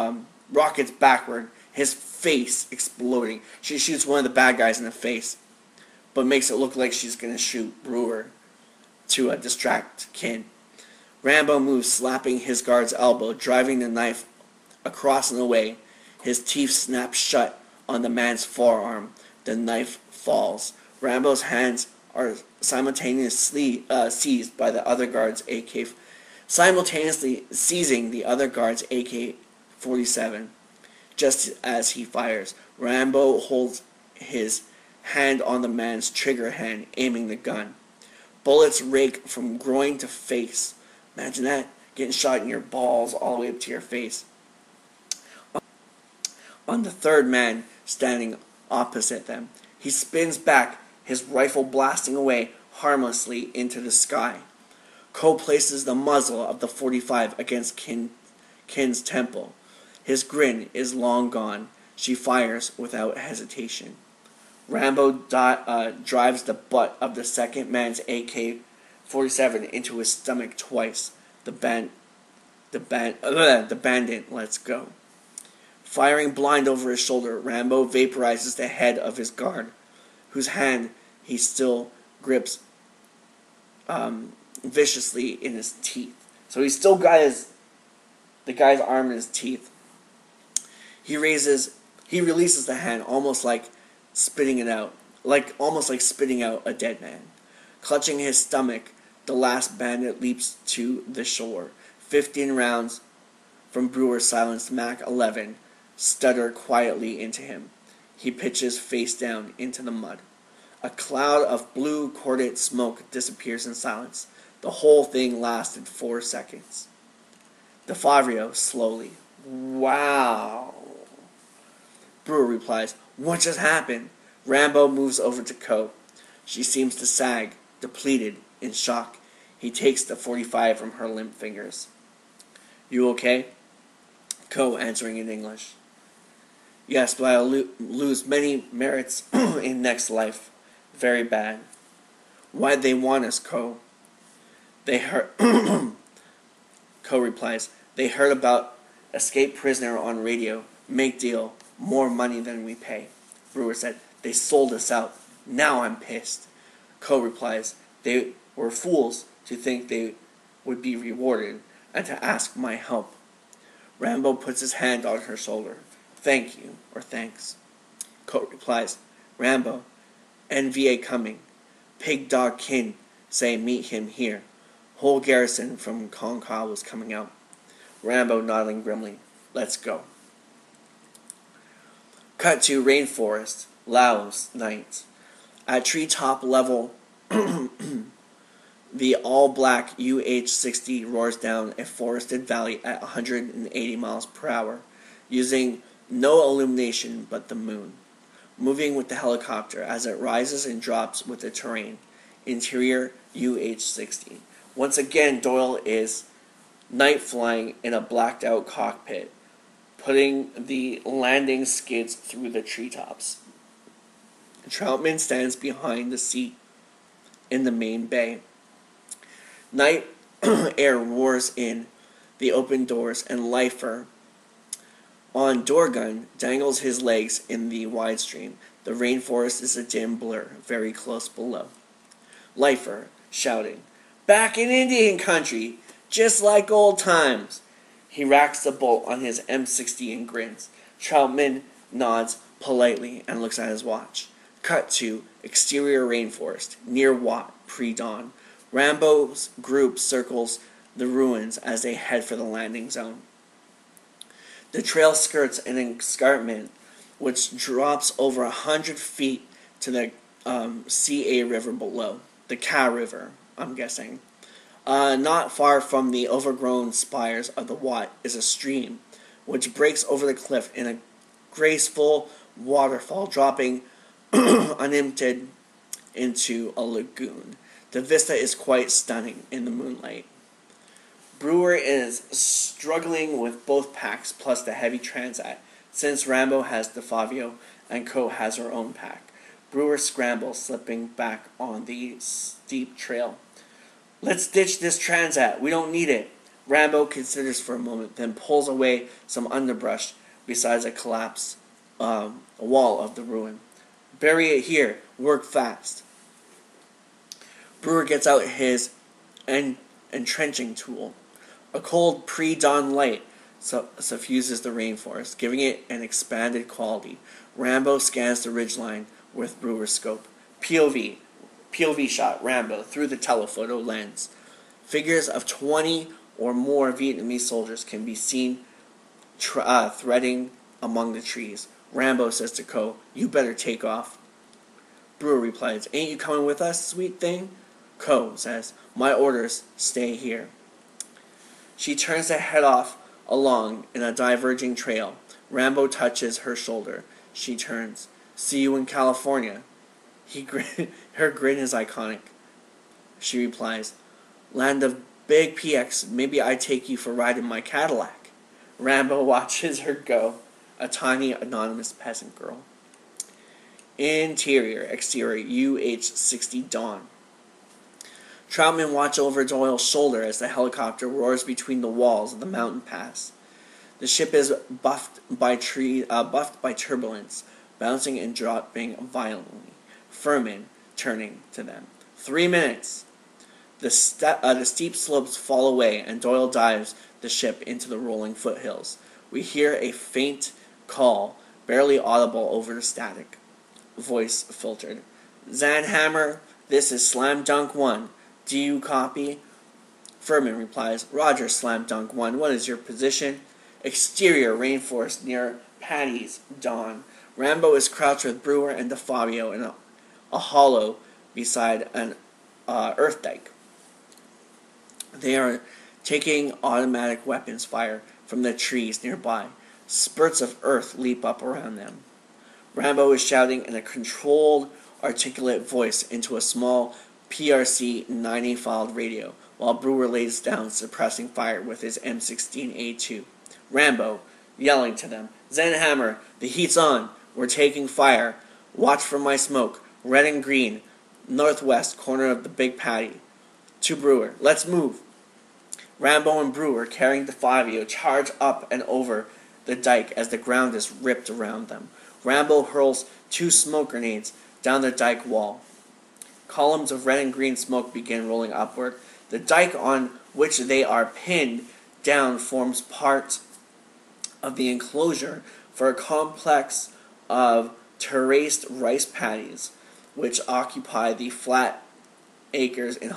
his face exploding. She shoots one of the bad guys in the face, but makes it look like she's going to shoot Brewer to distract Kin. Rambo moves, slapping his guard's elbow, driving the knife across and away. His teeth snap shut on the man's forearm. The knife falls. Rambo's hands are simultaneously seized by the other guard's simultaneously seizing the other guard's AK-47. Just as he fires, Rambo holds his hand on the man's trigger hand, aiming the gun. Bullets rake from groin to face. Imagine that, getting shot in your balls all the way up to your face. On the third man standing opposite them, he spins back, his rifle blasting away harmlessly into the sky. Ko places the muzzle of the 45 against Kin's temple. His grin is long gone. She fires without hesitation. Rambo drives the butt of the second man's AK-47 into his stomach twice. The bandit lets go. Firing blind over his shoulder, Rambo vaporizes the head of his guard, whose hand he still grips viciously in his teeth. So he's still got the guy's arm in his teeth. He releases the hand, almost like spitting it out, almost like spitting out a dead man. Clutching his stomach, the last bandit leaps to the shore. 15 rounds from Brewer's silenced Mac-11 stutter quietly into him. He pitches face down into the mud. A cloud of blue cordate smoke disappears in silence. The whole thing lasted 4 seconds. DeFavrio slowly. Wow. Brewer replies, "What just happened?" Rambo moves over to Ko. She seems to sag, depleted, in shock. He takes the 45 from her limp fingers. "You okay?" Ko answering in English. "Yes, but I'll lose many merits in next life. Very bad." "Why'd they want us, Ko?" They heard Ko replies, "They heard about escaped prisoner on radio. Make deal. More money than we pay." Brewer said, "They sold us out. Now I'm pissed." Ko replies, "They were fools to think they would be rewarded and to ask my help." Rambo puts his hand on her shoulder. "Thank you," or thanks. Ko replies, "Rambo, NVA coming. Pig dog Kin say meet him here. Whole garrison from Kongka was coming out." Rambo nodding grimly. "Let's go." Cut to rainforest, Laos, night. At treetop level, the all-black UH-60 roars down a forested valley at 180 miles per hour, using no illumination but the moon. Moving with the helicopter as it rises and drops with the terrain. Interior UH-60. Once again, Doyle is night flying in a blacked-out cockpit, putting the landing skids through the treetops. Troutman stands behind the seat in the main bay. Night air roars in the open doors, and Lifer, on doorgun, dangles his legs in the widestream. The rainforest is a dim blur, very close below. Lifer, shouting, "Back in Indian country, just like old times." He racks the bolt on his M60 and grins. Troutman nods politely and looks at his watch. Cut to exterior rainforest, near Watt, pre-dawn. Rambo's group circles the ruins as they head for the landing zone. The trail skirts an escarpment which drops over 100 feet to the CA River below. The Ka River, I'm guessing. Not far from the overgrown spires of the Watt is a stream, which breaks over the cliff in a graceful waterfall, dropping unimpeded into a lagoon. The vista is quite stunning in the moonlight. Brewer is struggling with both packs plus the heavy transat, since Rambo has the Favio and Co has her own pack. Brewer scrambles, slipping back on the steep trail. Let's ditch this transat. We don't need it. Rambo considers for a moment, then pulls away some underbrush besides a collapsed wall of the ruin. Bury it here. Work fast. Brewer gets out his entrenching tool. A cold pre-dawn light suffuses the rainforest, giving it an expanded quality. Rambo scans the ridgeline with Brewer's scope. POV shot, Rambo, through the telephoto lens. Figures of 20 or more Vietnamese soldiers can be seen threading among the trees. Rambo says to Co, "You better take off." Brewer replies, "Ain't you coming with us, sweet thing?" Co says, "My orders, stay here." She turns to head off along in a diverging trail. Rambo touches her shoulder. She turns. "See you in California." Her grin is iconic. She replies, "Land of big PX, maybe I take you for a ride in my Cadillac." Rambo watches her go, a tiny anonymous peasant girl. Interior, exterior, UH-60 Dawn. Troutman watch over Doyle's shoulder as the helicopter roars between the walls of the mountain pass. The ship is buffed by turbulence, bouncing and dropping violently. Furman turning to them. 3 minutes. The steep slopes fall away, and Doyle dives the ship into the rolling foothills. We hear a faint call, barely audible over the static. Voice filtered. "Zanhammer, this is Slam Dunk 1. Do you copy?" Furman replies, "Roger, Slam Dunk 1. What is your position?" "Exterior rainforest near Patty's, Dawn. Rambo is crouched with Brewer and DeFabio in a hollow beside an earth dike. They are taking automatic weapons fire from the trees nearby. Spurts of earth leap up around them. Rambo is shouting in a controlled, articulate voice into a small PRC 9A-filed radio, while Brewer lays down suppressing fire with his M16A2. Rambo, yelling to them, "Zenhammer, the heat's on. We're taking fire. Watch for my smoke. Red and green. Northwest corner of the Big Patty." To Brewer, "Let's move." Rambo and Brewer, carrying DeFabio, charge up and over the dike as the ground is ripped around them. Rambo hurls 2 smoke grenades down the dike wall. Columns of red and green smoke begin rolling upward. The dike on which they are pinned down forms part of the enclosure for a complex of terraced rice paddies, which occupy the flat acres in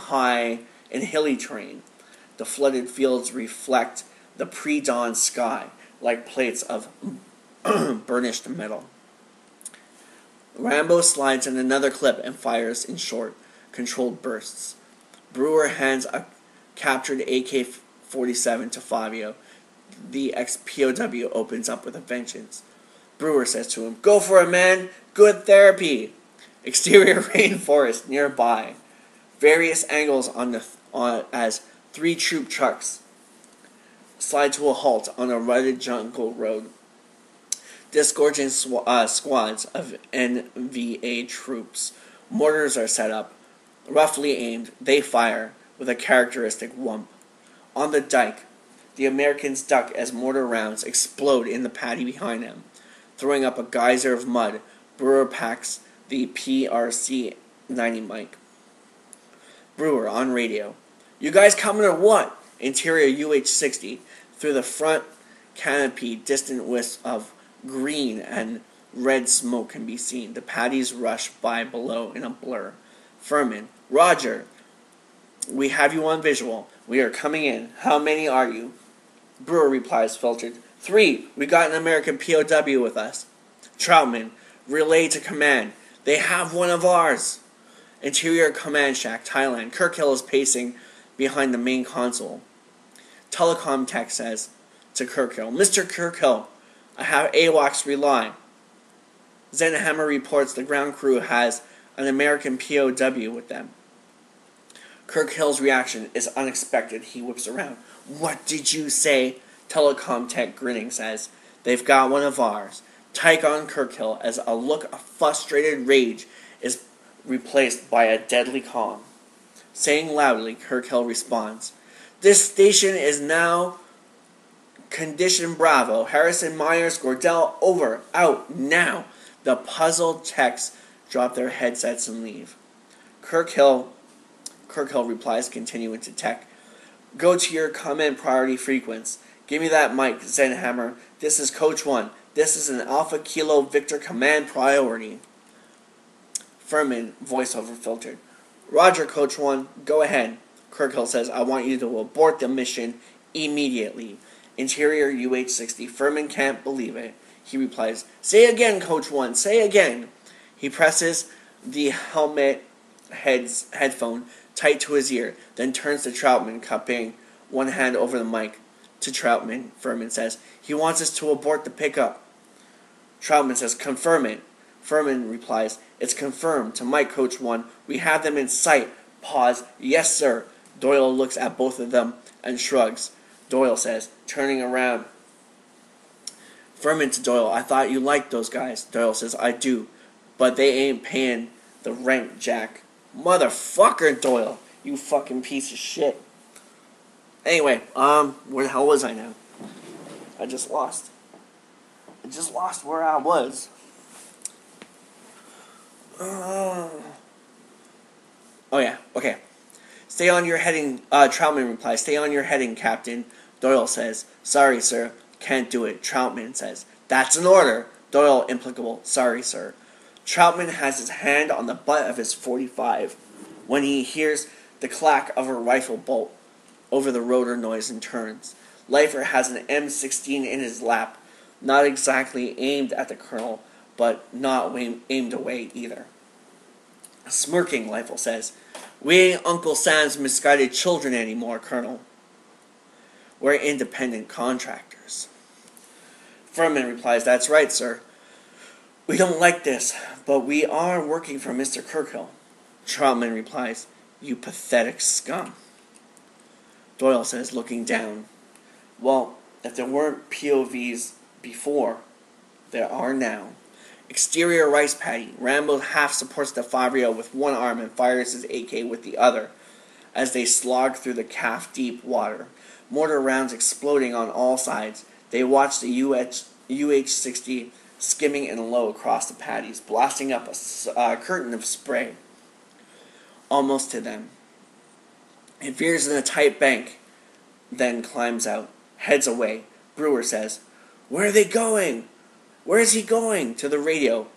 hilly terrain. The flooded fields reflect the pre-dawn sky like plates of burnished metal. Rambo slides in another clip and fires in short, controlled bursts. Brewer hands a captured AK-47 to Fabio. The ex-POW opens up with a vengeance. Brewer says to him, "Go for it, man! Good therapy!" Exterior rainforest nearby. Various angles as 3 troop trucks slide to a halt on a rutted jungle road. Disgorging squads of NVA troops. Mortars are set up. Roughly aimed, they fire with a characteristic whump. On the dike, the Americans duck as mortar rounds explode in the paddy behind them. Throwing up a geyser of mud, Brewer packs the PRC 90 mic. Brewer on radio. "You guys coming or what?" Interior UH-60. Through the front canopy, distant wisps of green and red smoke can be seen. The paddies rush by below in a blur. Furman. "Roger. We have you on visual. We are coming in. How many are you?" Brewer replies, filtered. 3. We got an American POW with us." Troutman. "Relay to command. They have one of ours." Interior command shack, Thailand. Kirkhill is pacing behind the main console. Telecom tech says to Kirkhill, "Mr. Kirkhill, I have AWACS Rely." Zenhammer reports the ground crew has an American POW with them. Kirkhill's reaction is unexpected. He whips around. "What did you say?" Telecom tech grinning says, "They've got one of ours." Tyke on Kirkhill as a look of frustrated rage is replaced by a deadly calm. Saying loudly, Kirkhill responds, "This station is now condition Bravo. Harrison, Myers, Gordell, over, out, now." The puzzled techs drop their headsets and leave. Kirkhill replies, continuing to tech, "Go to your command priority frequency. Give me that mic, Zenhammer. This is Coach 1. This is an Alpha Kilo Victor command priority." Furman, voiceover filtered. "Roger, Coach 1. Go ahead." Kirkhill says, "I want you to abort the mission immediately." Interior UH-60. Furman can't believe it. He replies, "Say again, Coach 1. Say again." He presses the helmet headphone tight to his ear, then turns to Troutman, cupping one hand over the mic. To Troutman, Furman says, "He wants us to abort the pickup." Troutman says, "Confirm it." Furman replies, "It's confirmed. To Mike, Coach 1. We have them in sight." Pause. "Yes, sir." Doyle looks at both of them and shrugs. Doyle says, turning around. Furman to Doyle, "I thought you liked those guys." Doyle says, "I do. But they ain't paying the rent, Jack." "Motherfucker, Doyle. You fucking piece of shit." Anyway, where the hell was I now? I just lost where I was. Oh yeah, okay. "Stay on your heading," Troutman replies, "Stay on your heading, Captain." Doyle says, "Sorry, sir. Can't do it." Troutman says, "That's an order." Doyle, implicable, "Sorry, sir." Troutman has his hand on the butt of his .45 when he hears the clack of a rifle bolt over the rotor noise and turns. Leifer has an M16 in his lap, not exactly aimed at the colonel, but not aimed away either. Smirking, Leifer says, "We ain't Uncle Sam's misguided children anymore, Colonel. We're independent contractors." Furman replies, "That's right, sir. We don't like this, but we are working for Mr. Kirkhill." Troutman replies, "You pathetic scum." Doyle says, looking down, "Well, if there weren't POVs before, there are now." Exterior rice paddy. Rambo half supports the Favrio with one arm and fires his AK with the other as they slog through the calf-deep water. Mortar rounds exploding on all sides. They watch the UH-60 skimming in low across the paddies, blasting up a curtain of spray almost to them. It veers in a tight bank, then climbs out, heads away. Brewer says, "Where are they going? Where is he going?" To the radio.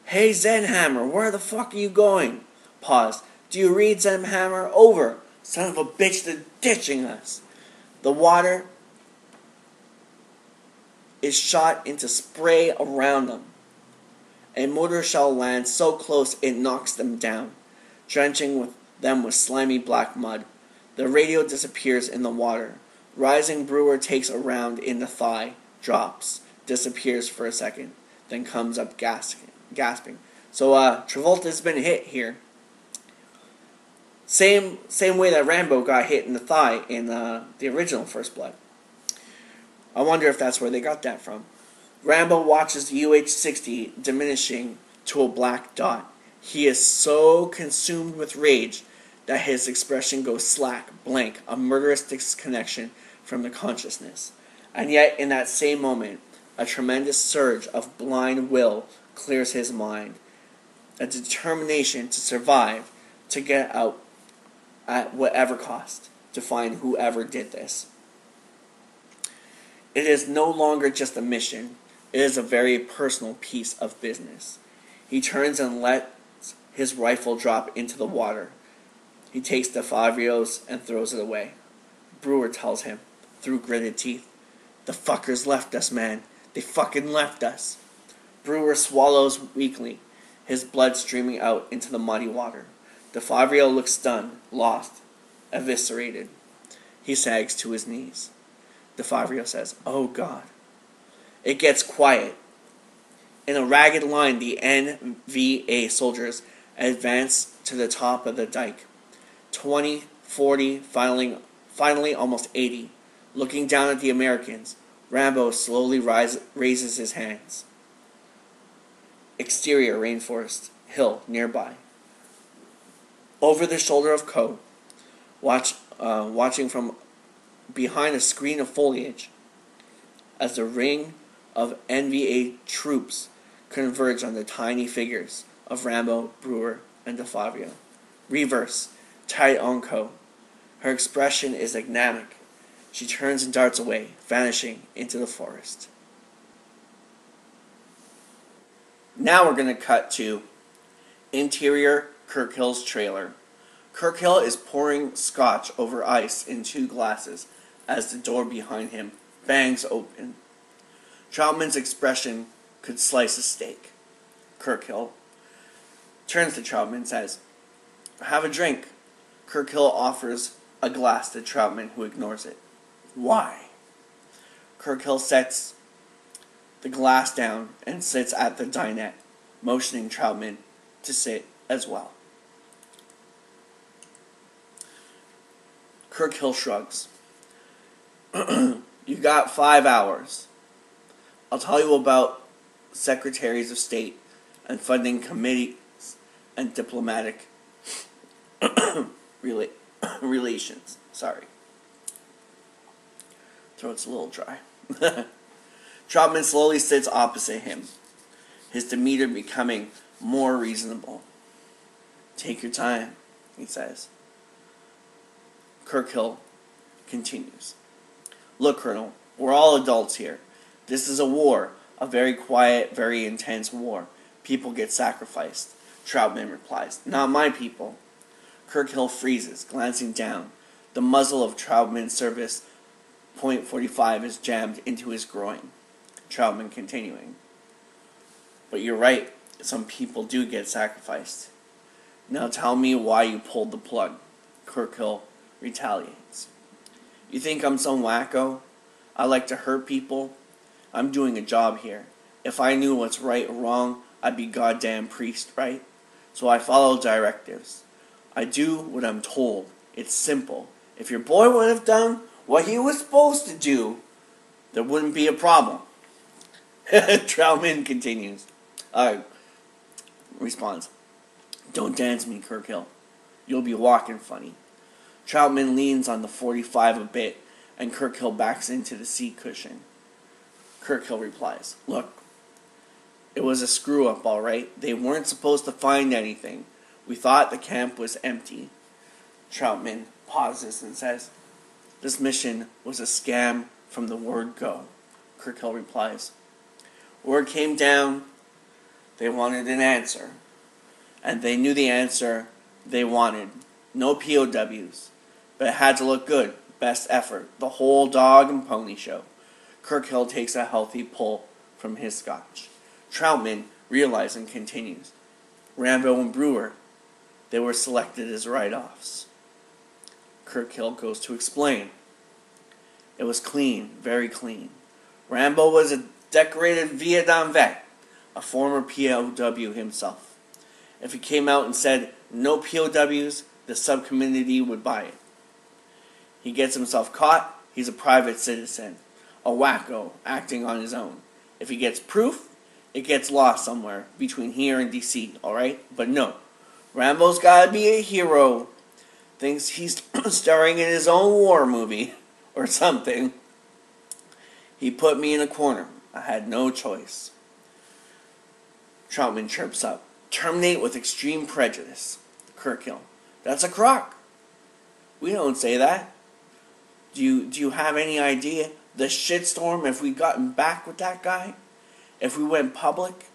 "Hey, Zenhammer, where the fuck are you going?" Pause. "Do you read, Zenhammer? Over. Son of a bitch, they're ditching us." The water is shot into spray around them. A mortar shell lands so close it knocks them down, drenching them with slimy black mud. The radio disappears in the water. Rising, Brewer takes a round in the thigh, drops, disappears for a second, then comes up gasping. "So, Travolta's been hit here." Same way that Rambo got hit in the thigh in the original First Blood. I wonder if that's where they got that from. Rambo watches the UH-60 diminishing to a black dot. He is so consumed with rage that his expression goes slack, blank, a murderous disconnection from the consciousness. And yet, in that same moment, a tremendous surge of blind will clears his mind. A determination to survive, to get out at whatever cost, to find whoever did this. It is no longer just a mission. It is a very personal piece of business. He turns and lets his rifle drop into the water. He takes the Favrios and throws it away. Brewer tells him, through gritted teeth, "The fuckers left us, man. They fucking left us." Brewer swallows weakly, his blood streaming out into the muddy water. The Favrio looks stunned, lost, eviscerated. He sags to his knees. DeFabio says, "Oh God." It gets quiet. In a ragged line, the NVA soldiers advance to the top of the dike. 20, 40, finally almost 80. Looking down at the Americans, Rambo slowly raises his hands. Exterior rainforest, hill nearby. Over the shoulder of Coe, watching from behind a screen of foliage, as the ring of NVA troops converge on the tiny figures of Rambo, Brewer, and DeFabio. Reverse, tight on Coe. Her expression is agnatic. She turns and darts away, vanishing into the forest. Now we're going to cut to interior Kirkhill's trailer. Kirkhill is pouring scotch over ice in 2 glasses as the door behind him bangs open. Troutman's expression could slice a steak. Kirkhill turns to Troutman and says, "Have a drink." Kirkhill offers a glass to Troutman, who ignores it. "Why?" Kirkhill sets the glass down and sits at the dinette, motioning Troutman to sit as well. Kirkhill shrugs. "You got 5 hours. I'll tell you about secretaries of state and funding committees and diplomatic relations. Sorry. Throat's a little dry." Troutman slowly sits opposite him, his demeanor becoming more reasonable. "Take your time," he says. Kirkhill continues. "Look, Colonel, we're all adults here. This is a war, a very quiet, very intense war. People get sacrificed." Troutman replies, "Not my people." Kirkhill freezes, glancing down. The muzzle of Troutman's service .45 is jammed into his groin. Troutman continuing, "But you're right, some people do get sacrificed. Now tell me why you pulled the plug." Kirkhill retaliates. "You think I'm some wacko? I like to hurt people? I'm doing a job here. If I knew what's right or wrong, I'd be goddamn priest, right? So I follow directives. I do what I'm told. It's simple. If your boy would have done what he was supposed to do, there wouldn't be a problem." Troutman continues. Responds, "Don't dance me, Kirkhill. You'll be walking funny." Troutman leans on the .45 a bit, and Kirkhill backs into the seat cushion. Kirkhill replies, "Look, it was a screw-up, all right. They weren't supposed to find anything. We thought the camp was empty." Troutman pauses and says, "This mission was a scam from the word go." Kirkhill replies, "Word came down. They wanted an answer. And they knew the answer they wanted. No POWs. But it had to look good. Best effort. The whole dog and pony show." Kirkhill takes a healthy pull from his scotch. Troutman, realizing, continues, "Rambo and Brewer, they were selected as write-offs." Kirkhill goes to explain. "It was clean, very clean. Rambo was a decorated Vietnam vet, a former POW himself. If he came out and said, 'No POWs,' the subcommittee would buy it. He gets himself caught, he's a private citizen, a wacko acting on his own. If he gets proof, it gets lost somewhere between here and DC, alright? But no, Rambo's gotta be a hero. Thinks he's starring in his own war movie, or something. He put me in a corner. I had no choice." Troutman chirps up. "Terminate with extreme prejudice." Kirkhill, "That's a crock." "We don't say that. Do you have any idea the shitstorm if we gotten back with that guy? If we went public,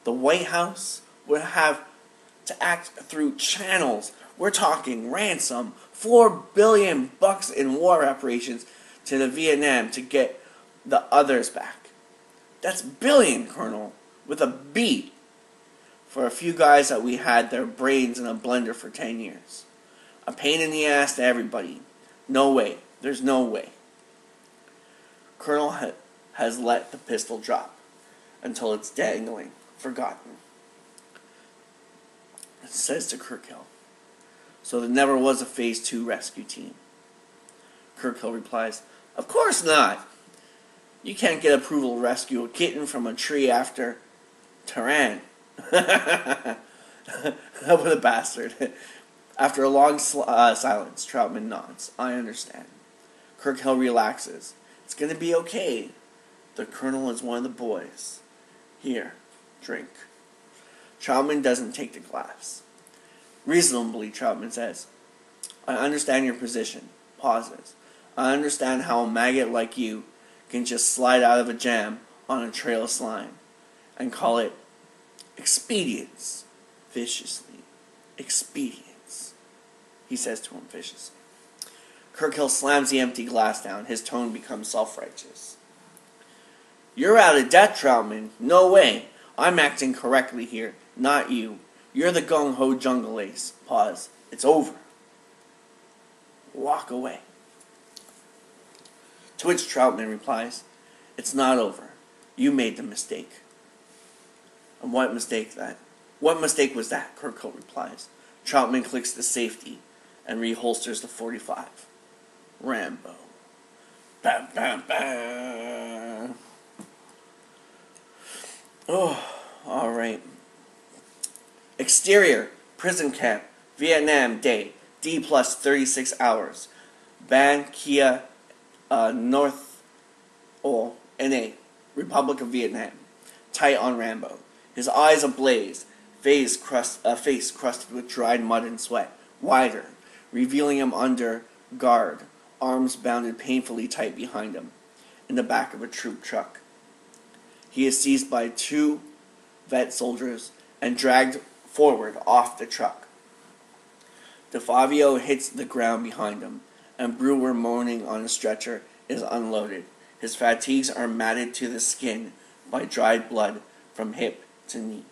the White House would have to act through channels. We're talking ransom, $4 billion in war reparations to the Vietnam to get the others back. That's billion, Colonel, with a B, for a few guys that we had their brains in a blender for 10 years. A pain in the ass to everybody. No way. There's no way. Colonel has let the pistol drop until it's dangling, forgotten. It says to Kirkhill, so there never was a Phase 2 rescue team. Kirkhill replies, of course not. You can't get approval to rescue a kitten from a tree after Tehran. What a bastard. After a long silence, Troutman nods. I understand. Kirkhill relaxes. It's going to be okay. The colonel is one of the boys. Here, drink. Troutman doesn't take the glass. Reasonably, Troutman says, I understand your position. Pauses. I understand how a maggot like you can just slide out of a jam on a trail of slime and call it expedience. Viciously. Expedience. He says to him viciously. Kirkhill slams the empty glass down. His tone becomes self-righteous. You're out of debt, Troutman. No way. I'm acting correctly here, not you. You're the gung-ho jungle ace. Pause. It's over. Walk away. To which Troutman replies, it's not over. You made the mistake. And what mistake that? What mistake was that? Kirkhill replies. Troutman clicks the safety and reholsters the .45. Rambo. Bam, bam, bam. Oh, alright. Exterior, prison camp, Vietnam day, D plus 36 hours. Ban Kia, North, NA, Republic of Vietnam. Tight on Rambo. His eyes ablaze, face crusted with dried mud and sweat. Wider, revealing him under guard, arms bounded painfully tight behind him, in the back of a troop truck. He is seized by 2 vet soldiers and dragged forward off the truck. DeFavio hits the ground behind him, and Brewer, moaning on a stretcher, is unloaded. His fatigues are matted to the skin by dried blood from hip to knee.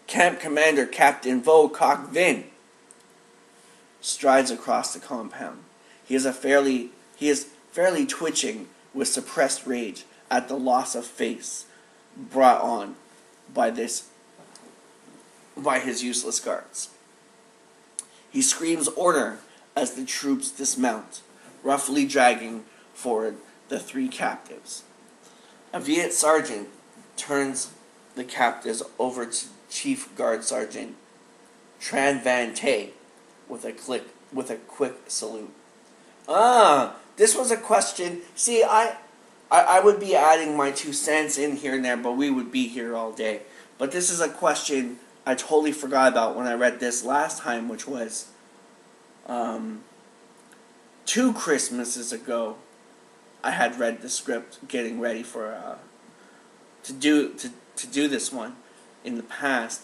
Camp Commander Captain Vo Coc Vin strides across the compound. He is fairly twitching with suppressed rage at the loss of face brought on by his useless guards. He screams order as the troops dismount, roughly dragging forward the 3 captives. A Viet sergeant turns the captives over to Chief Guard Sergeant Tran Van Tay with a quick salute. This was a question. See, I would be adding my 2 cents in here and there, but we would be here all day. But this is a question I totally forgot about when I read this last time, which was 2 Christmases ago. I had read the script, getting ready for to do this one in the past,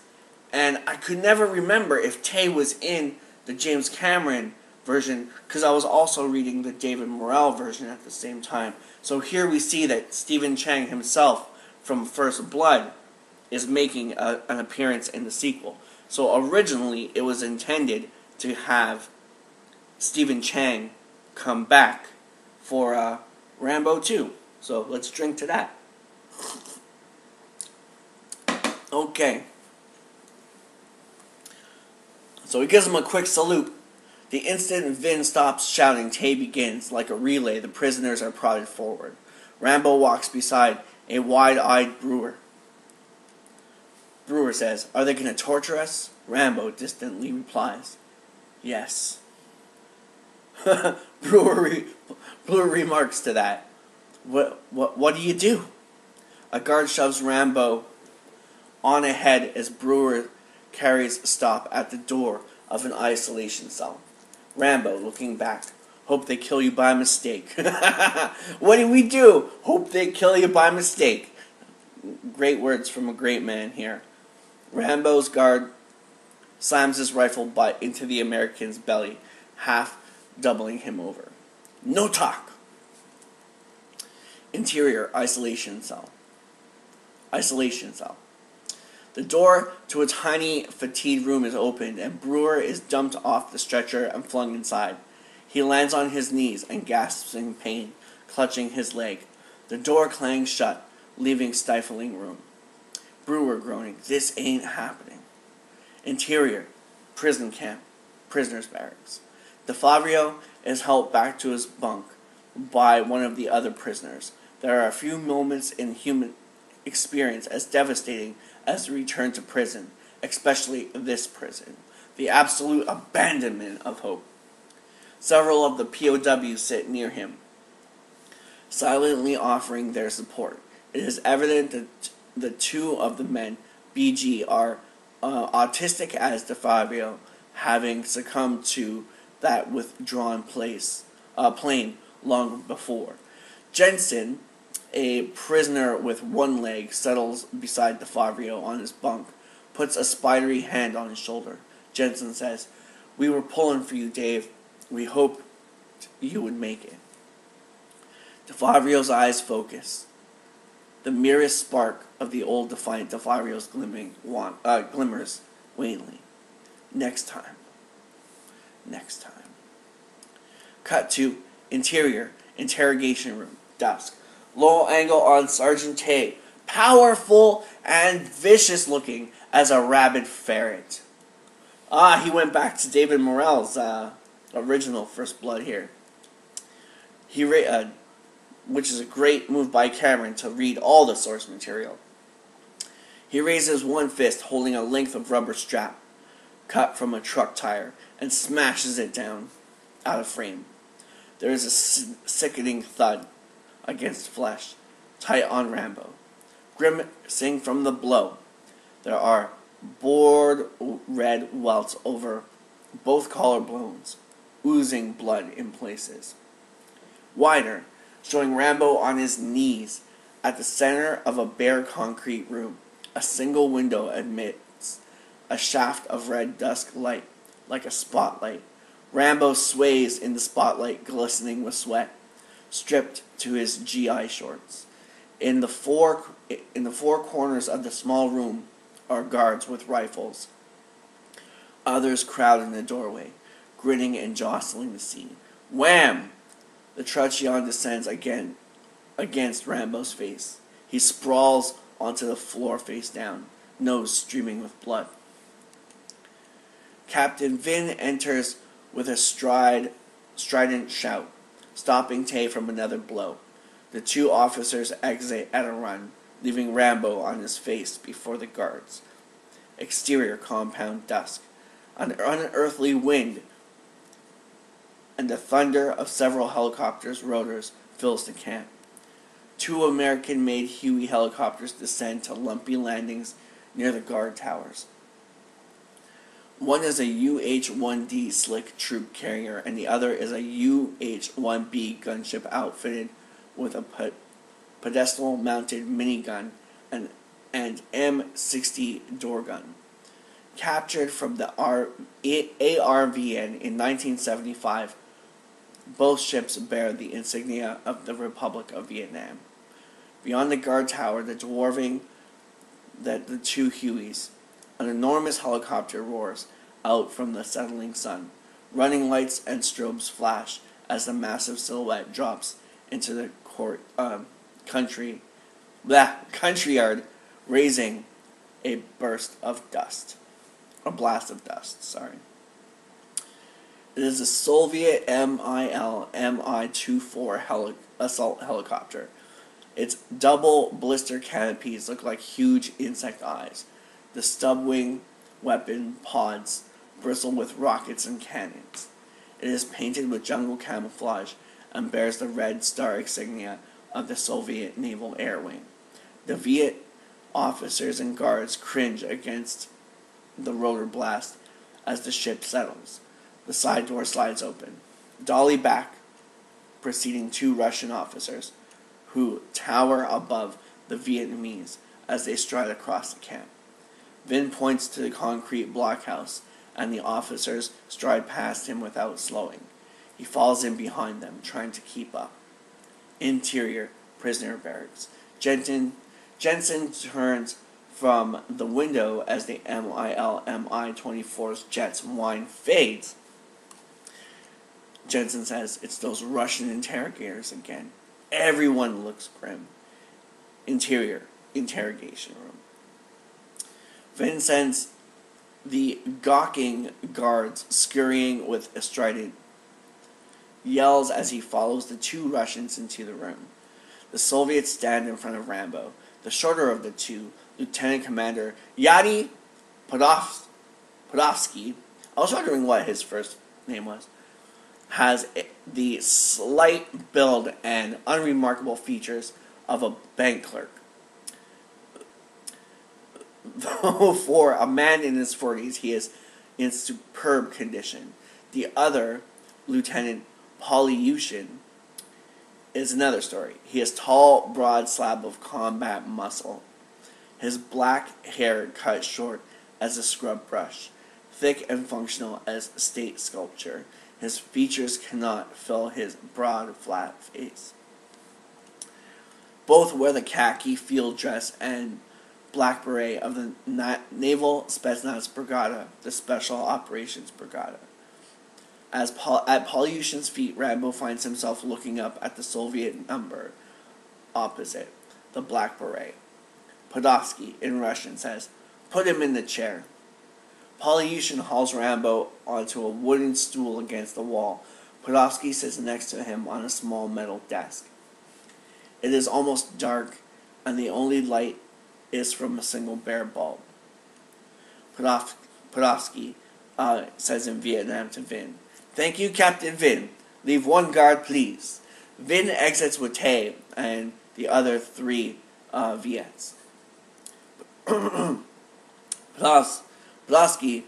and I could never remember if Tay was in the James Cameron version, because I was also reading the David Morrell version at the same time. So here we see that Stephen Chang himself from First Blood is making an appearance in the sequel. So originally it was intended to have Stephen Chang come back for Rambo II. So let's drink to that. Okay. So he gives him a quick salute. The instant Vin stops shouting, Tay begins. Like a relay, the prisoners are prodded forward. Rambo walks beside a wide-eyed Brewer. Brewer says, are they going to torture us? Rambo distantly replies, yes. Brewer remarks to that. What do you do? A guard shoves Rambo on ahead as Brewer carries a stop at the door of an isolation cell. Rambo, looking back, hope they kill you by mistake. What do we do? Hope they kill you by mistake. Great words from a great man here. Rambo's guard slams his rifle butt into the American's belly, half doubling him over. No talk. Interior isolation cell. Isolation cell. The door to a tiny, fatigued room is opened, and Brewer is dumped off the stretcher and flung inside. He lands on his knees and gasps in pain, clutching his leg. The door clangs shut, leaving stifling room. Brewer groaning, "This ain't happening." Interior, prison camp, prisoners' barracks. DeFabio is helped back to his bunk by one of the other prisoners. There are a few moments in human experience as devastating as the return to prison, especially this prison. The absolute abandonment of hope. Several of the POWs sit near him, silently offering their support. It is evident that the two of the men, BG, are autistic as DeFabio, having succumbed to that withdrawn plane long before. Jensen, a prisoner with one leg, settles beside DeFabio on his bunk, puts a spidery hand on his shoulder. Jensen says, "We were pulling for you, Dave. We hoped you would make it." DeFabio's eyes focus. The merest spark of the old defiant DeFabio's glimmers wanly. Next time. Next time. Cut to interior, interrogation room, dusk. Low angle on Sergeant Tay, powerful and vicious looking as a rabid ferret. He went back to David Morrell's original First Blood here. Which is a great move by Cameron to read all the source material. He raises one fist holding a length of rubber strap cut from a truck tire and smashes it down out of frame. There is a sickening thud against flesh, tight on Rambo. Grimacing from the blow, there are bored red welts over both collarbones, oozing blood in places. Wider, showing Rambo on his knees at the center of a bare concrete room. A single window admits a shaft of red dusk light, like a spotlight. Rambo sways in the spotlight, glistening with sweat, stripped to his GI shorts. In the four corners of the small room are guards with rifles. Others crowd in the doorway, grinning and jostling the scene. Wham! The truncheon descends again against Rambo's face. He sprawls onto the floor face down, nose streaming with blood. Captain Vin enters with a strident shout, stopping Tay from another blow. The two officers exit at a run, leaving Rambo on his face before the guards. Exterior compound, dusk. An unearthly wind and the thunder of several helicopters' rotors fills the camp. Two American-made Huey helicopters descend to lumpy landings near the guard towers. One is a UH-1D slick troop carrier, and the other is a UH-1B gunship outfitted with a pedestal-mounted minigun and M60 door gun. Captured from the ARVN in 1975, both ships bear the insignia of the Republic of Vietnam. Beyond the guard tower, the two Hueys. An enormous helicopter roars out from the settling sun. Running lights and strobes flash as the massive silhouette drops into the country yard, raising a blast of dust. It is a Soviet Mi-24 assault helicopter. Its double blister canopies look like huge insect eyes. The stub-wing weapon pods bristle with rockets and cannons. It is painted with jungle camouflage and bears the red star insignia of the Soviet Naval Air Wing. The Viet officers and guards cringe against the rotor blast as the ship settles. The side door slides open. Dolly back, preceding two Russian officers, who tower above the Vietnamese as they stride across the camp. Vin points to the concrete blockhouse, and the officers stride past him without slowing. He falls in behind them, trying to keep up. Interior, prisoner barracks. Jensen turns from the window as the MIL-MI-24's jet's whine fades. Jensen says, "It's those Russian interrogators again. Everyone looks grim." Interior, interrogation room. Vin sends the gawking guards scurrying with a strident yells as he follows the two Russians into the room. The Soviets stand in front of Rambo. The shorter of the two, Lieutenant Commander Yuri Podolsky, I was wondering what his first name was, has the slight build and unremarkable features of a bank clerk. Though for a man in his 40s, he is in superb condition. The other, Lieutenant Polyushin, is another story. He is tall, broad slab of combat muscle. His black hair cut short as a scrub brush, thick and functional as state sculpture. His features cannot fill his broad, flat face. Both wear the khaki field dress and black beret of the Naval Spetsnaz Brigada, the Special Operations Brigada. At Polyushin's feet, Rambo finds himself looking up at the Soviet number opposite, the black beret. Podolsky, in Russian, says, "Put him in the chair." Polyushin hauls Rambo onto a wooden stool against the wall. Podolsky sits next to him on a small metal desk. It is almost dark, and the only light is from a single bare bulb. Podolsky says in Vietnam to Vin, "Thank you, Captain Vin. Leave one guard, please." Vin exits with Tay and the other three Viets. Podolsky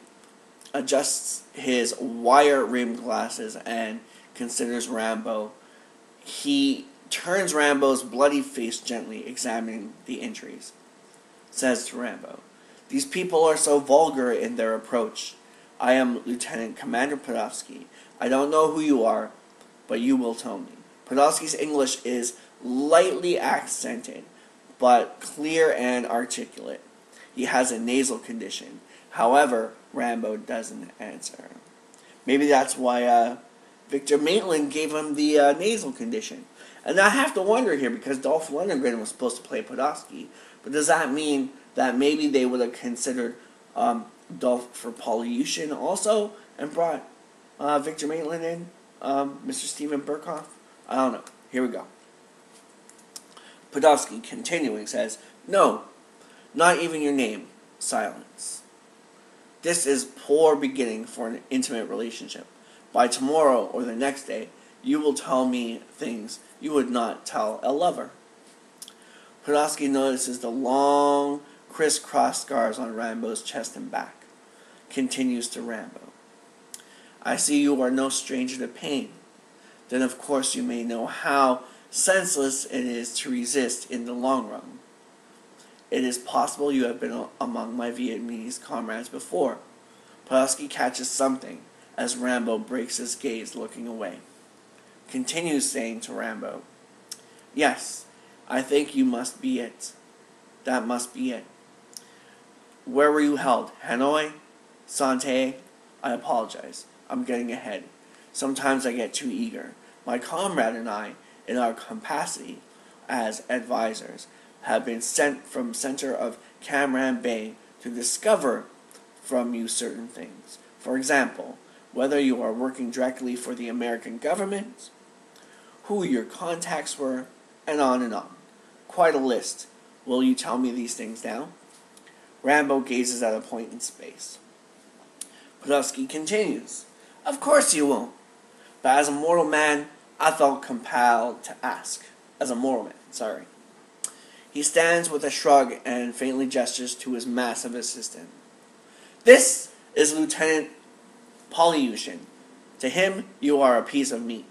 adjusts his wire-rimmed glasses and considers Rambo. He turns Rambo's bloody face gently, examining the injuries. Says to Rambo, "These people are so vulgar in their approach. I am Lieutenant Commander Podolsky. I don't know who you are, but you will tell me." Podolsky's English is lightly accented, but clear and articulate. He has a nasal condition. However, Rambo doesn't answer. Maybe that's why Victor Maitland gave him the nasal condition. And I have to wonder here, because Dolph Lundgren was supposed to play Podolsky, but does that mean that maybe they would have considered Dolph for Polyushin also and brought Victor Maitland in, Mr. Steven Berkoff? I don't know. Here we go. Podolsky, continuing, says, "No, not even your name. Silence. This is poor beginning for an intimate relationship. By tomorrow or the next day, you will tell me things you would not tell a lover." Podolsky notices the long, crisscross scars on Rambo's chest and back. Continues to Rambo, "I see you are no stranger to pain. Then of course you may know how senseless it is to resist in the long run. It is possible you have been among my Vietnamese comrades before." Podolsky catches something as Rambo breaks his gaze, looking away. Continues saying to Rambo, "Yes, I think you must be it. That must be it. Where were you held? Hanoi? Sante? I apologize. I'm getting ahead. Sometimes I get too eager. My comrade and I, in our capacity as advisors, have been sent from center of Cam Ranh Bay to discover from you certain things. For example, whether you are working directly for the American government, who your contacts were, and on and on. Quite a list. Will you tell me these things now?" Rambo gazes at a point in space. Podolsky continues, "Of course you won't. But as a mortal man, I felt compelled to ask." As a mortal man, sorry. He stands with a shrug and faintly gestures to his massive assistant. "This is Lieutenant Polyushin. To him, you are a piece of meat."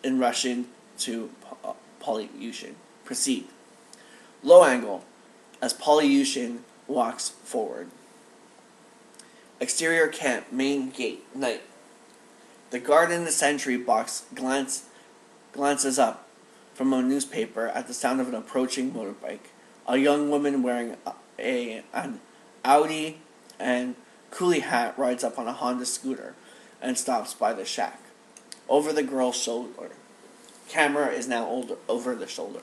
In Russian to Polyushin. "Proceed." Low angle as Polyushin walks forward. Exterior camp, main gate, night. The guard in the sentry box glances up from a newspaper at the sound of an approaching motorbike. A young woman wearing an Audi, and Coolie Hat rides up on a Honda scooter and stops by the shack. Over the girl's shoulder. Camera is now over the shoulder.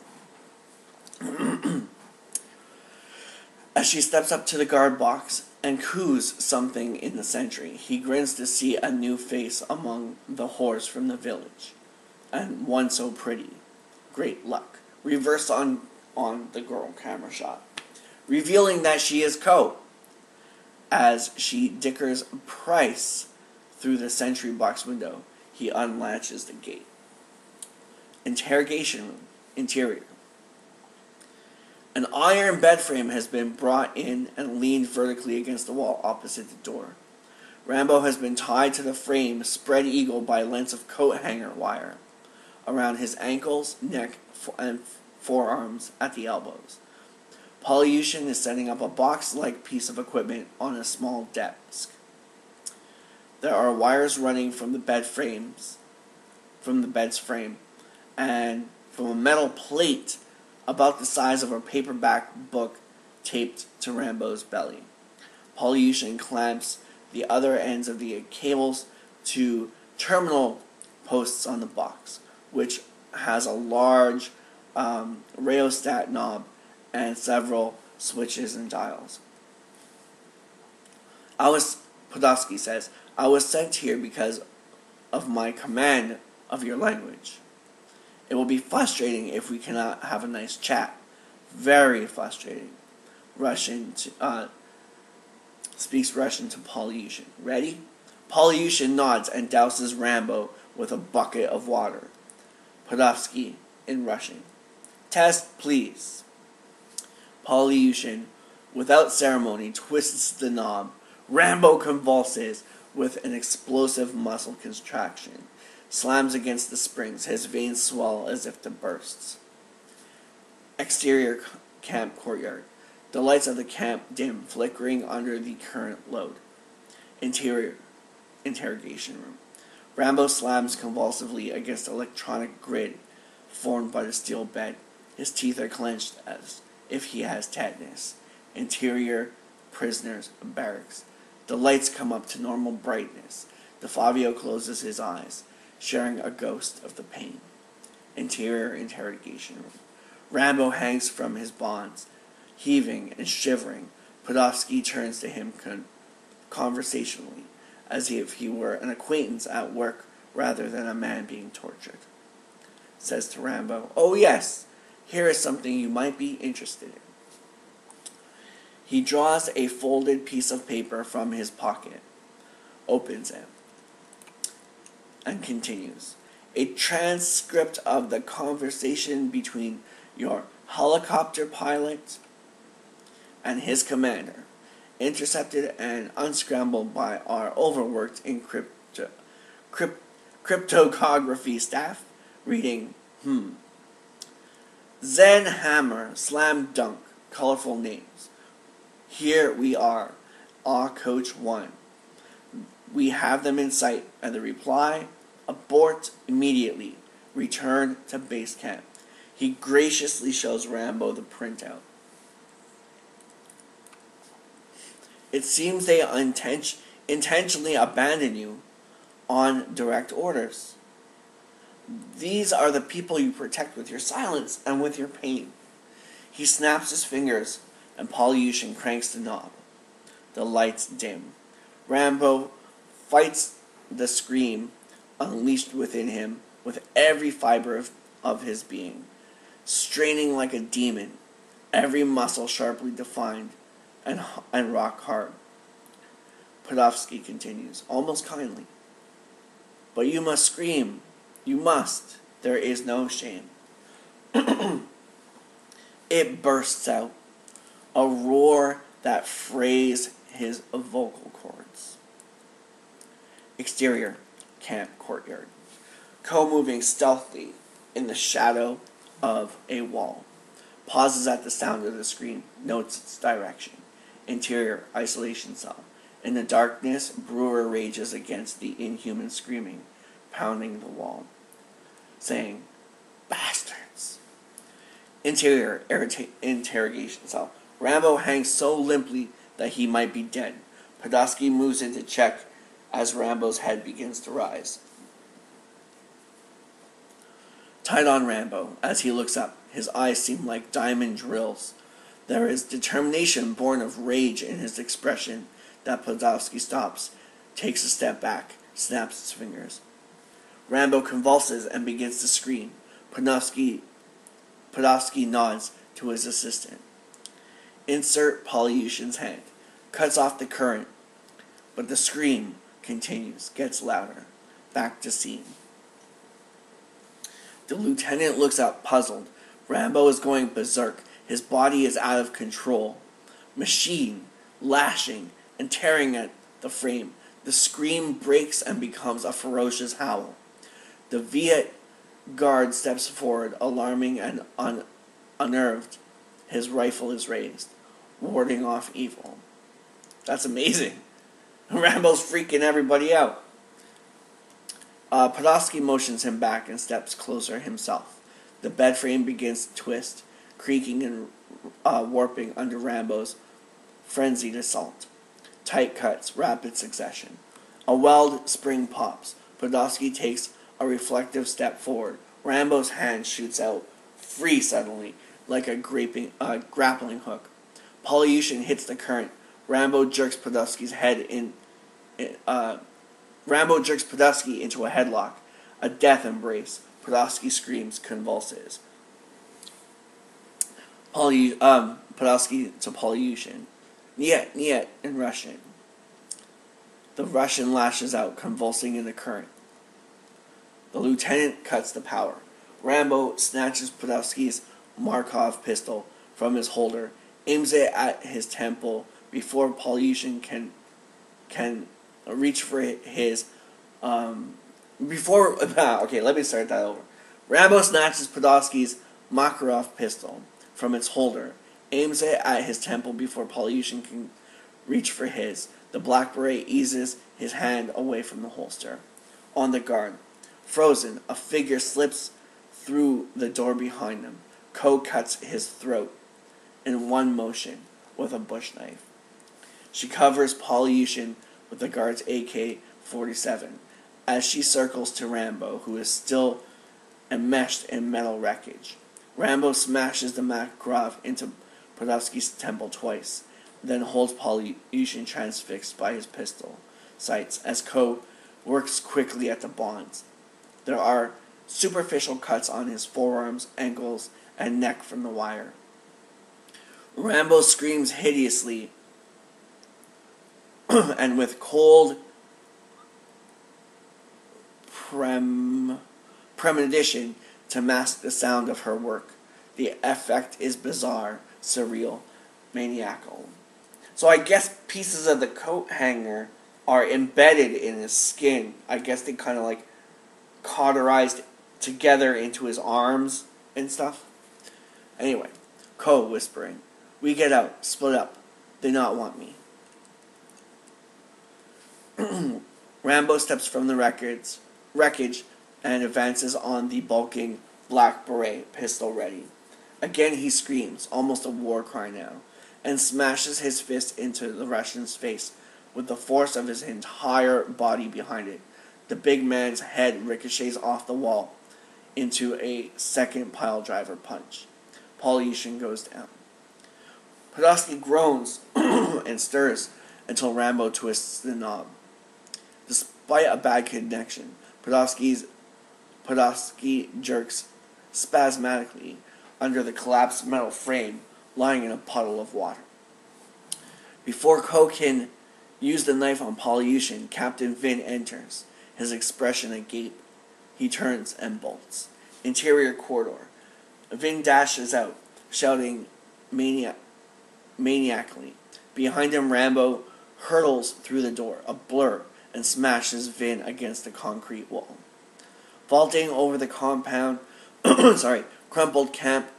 As she steps up to the guard box and coos something in the sentry, he grins to see a new face among the whores from the village, and one so pretty. Great luck. Reverse on the girl camera shot, revealing that she is Co. As she dickers Price through the sentry box window, he unlatches the gate. Interrogation room. Interior. An iron bed frame has been brought in and leaned vertically against the wall opposite the door. Rambo has been tied to the frame, spread eagle by lengths of coat hanger wire around his ankles, neck, and forearms at the elbows. Polyushin is setting up a box-like piece of equipment on a small desk. There are wires running from the bed's frame, and from a metal plate about the size of a paperback book taped to Rambo's belly. Polyushin clamps the other ends of the cables to terminal posts on the box, which has a large rheostat knob and several switches and dials. Podolsky says, I was sent here because of my command of your language. It will be frustrating if we cannot have a nice chat. Very frustrating. Speaks Russian to Polyushin. Ready? Polyushin nods and douses Rambo with a bucket of water. Podolsky in Russian. Test, please. Polyushin, without ceremony, twists the knob. Rambo convulses with an explosive muscle contraction. Slams against the springs. His veins swell as if to burst. Exterior camp courtyard. The lights of the camp dim, flickering under the current load. Interior interrogation room. Rambo slams convulsively against the electronic grid formed by the steel bed. His teeth are clenched as if he has tetanus. Interior prisoners barracks. The lights come up to normal brightness. DeFabio closes his eyes, sharing a ghost of the pain. Interior interrogation room. Rambo hangs from his bonds, heaving and shivering. Podolsky turns to him conversationally, as if he were an acquaintance at work rather than a man being tortured. Says to Rambo, "Oh yes, here is something you might be interested in." He draws a folded piece of paper from his pocket, opens it, and continues. A transcript of the conversation between your helicopter pilot and his commander, intercepted and unscrambled by our overworked cryptography staff, reading, Zen Hammer, Slam Dunk, colorful names. Here we are, Coach 1. We have them in sight, and the reply, abort immediately. Return to base camp. He graciously shows Rambo the printout. It seems they intentionally abandon you on direct orders. These are the people you protect with your silence and with your pain. He snaps his fingers, and Polyushin cranks the knob. The lights dim. Rambo fights the scream unleashed within him with every fiber of his being, straining like a demon, every muscle sharply defined and rock hard. Podolsky continues, almost kindly. But you must scream. You must. There is no shame. It bursts out, a roar that frays his vocal cords. Exterior camp courtyard. Co-moving stealthily in the shadow of a wall. Pauses at the sound of the scream, notes its direction. Interior isolation cell. In the darkness, Brewer rages against the inhuman screaming, pounding the wall, saying, "Bastards!" Interior interrogation cell. Rambo hangs so limply that he might be dead. Podolsky moves in to check as Rambo's head begins to rise. Tight on Rambo, as he looks up, his eyes seem like diamond drills. There is determination born of rage in his expression that Podolsky stops, takes a step back, snaps his fingers. Rambo convulses and begins to scream. Podolsky nods to his assistant. Insert Polyushin's hand. Cuts off the current, but the scream continues, gets louder. Back to scene. The lieutenant looks up, puzzled. Rambo is going berserk. His body is out of control. Machine, lashing, and tearing at the frame. The scream breaks and becomes a ferocious howl. The Viet guard steps forward, alarming and unnerved. His rifle is raised, warding off evil. That's amazing. Rambo's freaking everybody out. Podolsky motions him back and steps closer himself. The bed frame begins to twist, creaking and warping under Rambo's frenzied assault. Tight cuts, rapid succession. A weld spring pops. Podolsky takes a reflective step forward. Rambo's hand shoots out, free suddenly, like a grappling hook. Polyushin hits the current. Rambo jerks Podolsky into a headlock, a death embrace. Podolsky screams, convulses. Podolsky to Polyushin. Niet, niet, in Russian. The Russian lashes out, convulsing in the current. The lieutenant cuts the power. Rambo snatches Podolsky's Markov pistol from his holder, aims it at his temple before Polyushin can reach for his okay, let me start that over. Rambo snatches Podolsky's Makarov pistol from its holder, aims it at his temple before Polyushin can reach for his. The black beret eases his hand away from the holster. On the guard, frozen, a figure slips through the door behind him. Ko cuts his throat in one motion with a bush knife. She covers Polyushin with the guard's AK-47 as she circles to Rambo, who is still enmeshed in metal wreckage. Rambo smashes the Makarov into Podolsky's temple twice, then holds Polyushin transfixed by his pistol sights as Ko works quickly at the bonds. There are superficial cuts on his forearms, ankles, and neck from the wire. Rambo screams hideously and with cold premonition to mask the sound of her work. The effect is bizarre, surreal, maniacal. So I guess pieces of the coat hanger are embedded in his skin. I guess they kind of like cauterized together into his arms and stuff. Anyway, Ko whispering, "We get out, split up. They not want me." Rambo steps from the wreckage and advances on the bulking black beret, pistol ready. Again he screams, almost a war cry now, and smashes his fist into the Russian's face with the force of his entire body behind it. The big man's head ricochets off the wall into a second piledriver punch. Polyushin goes down. Podolsky groans and stirs until Rambo twists the knob. Despite a bad connection, Podolsky jerks spasmodically under the collapsed metal frame lying in a puddle of water. Before Ko can use the knife on Polyushin, Captain Vin enters, his expression agape. He turns and bolts. Interior corridor. Vin dashes out, shouting maniacally. Behind him, Rambo hurtles through the door, a blur, and smashes Vin against the concrete wall. Vaulting over the compound, crumpled camp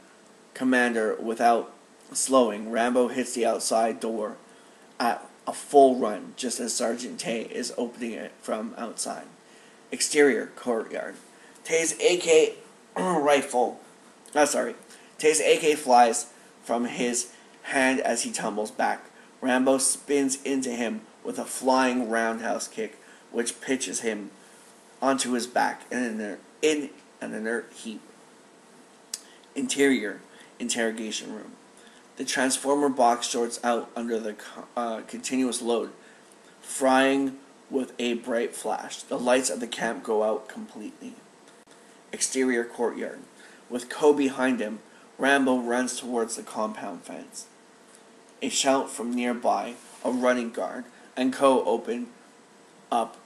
commander without slowing, Rambo hits the outside door at a full run just as Sergeant Tay is opening it from outside. Exterior courtyard. Tay's AK flies from his hand as he tumbles back. Rambo spins into him with a flying roundhouse kick, which pitches him onto his back in an inert heap. Interior interrogation room. The transformer box shorts out under the continuous load, frying with a bright flash. The lights of the camp go out completely. Exterior courtyard. With Ko behind him, Rambo runs towards the compound fence. A shout from nearby, a running guard, and Ko open up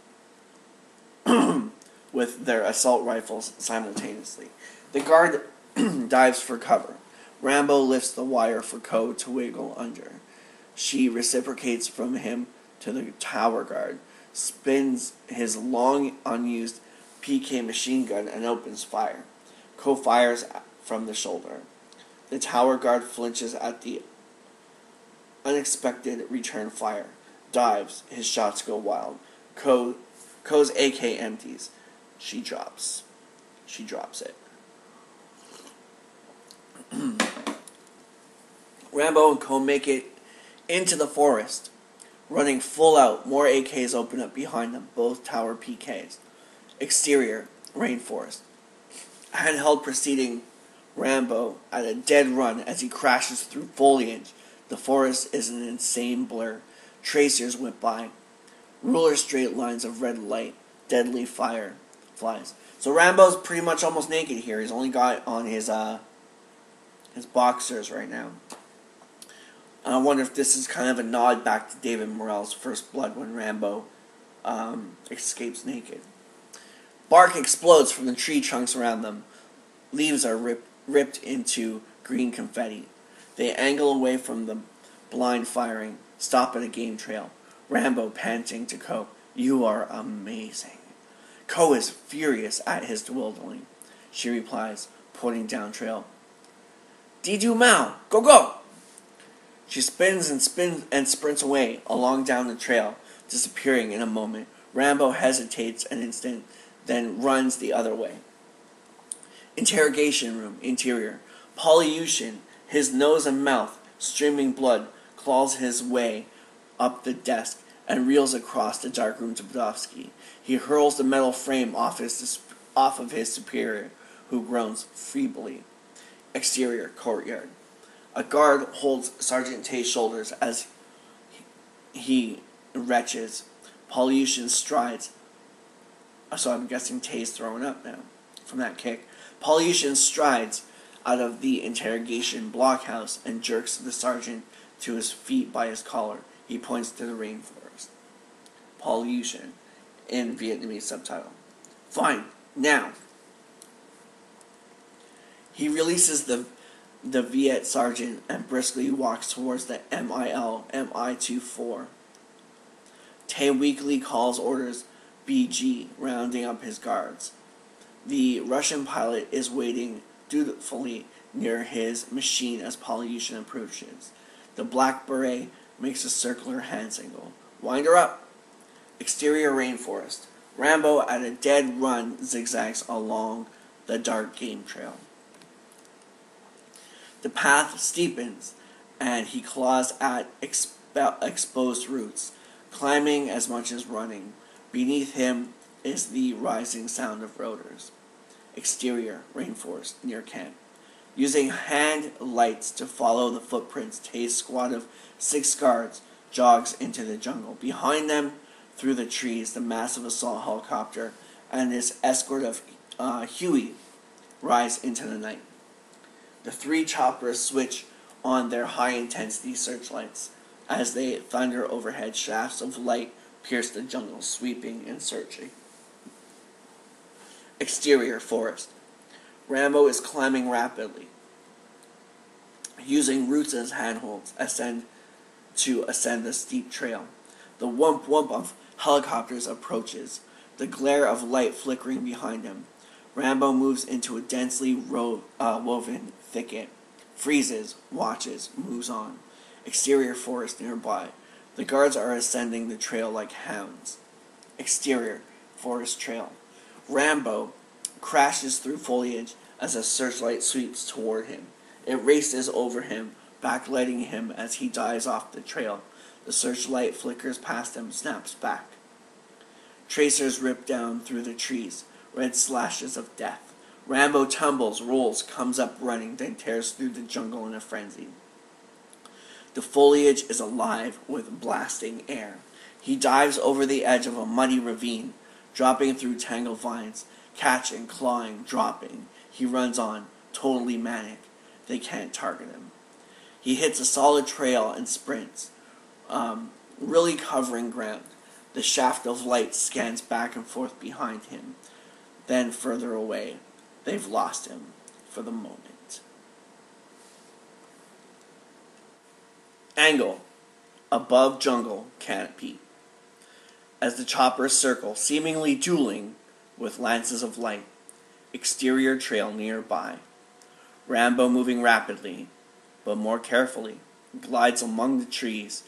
with their assault rifles simultaneously. The guard dives for cover. Rambo lifts the wire for Ko to wiggle under. She reciprocates from him to the tower guard, spins his long unused PK machine gun and opens fire. Ko fires from the shoulder. The tower guard flinches at the unexpected return fire. Dives. His shots go wild. Ko's AK empties. She drops it. Rambo and Ko make it into the forest. Running full out, more AKs open up behind them, both tower PKs. Exterior, rainforest. Handheld preceding Rambo at a dead run as he crashes through foliage. The forest is an insane blur. Tracers whip by. Ruler straight lines of red light. Deadly fire flies. So Rambo's pretty much almost naked here. He's only got on his boxers right now. I wonder if this is kind of a nod back to David Morrell's First Blood when Rambo escapes naked. Bark explodes from the tree trunks around them. Leaves are ripped into green confetti. They angle away from the blind firing, stop at a game trail. Rambo panting to Ko, "You are amazing." Ko is furious at his dwindling. She replies, pointing down trail, "Diju Mao, go go!" She spins and sprints away along down the trail, disappearing in a moment. Rambo hesitates an instant, then runs the other way. Interrogation room, interior. Polyushin, his nose and mouth streaming blood, claws his way up the desk and reels across the dark room to Budovsky. He hurls the metal frame off of his superior, who groans feebly. Exterior courtyard. A guard holds Sergeant Tay's shoulders as he retches. Polyushin strides. So I'm guessing Tay's throwing up now from that kick. Polyushin strides out of the interrogation blockhouse and jerks the sergeant to his feet by his collar. He points to the rainforest. Polyushin, in Vietnamese subtitle. "Fine, now." He releases the Viet sergeant and briskly walks towards the MI24. Tay weakly calls orders BG, rounding up his guards. The Russian pilot is waiting dutifully near his machine as Polyushin approaches. The black beret makes a circular hand signal. "Wind her up." Exterior rainforest. Rambo at a dead run zigzags along the dark game trail. The path steepens, and he claws at exposed roots, climbing as much as running. Beneath him is the rising sound of rotors. Exterior rainforest near camp. Using hand lights to follow the footprints, Tay's squad of 6 guards jogs into the jungle. Behind them, through the trees, the massive assault helicopter and its escort of Huey rise into the night. The 3 choppers switch on their high-intensity searchlights. As they thunder overhead, shafts of light pierce the jungle, sweeping and searching. Exterior forest. Rambo is climbing rapidly, using roots as handholds, ascend the steep trail. The whoomp of helicopters approaches, the glare of light flickering behind him. Rambo moves into a densely woven thicket, freezes, watches, moves on. Exterior forest nearby. The guards are ascending the trail like hounds. Exterior forest trail. Rambo crashes through foliage as a searchlight sweeps toward him. It races over him, backlighting him as he dives off the trail. The searchlight flickers past him, snaps back. Tracers rip down through the trees, red slashes of death. Rambo tumbles, rolls, comes up running, then tears through the jungle in a frenzy. The foliage is alive with blasting air. He dives over the edge of a muddy ravine, dropping through tangled vines, catching, clawing, dropping. He runs on, totally manic. They can't target him. He hits a solid trail and sprints, really covering ground. The shaft of light scans back and forth behind him, then further away. They've lost him for the moment. Angle. Above jungle canopy. As the choppers circle, seemingly dueling with lances of light. Exterior trail nearby. Rambo moving rapidly, but more carefully, glides among the trees.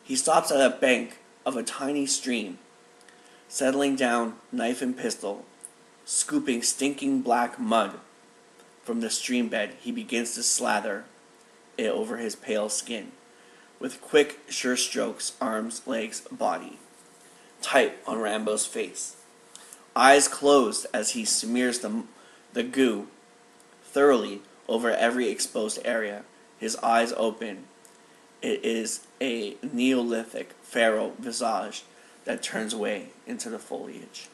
He stops at a bank of a tiny stream, settling down, knife and pistol, scooping stinking black mud from the stream bed. He begins to slather it over his pale skin, with quick, sure strokes, arms, legs, body, tight on Rambo's face. Eyes closed as he smears the goo thoroughly over every exposed area. His eyes open. It is a Neolithic pharaoh visage that turns away into the foliage.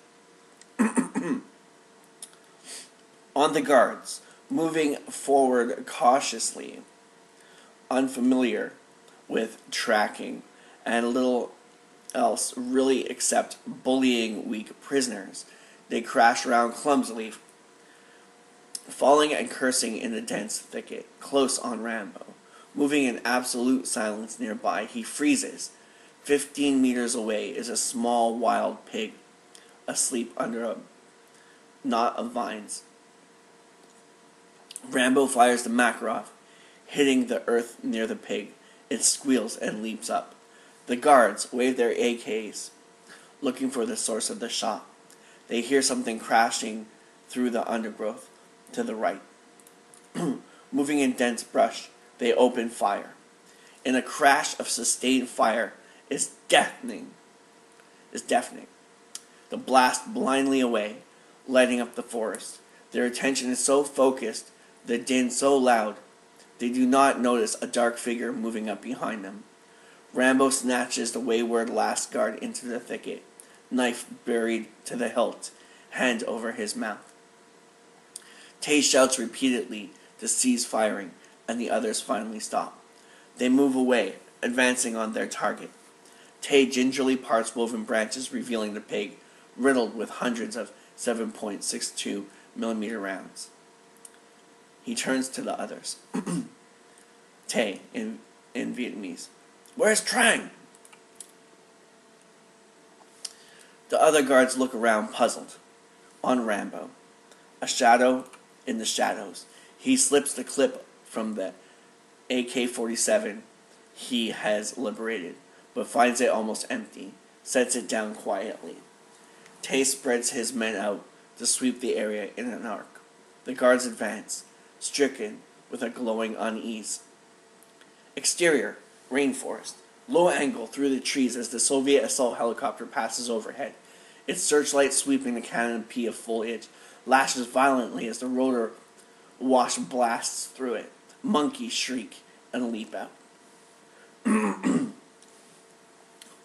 On the guards, moving forward cautiously, unfamiliar with tracking, and little else really except bullying weak prisoners. They crash around clumsily, falling and cursing in the dense thicket, close on Rambo. Moving in absolute silence nearby, he freezes. 15 meters away is a small wild pig, asleep under a knot of vines. Rambo fires the Makarov, hitting the earth near the pig. It squeals and leaps up. The guards wave their AKs, looking for the source of the shot. They hear something crashing through the undergrowth to the right. Moving in dense brush, they open fire. In a crash of sustained fire is deafening. The blast blindly away, lighting up the forest. Their attention is so focused, the din so loud, they do not notice a dark figure moving up behind them. Rambo snatches the wayward last guard into the thicket, knife buried to the hilt, hand over his mouth. Tay shouts repeatedly to cease firing, and the others finally stop. They move away, advancing on their target. Tay gingerly parts woven branches, revealing the pig, riddled with hundreds of 7.62 millimeter rounds. He turns to the others. Tay, in Vietnamese. Where's Trang? The other guards look around, puzzled. On Rambo. A shadow in the shadows. He slips the clip from the AK-47 he has liberated, but finds it almost empty, sets it down quietly. Tay spreads his men out to sweep the area in an arc. The guards advance, stricken with a glowing unease. Exterior, rainforest, low angle through the trees as the Soviet assault helicopter passes overhead. Its searchlight sweeping the canopy of foliage, lashes violently as the rotor wash blasts through it. Monkeys shriek and leap out.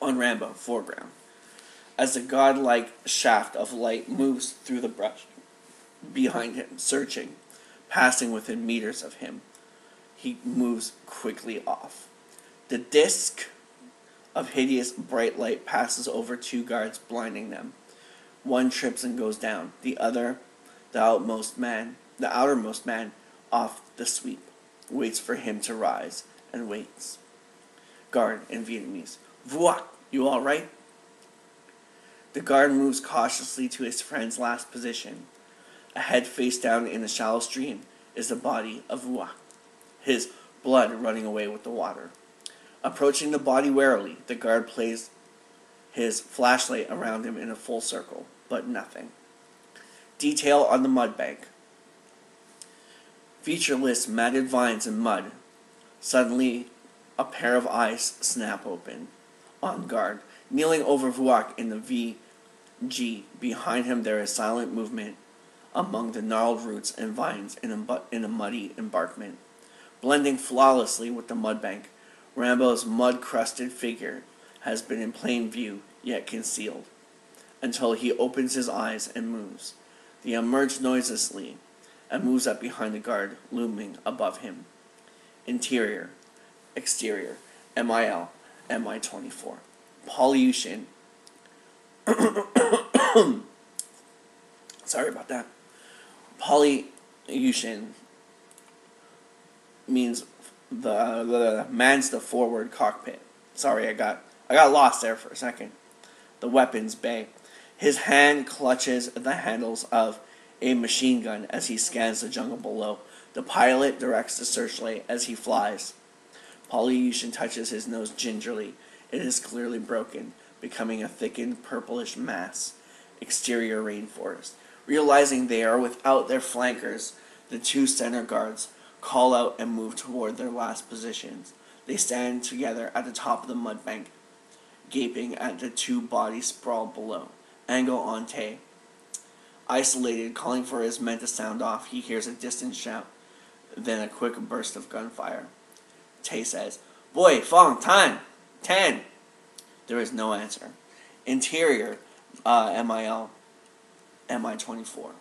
On Rambo, foreground. As the godlike shaft of light moves through the brush behind him, searching, passing within meters of him, he moves quickly off. The disk of hideous bright light passes over two guards, blinding them. One trips and goes down. The other, the outermost man, off the sweep, waits for him to rise, and waits. Guard in Vietnamese. Vuoc, you all right? The guard moves cautiously to his friend's last position. Ahead, face down in the shallow stream, is the body of Vuoc, his blood running away with the water. Approaching the body warily, the guard plays his flashlight around him in a full circle, but nothing. Detail on the mud bank. Featureless matted vines and mud Suddenly, a pair of eyes snap open. On guard, kneeling over Vuak in the VG. Behind him there is silent movement among the gnarled roots and vines in a muddy embankment. Blending flawlessly with the mudbank, Rambo's mud-crusted figure has been in plain view, yet concealed, until he opens his eyes and moves. They emerge noiselessly and moves up behind the guard, looming above him. Interior, exterior, MIL, MI-24. Polyution. Sorry about that. Polyution means mans the forward cockpit. Sorry, I got lost there for a second. The weapons bay. His hand clutches the handles of a machine gun as he scans the jungle below. The pilot directs the searchlight as he flies. Polyution touches his nose gingerly. It is clearly broken, becoming a thickened purplish mass. Exterior rainforest. Realizing they are without their flankers, the two center guards call out and move toward their last positions. They stand together at the top of the mudbank, gaping at the two bodies sprawled below. Angle Ante. Isolated, calling for his men to sound off, he hears a distant shout, then a quick burst of gunfire. Tay says, "Boy, Fong, time! 10! There is no answer. Interior, MIL, MI-24.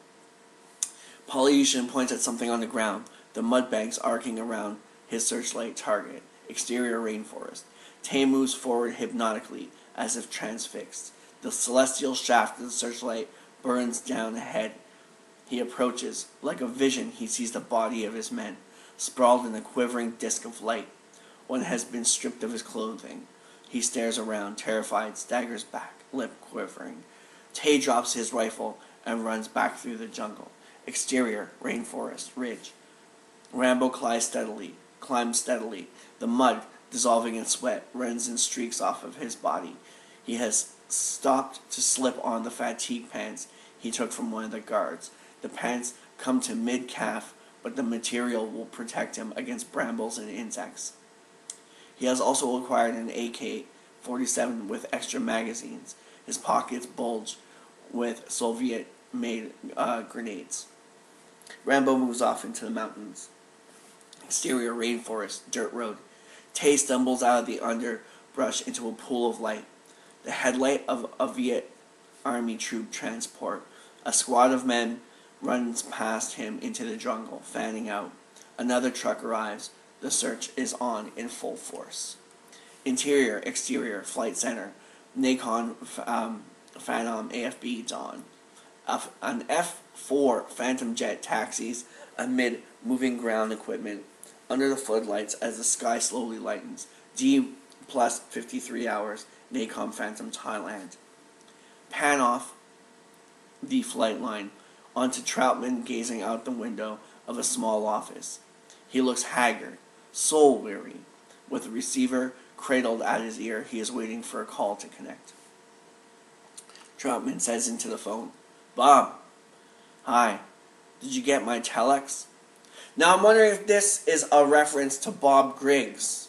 Polyution points at something on the ground, the mudbanks arcing around his searchlight target. Exterior rainforest. Tay moves forward hypnotically, as if transfixed. The celestial shaft of the searchlight burns down ahead. He approaches. Like a vision, he sees the body of his men, sprawled in a quivering disk of light. One has been stripped of his clothing. He stares around, terrified, staggers back, lip quivering. Tay drops his rifle and runs back through the jungle. Exterior, rainforest, ridge. Rambo climbs steadily. The mud, dissolving in sweat, runs in streaks off of his body. He has stopped to slip on the fatigue pants he took from one of the guards. The pants come to mid-calf, but the material will protect him against brambles and insects. He has also acquired an AK-47 with extra magazines. His pockets bulge with Soviet-made grenades. Rambo moves off into the mountains. Exterior rainforest, dirt road. Tay stumbles out of the underbrush into a pool of light. The headlight of a Viet Army troop transport. A squad of men runs past him into the jungle, fanning out. Another truck arrives. The search is on in full force. Interior, exterior, flight center. Nikon Phantom AFB Dawn. An F-4 Phantom jet taxis amid moving ground equipment under the floodlights as the sky slowly lightens. D plus 53 hours. Nikon Phantom Thailand. Pan off the flight line onto Troutman gazing out the window of a small office. He looks haggard, soul-weary. With the receiver cradled at his ear, he is waiting for a call to connect. Troutman says into the phone, "Bob, hi, did you get my telex?" Now I'm wondering if this is a reference to Bob Griggs.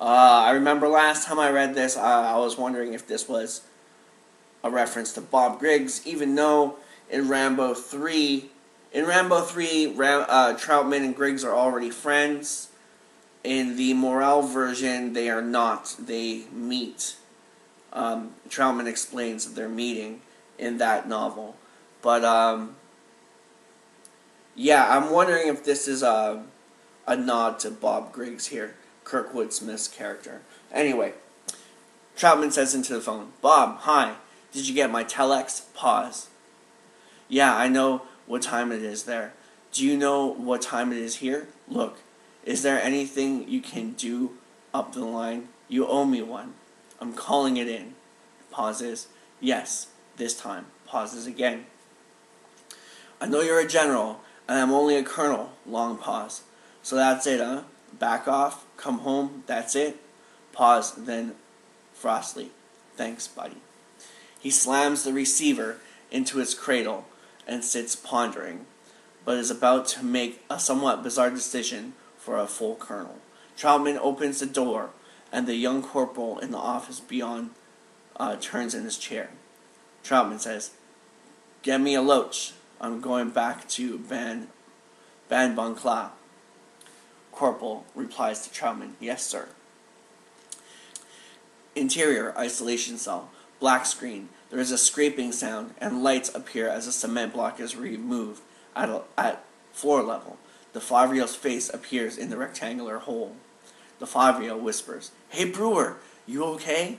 I remember last time I read this, I was wondering if this was a reference to Bob Griggs, even though in Rambo 3, Troutman and Griggs are already friends. In the Morale version, they are not. They meet. Troutman explains their meeting in that novel. But, yeah, I'm wondering if this is a nod to Bob Griggs here, Kirkwood Smith's character. Anyway, Troutman says into the phone, "Bob, hi, did you get my telex?" Pause. "Yeah, I know what time it is there. Do you know what time it is here? Look, is there anything you can do up the line? You owe me one. I'm calling it in." Pauses. "Yes, this time." Pauses again. "I know you're a general, and I'm only a colonel." Long pause. "So that's it, huh? Back off, come home, that's it?" Pause, then frostily, "Thanks, buddy." He slams the receiver into its cradle and sits pondering, but is about to make a somewhat bizarre decision for a full colonel. Troutman opens the door, and the young corporal in the office beyond turns in his chair. Troutman says, "Get me a loach. I'm going back to Ban Bunkla." Corporal replies to Troutman, "Yes, sir." Interior isolation cell. Black screen. There is a scraping sound, and lights appear as a cement block is removed at floor level. DeFavrio's face appears in the rectangular hole. DeFavrio whispers, "Hey, Brewer, you okay?"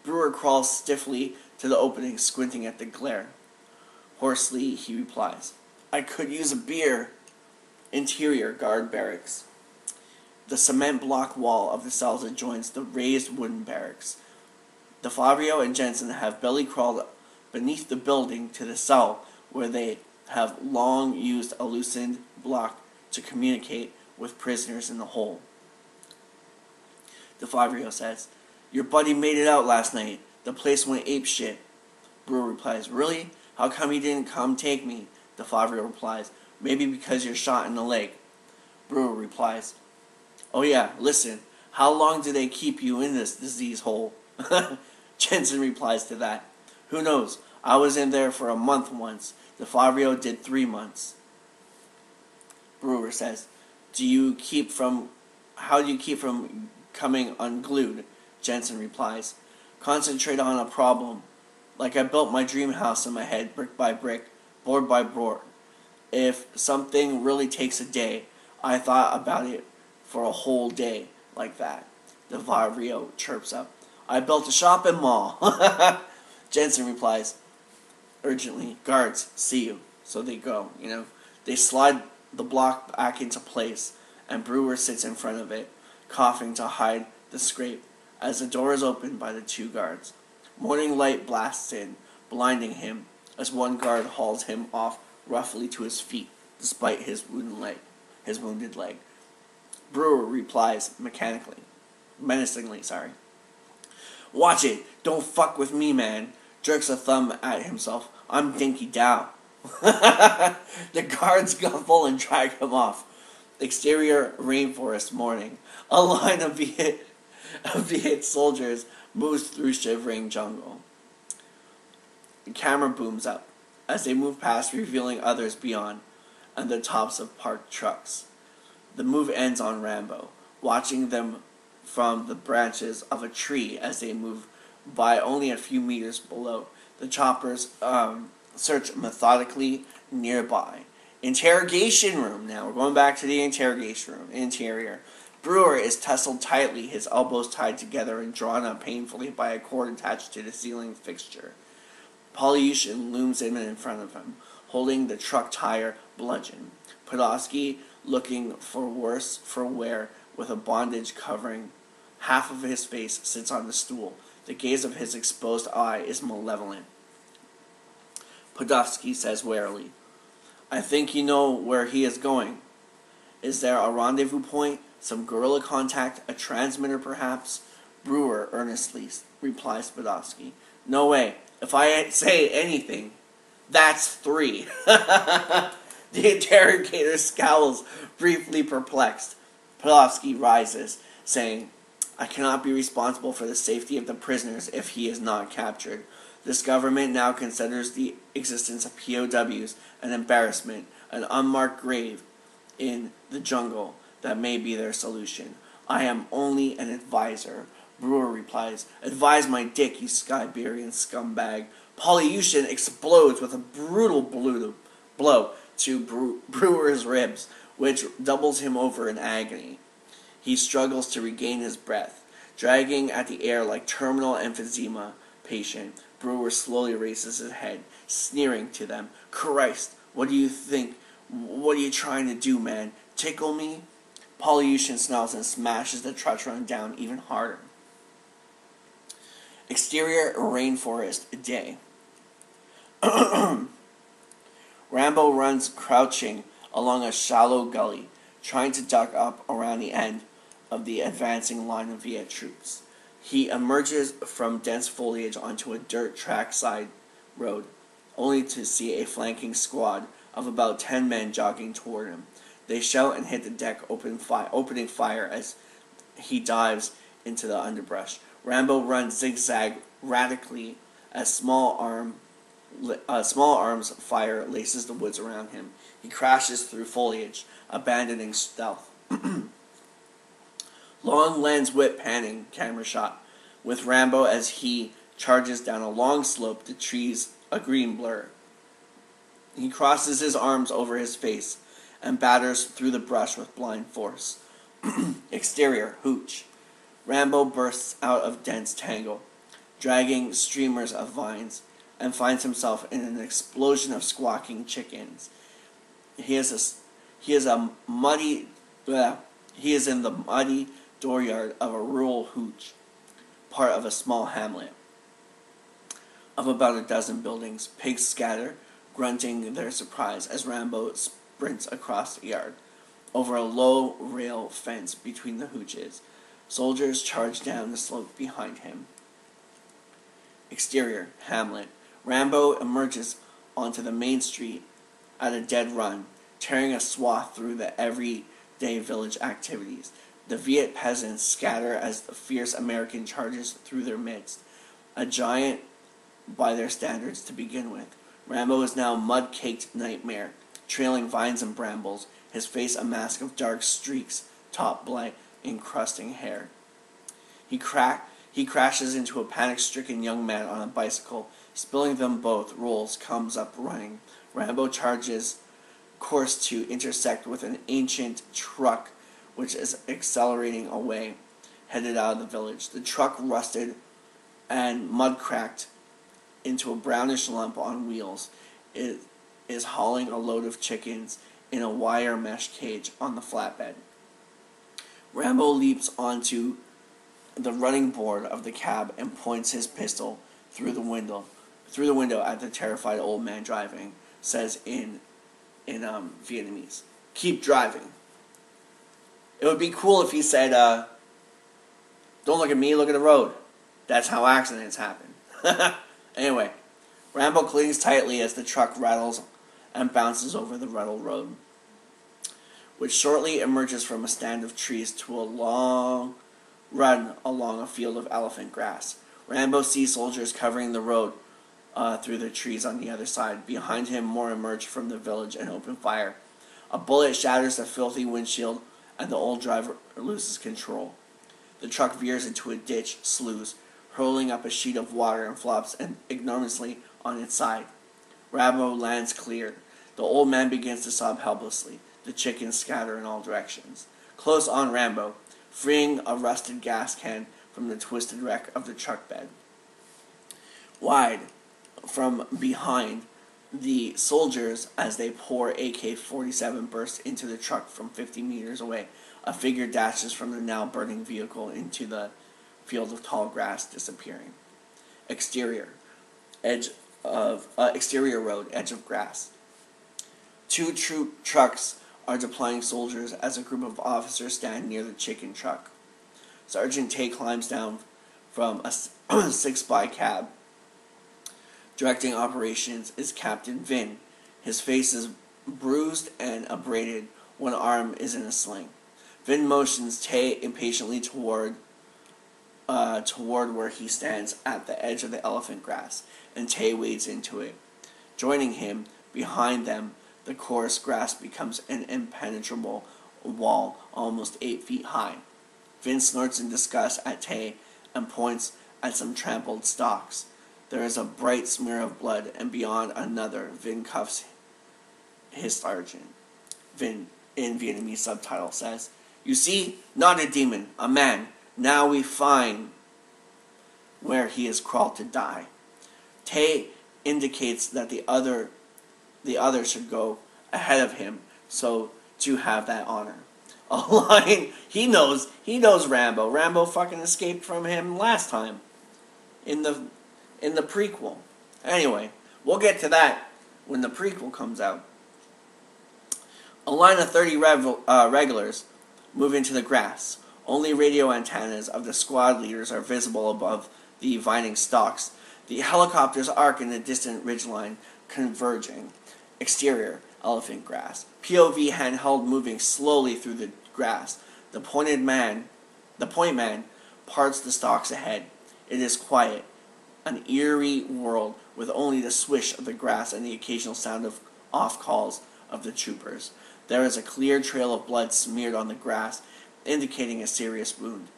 Brewer crawls stiffly to the opening, squinting at the glare. Hoarsely, he replies, "I could use a beer." Interior guard barracks. The cement block wall of the cells adjoins the raised wooden barracks. DeFavrio and Jensen have belly crawled beneath the building to the cell where they have long used a loosened block to communicate with prisoners in the hole. DeFavrio says, "Your buddy made it out last night. The place went apeshit." Brewer replies, "Really? How come he didn't come take me?" DeFavrio replies, "Maybe because you're shot in the leg." Brewer replies, "Oh yeah, listen, how long do they keep you in this disease hole?" Jensen replies to that, "Who knows? I was in there for a month once. DeFavrio did 3 months." Brewer says, How do you keep from coming unglued?" Jensen replies, "Concentrate on a problem. Like I built my dream house in my head, brick by brick, board by board. If something really takes a day, I thought about it for a whole day, like that." DeFavrio chirps up, "I built a shopping mall." Jensen replies urgently, "Guards, see you." So they go, They slide the block back into place, and Brewer sits in front of it, coughing to hide the scrape, as the door is opened by the 2 guards. Morning light blasts in, blinding him, as one guard hauls him off roughly to his feet, despite his wounded leg. Brewer replies menacingly, "Watch it! Don't fuck with me, man!" Jerks a thumb at himself. "I'm Dinky Dow." The guards guffle and drag him off. Exterior rainforest morning. A line of Viet soldiers moves through shivering jungle. The camera booms up as they move past, revealing others beyond, and the tops of parked trucks. The move ends on Rambo, watching them from the branches of a tree as they move by only a few meters below. The choppers search methodically nearby. Interrogation room now. We're going back to the interrogation room. Interior. Brewer is tussled tightly, his elbows tied together and drawn up painfully by a cord attached to the ceiling fixture. Polyushin looms in front of him, holding the truck tire bludgeon. Podolsky, looking for worse for wear, with a bandage covering half of his face, sits on the stool. The gaze of his exposed eye is malevolent. Podolsky says warily, "I think you know where he is going. Is there a rendezvous point? Some guerrilla contact? A transmitter, perhaps?" Brewer earnestly replies to Podolsky, "No way. If I say anything, that's 3. The interrogator scowls, briefly perplexed. Podolsky rises, saying, "I cannot be responsible for the safety of the prisoners if he is not captured. This government now considers the existence of POWs an embarrassment, an unmarked grave in the jungle that may be their solution. I am only an advisor." Brewer replies, "Advise my dick, you Siberian scumbag." Polyushin explodes with a brutal blow to Brewer's ribs, which doubles him over in agony. He struggles to regain his breath. Dragging at the air like terminal emphysema patient, Brewer slowly raises his head, sneering to them. "Christ, what do you think? What are you trying to do, man? Tickle me?" Polyushin snarls and smashes the Trutron down even harder. Exterior rainforest day. Rambo runs crouching along a shallow gully, trying to duck up around the end of the advancing line of Viet troops. He emerges from dense foliage onto a dirt track side road, only to see a flanking squad of about 10 men jogging toward him. They shout and hit the deck, opening fire as he dives into the underbrush. Rambo runs zigzag radically as small arms fire laces the woods around him. He crashes through foliage, abandoning stealth. Long lens whip panning camera shot, with Rambo as he charges down a long slope, the trees a green blur. He crosses his arms over his face and batters through the brush with blind force. Exterior, hooch. Rambo bursts out of dense tangle, dragging streamers of vines, and finds himself in an explosion of squawking chickens. He is in the muddy dooryard of a rural hooch, part of a small hamlet of about a dozen buildings. Pigs scatter, grunting their surprise as Rambo sprints across the yard, over a low rail fence between the hooches. Soldiers charge down the slope behind him. Exterior, hamlet. Rambo emerges onto the main street at a dead run, tearing a swath through the everyday village activities. The Viet peasants scatter as the fierce American charges through their midst, a giant by their standards to begin with. Rambo is now a mud-caked nightmare, trailing vines and brambles, his face a mask of dark streaks topped by encrusting hair. He crashes into a panic-stricken young man on a bicycle, spilling them both. Rolls, comes up running. Rambo charges course to intersect with an ancient truck which is accelerating away, headed out of the village. The truck, rusted and mud-cracked into a brownish lump on wheels, is hauling a load of chickens in a wire mesh cage on the flatbed. Rambo leaps onto the running board of the cab and points his pistol through the window at the terrified old man driving. Says in Vietnamese, "Keep driving." It would be cool if he said, "Don't look at me, look at the road." That's how accidents happen. Anyway, Rambo clings tightly as the truck rattles and bounces over the rutted road, which shortly emerges from a stand of trees to a long run along a field of elephant grass. Rambo sees soldiers covering the road through the trees on the other side. Behind him, more emerge from the village and open fire. A bullet shatters the filthy windshield, and the old driver loses control. The truck veers into a ditch, sluice, hurling up a sheet of water and flops enormously on its side. Rambo lands clear. The old man begins to sob helplessly. The chickens scatter in all directions. Close on Rambo, freeing a rusted gas can from the twisted wreck of the truck bed. Wide from behind, the soldiers, as they pour AK-47, burst into the truck from 50 meters away. A figure dashes from the now burning vehicle into the field of tall grass, disappearing. Exterior road, edge of grass. Two troop trucks are deploying soldiers as a group of officers stand near the chicken truck. Sergeant Tay climbs down from a 6-by cab. Directing operations is Captain Vin. His face is bruised and abraded. One arm is in a sling. Vin motions Tay impatiently toward where he stands at the edge of the elephant grass, and Tay wades into it. Joining him, behind them, the coarse grass becomes an impenetrable wall almost 8 feet high. Vin snorts in disgust at Tay and points at some trampled stalks. There is a bright smear of blood, and beyond another, Vin cuffs his sergeant. Vin, in Vietnamese subtitle, says, "You see, not a demon, a man. Now we find where he has crawled to die." Tay indicates that the other should go ahead of him, so to have that honor. A line he knows Rambo. Rambo fucking escaped from him last time in the prequel. Anyway, we'll get to that when the prequel comes out. A line of 30 regulars move into the grass. Only radio antennas of the squad leaders are visible above the vining stalks. The helicopters arc in the distant ridgeline, converging. Exterior, elephant grass. POV handheld moving slowly through the grass. The pointed man The point man parts the stalks ahead. It is quiet, an eerie world with only the swish of the grass and the occasional sound of off calls of the troopers. There is a clear trail of blood smeared on the grass, indicating a serious wound.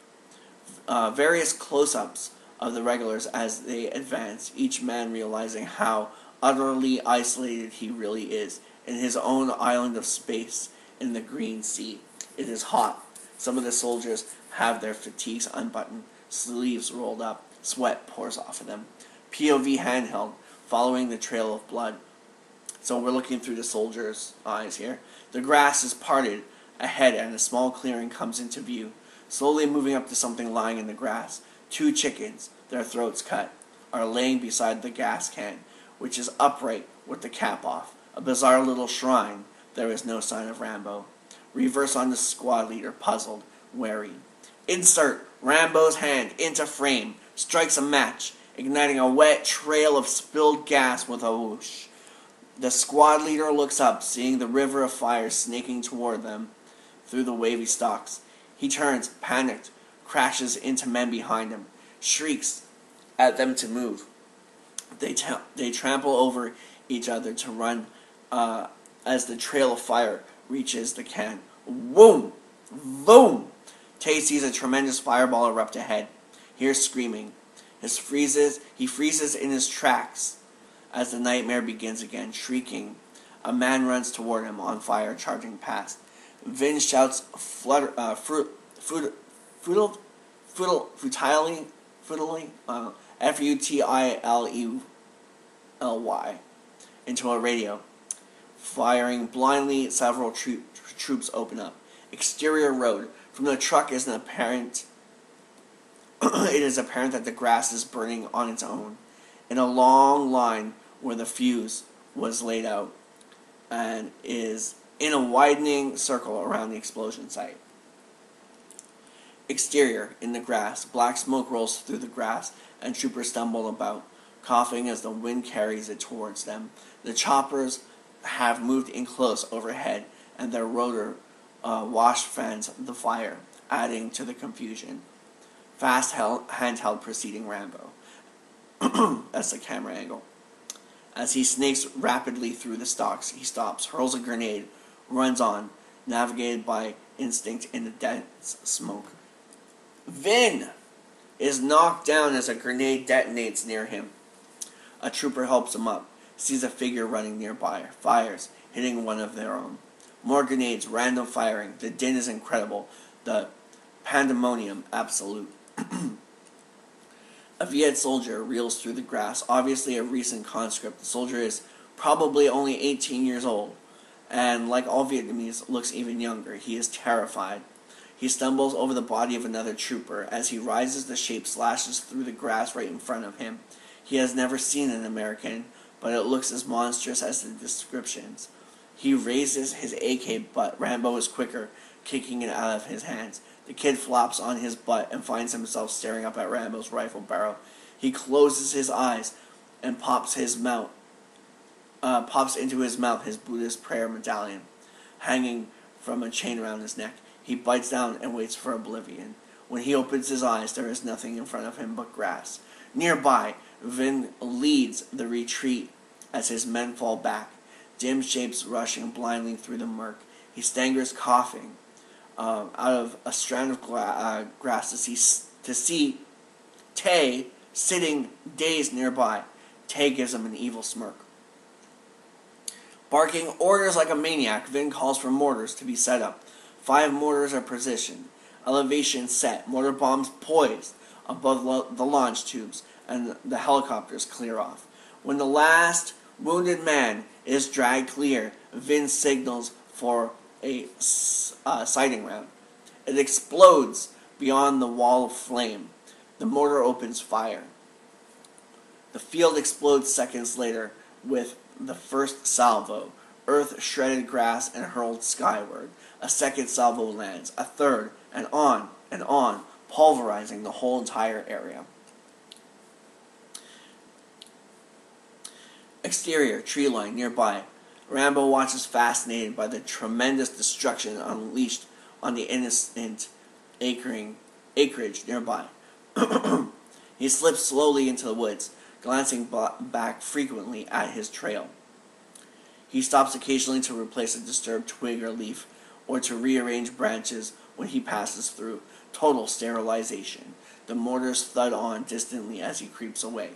Various close-ups of the regulars as they advance, each man realizing how utterly isolated he really is in his own island of space in the green sea. It is hot. Some of the soldiers have their fatigues unbuttoned, sleeves rolled up. Sweat pours off of them. POV handheld, following the trail of blood. So we're looking through the soldiers' eyes here. The grass is parted ahead and a small clearing comes into view. Slowly moving up to something lying in the grass. 2 chickens, their throats cut, are laying beside the gas can, which is upright with the cap off. A bizarre little shrine. There is no sign of Rambo. Reverse on the squad leader, puzzled, wary. Insert Rambo's hand into frame. Strikes a match, igniting a wet trail of spilled gas with a whoosh. The squad leader looks up, seeing the river of fire snaking toward them through the wavy stalks. He turns, panicked, crashes into men behind him, shrieks at them to move. They trample over each other to run as the trail of fire reaches the can. Boom! Boom! Tay sees a tremendous fireball erupt ahead. Hears screaming. He freezes in his tracks as the nightmare begins again, shrieking. A man runs toward him, on fire, charging past. Vin shouts futilely, F-U-T-I-L-E-L-Y, into a radio. Firing blindly, several troops open up. Exterior road. From the truck is apparent. It is apparent that the grass is burning on its own, in a long line where the fuse was laid out, and is in a widening circle around the explosion site. Exterior, in the grass, black smoke rolls through the grass, and troopers stumble about, coughing as the wind carries it towards them. The choppers have moved in close overhead, and their rotor wash fans the fire, adding to the confusion. Fast handheld preceding Rambo. That's the camera angle. As he snakes rapidly through the stalks, he stops, hurls a grenade, runs on, navigated by instinct in the dense smoke. Vin is knocked down as a grenade detonates near him. A trooper helps him up, sees a figure running nearby, fires, hitting one of their own. More grenades, random firing. The din is incredible. The pandemonium absolute. A Viet soldier reels through the grass, obviously a recent conscript. The soldier is probably only 18 years old, and like all Vietnamese, looks even younger. He is terrified. He stumbles over the body of another trooper. As he rises, the shape slashes through the grass right in front of him. He has never seen an American, but it looks as monstrous as the descriptions. He raises his AK, but Rambo is quicker, kicking it out of his hands. The kid flops on his butt and finds himself staring up at Rambo's rifle barrel. He closes his eyes and pops into his mouth his Buddhist prayer medallion, hanging from a chain around his neck. He bites down and waits for oblivion. When he opens his eyes, there is nothing in front of him but grass. Nearby, Vin leads the retreat as his men fall back, dim shapes rushing blindly through the murk. He staggers, coughing, out of a strand of grass to see Tay sitting dazed nearby. Tay gives him an evil smirk. Barking orders like a maniac, Vin calls for mortars to be set up. 5 mortars are positioned. Elevation set. Mortar bombs poised above the launch tubes, and the helicopters clear off. When the last wounded man is dragged clear, Vin signals for a sighting round. It explodes beyond the wall of flame. The mortar opens fire. The field explodes seconds later with the first salvo. Earth shredded grass and hurled skyward. A second salvo lands. A third, and on, pulverizing the whole entire area. Exterior, tree line nearby. Rambo watches fascinated by the tremendous destruction unleashed on the innocent acring acreage nearby. He slips slowly into the woods, glancing back frequently at his trail. He stops occasionally to replace a disturbed twig or leaf, or to rearrange branches when he passes through. Total sterilization. The mortars thud on distantly as he creeps away.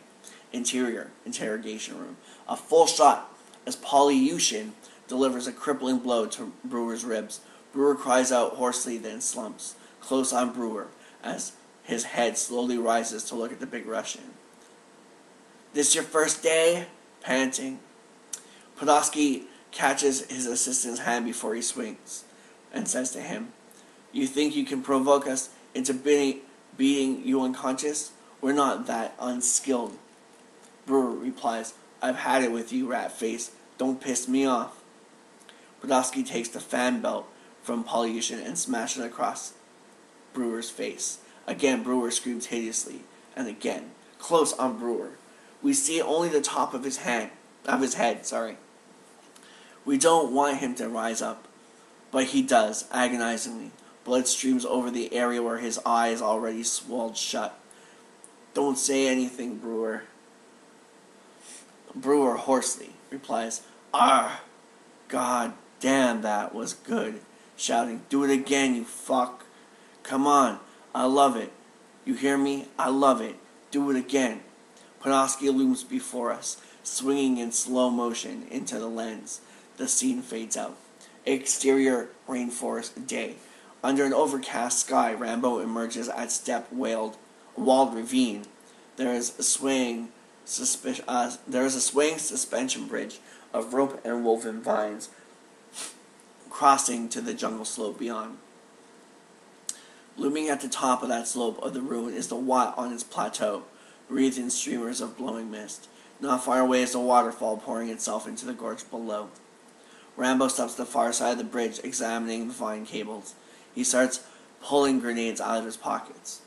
Interior, interrogation room. A full shot as Polyushin delivers a crippling blow to Brewer's ribs. Brewer cries out hoarsely, then slumps, close on Brewer, as his head slowly rises to look at the big Russian. "This your first day?" Panting. Podolsky catches his assistant's hand before he swings, and says to him, "You think you can provoke us into beating you unconscious? We're not that unskilled." Brewer replies, "I've had it with you, rat face. Don't piss me off." Podolsky takes the fan belt from Polyushin and smashes it across Brewer's face. Again, Brewer screams hideously, and again, close on Brewer. We see only the top of his head. We don't want him to rise up, but he does, agonizingly. Blood streams over the area where his eye is already swelled shut. "Don't say anything, Brewer." Brewer hoarsely replies, "Arr! God damn, that was good," shouting, "Do it again, you fuck. Come on, I love it. You hear me? I love it. Do it again." Podolsky looms before us, swinging in slow motion into the lens. The scene fades out. Exterior rainforest day. Under an overcast sky, Rambo emerges at walled ravine. There is a swaying suspension bridge of rope and woven vines crossing to the jungle slope beyond. Looming at the top of that slope of the ruin is the Wat on its plateau, wreathed in streamers of blowing mist. Not far away is the waterfall pouring itself into the gorge below. Rambo stops at the far side of the bridge, examining the vine cables. He starts pulling grenades out of his pockets.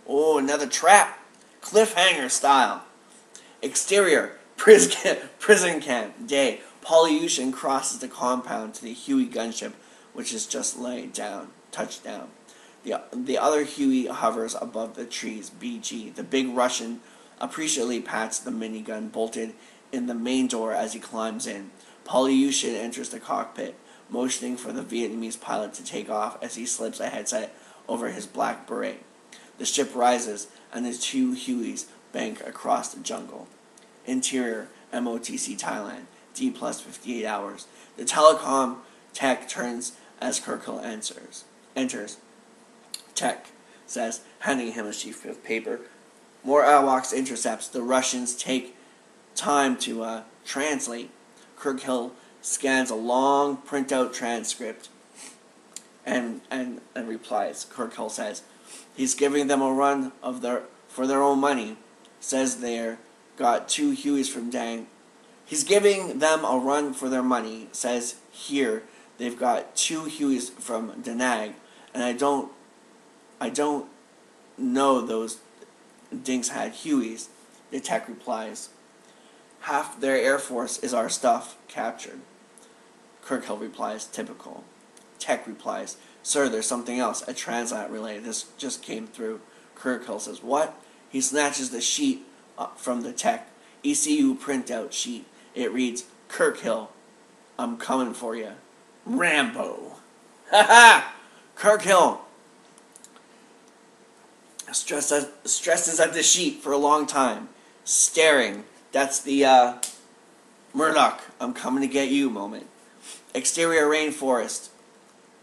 "Oh, another trap! Cliffhanger style!" Exterior, prison camp, day. Polyushin crosses the compound to the Huey gunship, which is just touched down. The other Huey hovers above the trees, BG. The big Russian appreciatively pats the minigun bolted in the main door as he climbs in. Polyushin enters the cockpit, motioning for the Vietnamese pilot to take off as he slips a headset over his black beret. The ship rises, and the two Hueys bank across the jungle. Interior, MOTC Thailand, D plus 58 hours. The telecom tech turns as Kirkhill enters. Tech says, handing him a sheaf of paper. More AWACS intercepts. The Russians take time to translate. Kirkhill scans a long printout transcript and replies. Kirkhill says, "He's giving them a run for their own money. Says they're got two Hueys from Dang. He's giving them a run for their money. Says here they've got two Hueys from Da Nang, and I don't know those dinks had Hueys." The tech replies, "Half their air force is our stuff captured." Kirkhill replies, "Typical." Tech replies, "Sir, there's something else. A translat relay. This just came through." Kirkhill says, "What?" He snatches the sheet from the tech. ECU printout sheet. It reads, "Kirkhill, I'm coming for you. Rambo." Ha ha! Kirkhill stresses at the sheet for a long time, staring. That's the Murdoch, I'm coming to get you moment. Exterior rainforest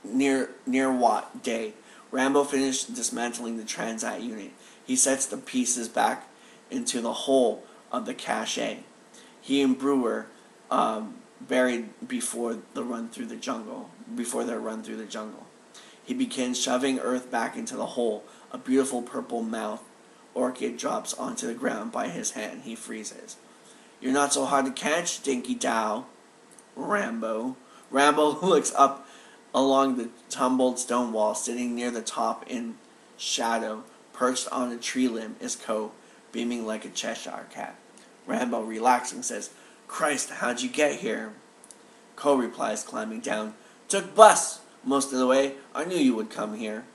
near Wat day. Rambo finished dismantling the Transat unit. He sets the pieces back into the hole of the cache. He and Brewer buried before their run through the jungle. He begins shoving earth back into the hole. A beautiful purple mouth orchid drops onto the ground by his hand. He freezes. "You're not so hard to catch, Dinky Dow." Rambo looks up along the tumbled stone wall. Sitting near the top in shadow, perched on a tree limb, is Coe, beaming like a Cheshire cat. Rambo, relaxing, says, "Christ, how'd you get here?" Coe replies, climbing down, "Took bus most of the way. I knew you would come here."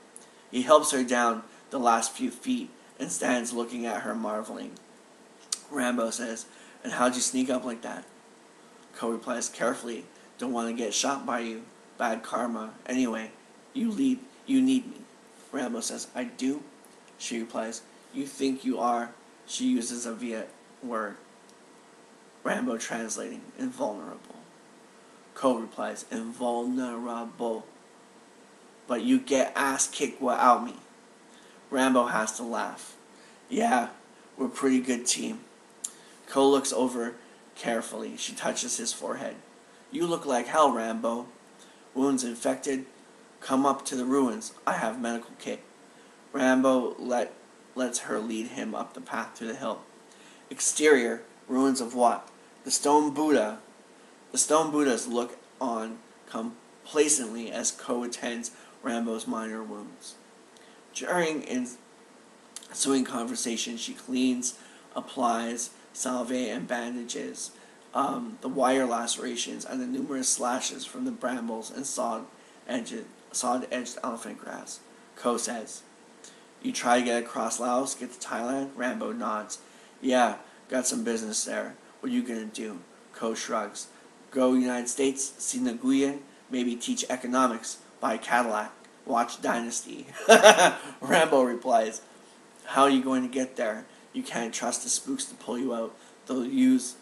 He helps her down the last few feet and stands looking at her marveling. Rambo says, "And how'd you sneak up like that?" Ko replies, "Carefully. Don't want to get shot by you. Bad karma. Anyway, you need me." Rambo says, "I do?" She replies, "You think you are." She uses a Viet word. Rambo translating, invulnerable. Ko replies, "Invulnerable. But you get ass kicked without me." Rambo has to laugh. "Yeah, we're a pretty good team." Ko looks over carefully. She touches his forehead. "You look like hell, Rambo. Wounds infected? Come up to the ruins. I have medical kit." Rambo lets her lead him up the path to the hill. Exterior, ruins of what? The stone Buddha. The stone Buddhas look on complacently as Ko attends Rambo's minor wounds. During ensuing conversation, she cleans, applies salve and bandages the wire lacerations and the numerous slashes from the brambles and sod-edged elephant grass. Ko says, "You try to get across Laos, get to Thailand?" Rambo nods. "Yeah, got some business there. What you gonna do?" Ko shrugs. "Go United States, see Nguyen, maybe teach economics, buy a Cadillac, watch Dynasty." Rambo replies, "How are you going to get there? You can't trust the spooks to pull you out. They'll use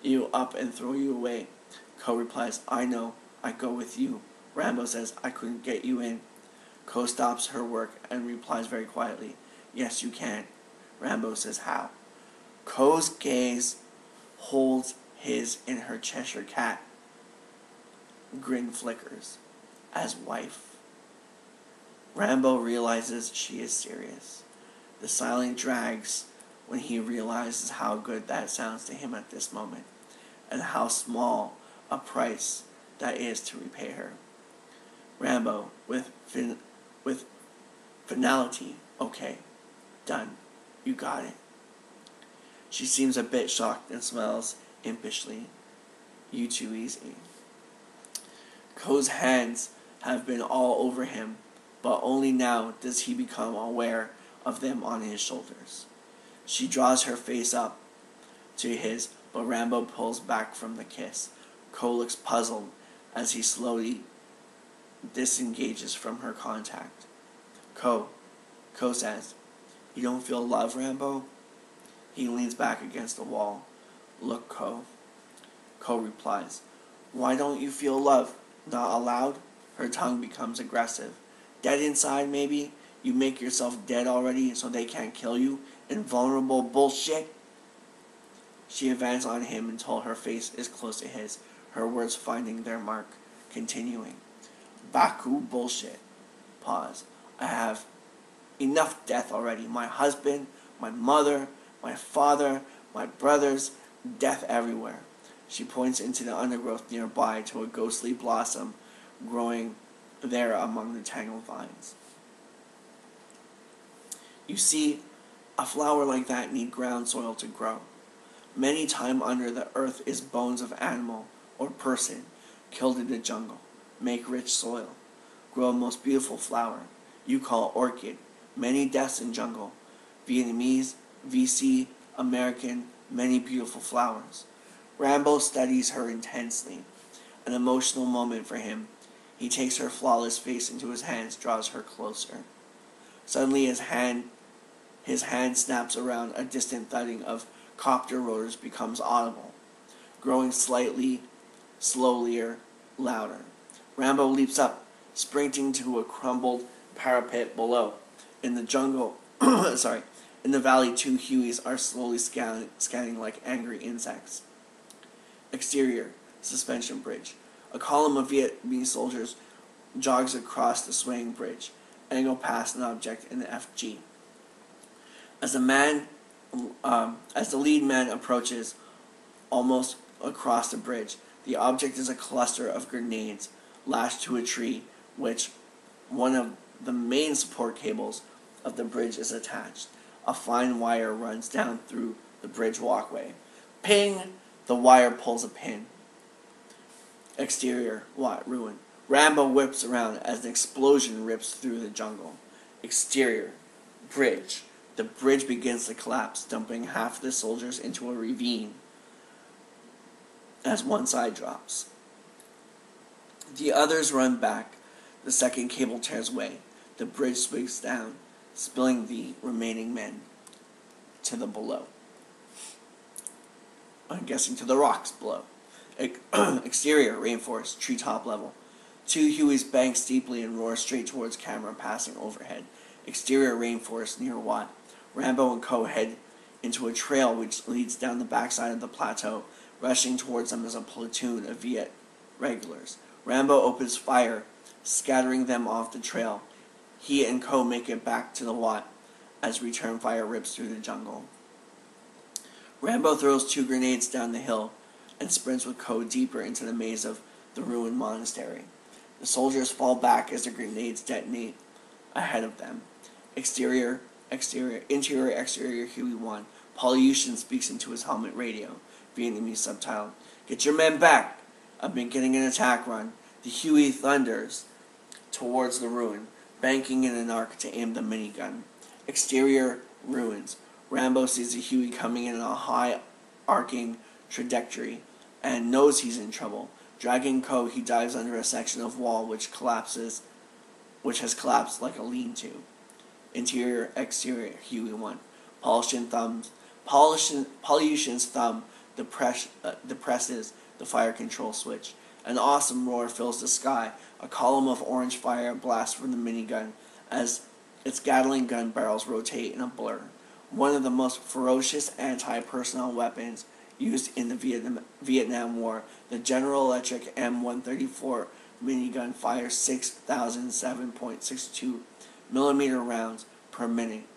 you up and throw you away." Ko replies, "I know. I go with you." Rambo says, "I couldn't get you in." Ko stops her work and replies very quietly, "Yes, you can." Rambo says, "How?" Ko's gaze holds his in her Cheshire cat. Grin flickers. "As wife." Rambo realizes she is serious. The silence drags when he realizes how good that sounds to him at this moment, and how small a price that is to repay her. Rambo, with finality, "Okay, done. You got it." She seems a bit shocked and smiles impishly. "You too easy." Ko's hands have been all over him, but only now does he become aware of them on his shoulders. She draws her face up to his, but Rambo pulls back from the kiss. Ko looks puzzled as he slowly disengages from her contact. Ko says, "You don't feel love, Rambo?" He leans back against the wall. "Look, Ko." Ko replies, "Why don't you feel love? Not allowed?" Her tongue becomes aggressive. "Dead inside, maybe? You make yourself dead already so they can't kill you? Invulnerable bullshit?" She advances on him until her face is close to his, her words finding their mark, continuing. "Baku bullshit." Pause. "I have enough death already. My husband, my mother, my father, my brothers, death everywhere." She points into the undergrowth nearby to a ghostly blossom growing there among the tangled vines. "You see, a flower like that need ground soil to grow. Many time under the earth is bones of animal or person killed in the jungle. Make rich soil. Grow a most beautiful flower. You call orchid. Many deaths in jungle. Vietnamese, VC, American, many beautiful flowers." Rambo studies her intensely. An emotional moment for him. He takes her flawless face into his hands, draws her closer. Suddenly his hand snaps around. A distant thudding of copter rotors becomes audible, growing slowly louder. Rambo leaps up, sprinting to a crumbled parapet below. In the jungle, in the valley, two Hueys are slowly scanning like angry insects. Exterior, suspension bridge. A column of Vietnamese soldiers jogs across the swaying bridge, and go past an object in the FG. As the lead man approaches almost across the bridge, the object is a cluster of grenades lashed to a tree, which one of the main support cables of the bridge is attached. A fine wire runs down through the bridge walkway. Ping! The wire pulls a pin. Exterior, ruin. Rambo whips around as the explosion rips through the jungle. Exterior, bridge. The bridge begins to collapse, dumping half the soldiers into a ravine as one side drops. The others run back. The second cable tears away. The bridge swigs down, spilling the remaining men to the below. I'm guessing to the rocks below. Exterior, reinforced, treetop level. Two Hueys bank steeply and roar straight towards camera passing overhead. Exterior, reinforced, near Watt. Rambo and Co. head into a trail which leads down the backside of the plateau. Rushing towards them is a platoon of Viet regulars. Rambo opens fire, scattering them off the trail. He and Co. make it back to the Watt as return fire rips through the jungle. Rambo throws 2 grenades down the hill and sprints with Co. deeper into the maze of the ruined monastery. The soldiers fall back as the grenades detonate ahead of them. Interior, exterior, Huey 1. Polyushin speaks into his helmet radio. Vietnamese subtitle. Get your men back! I've been getting an attack run. The Huey thunders towards the ruin, banking in an arc to aim the minigun. Exterior ruins. Rambo sees the Huey coming in a high arcing trajectory and knows he's in trouble. Dragging Co., he dives under a section of wall which has collapsed like a lean-to. Interior, exterior, Huey 1. Polyushin's thumb depresses the fire control switch. An awesome roar fills the sky. A column of orange fire blasts from the minigun as its Gatling gun barrels rotate in a blur. One of the most ferocious anti-personnel weapons used in the Vietnam War, the General Electric M134 minigun fires 6,007.62 millimeter rounds per minute.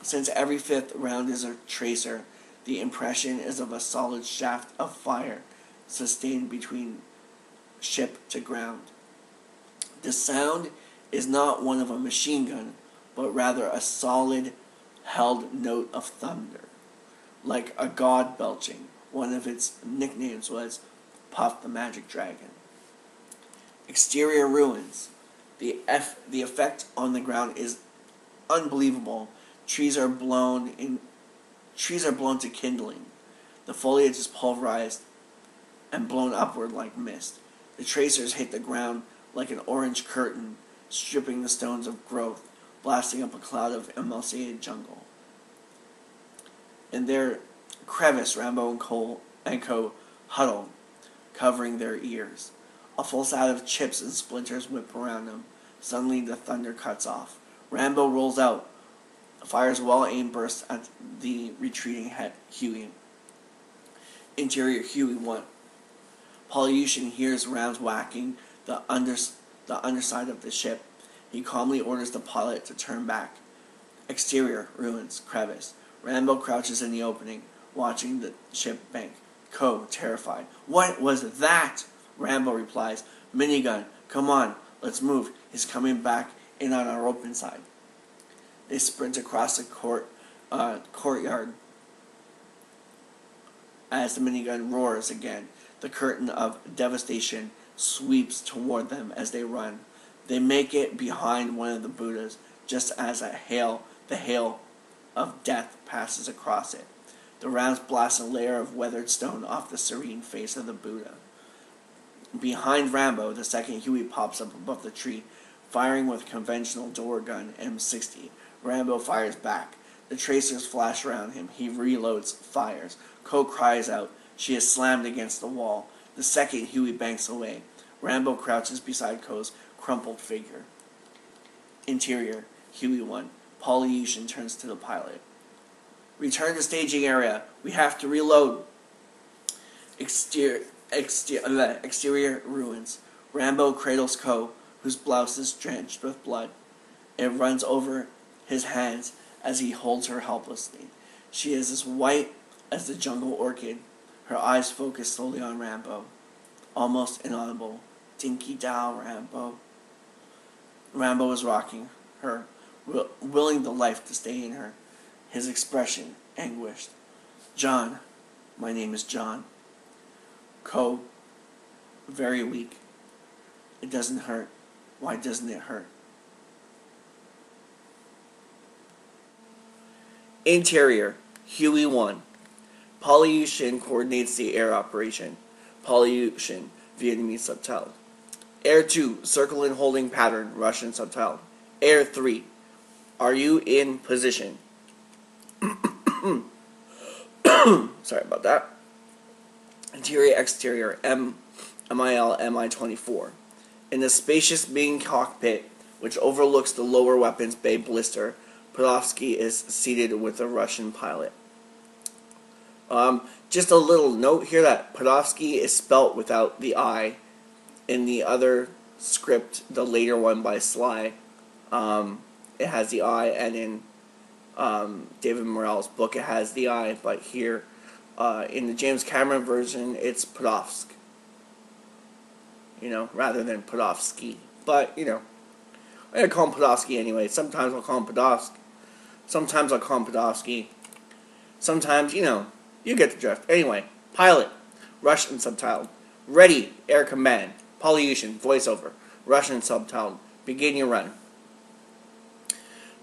Since every 5th round is a tracer, the impression is of a solid shaft of fire sustained between ship to ground. The sound is not one of a machine gun, but rather a solid, held note of thunder, like a god belching. One of its nicknames was Puff the Magic Dragon. Exterior ruins. The effect on the ground is unbelievable. Trees are blown to kindling. The foliage is pulverized and blown upward like mist. The tracers hit the ground like an orange curtain, stripping the stones of growth, blasting up a cloud of emulsified jungle. In their crevice, Rambo and Co. huddle, covering their ears. A full set of chips and splinters whip around them. Suddenly the thunder cuts off. Rambo rolls out, fires well-aimed bursts at the retreating Huey. Interior, Huey 1. Polyushin hears rounds whacking the underside of the ship. He calmly orders the pilot to turn back. Exterior, ruins, crevice. Rambo crouches in the opening, watching the ship bank. Co, terrified. What was that? Rambo replies, minigun. Come on, let's move. He's coming back in on our open side. They sprint across the courtyard as the minigun roars again. The curtain of devastation sweeps toward them as they run. They make it behind one of the Buddhas, just as the hail of death passes across it. The rounds blast a layer of weathered stone off the serene face of the Buddha. Behind Rambo, the second Huey pops up above the tree, firing with conventional door gun M60. Rambo fires back. The tracers flash around him. He reloads, fires. Co cries out. She is slammed against the wall. The second Huey banks away. Rambo crouches beside Co's crumpled figure. Interior, Huey 1. Polyushin turns to the pilot. Return to staging area. We have to reload. Exterior ruins. Rambo cradles Co, whose blouse is drenched with blood. It runs over his hands as he holds her helplessly. She is as white as the jungle orchid. Her eyes focus slowly on Rambo. Almost inaudible. Dinky Dow, Rambo. Rambo is rocking her, willing the life to stay in her. His expression anguished. John. My name is John. Co. Very weak. It doesn't hurt. Why doesn't it hurt? Interior, Huey 1. Polyushin coordinates the air operation. Polyushin, Vietnamese subtitled. Air 2, circle and holding pattern, Russian subtitled. Air 3, are you in position? Sorry about that. Interior, exterior, MIL, Mi-24. In the spacious main cockpit, which overlooks the lower weapons bay blister, Podolsky is seated with a Russian pilot. Just a little note here that Podolsky is spelt without the I. In the other script, the later one by Sly, it has the I, and in David Morrell's book it has the I, but here in the James Cameron version it's Podolsk, rather than Podolsky. But I'm gonna call him Podolsky anyway. Sometimes I'll call him Podolsk, sometimes I'll call him Podolsky, sometimes you get the drift. Anyway, pilot, Russian subtitled. Ready, air command. Polyushin, voiceover, Russian subtitled. Begin your run.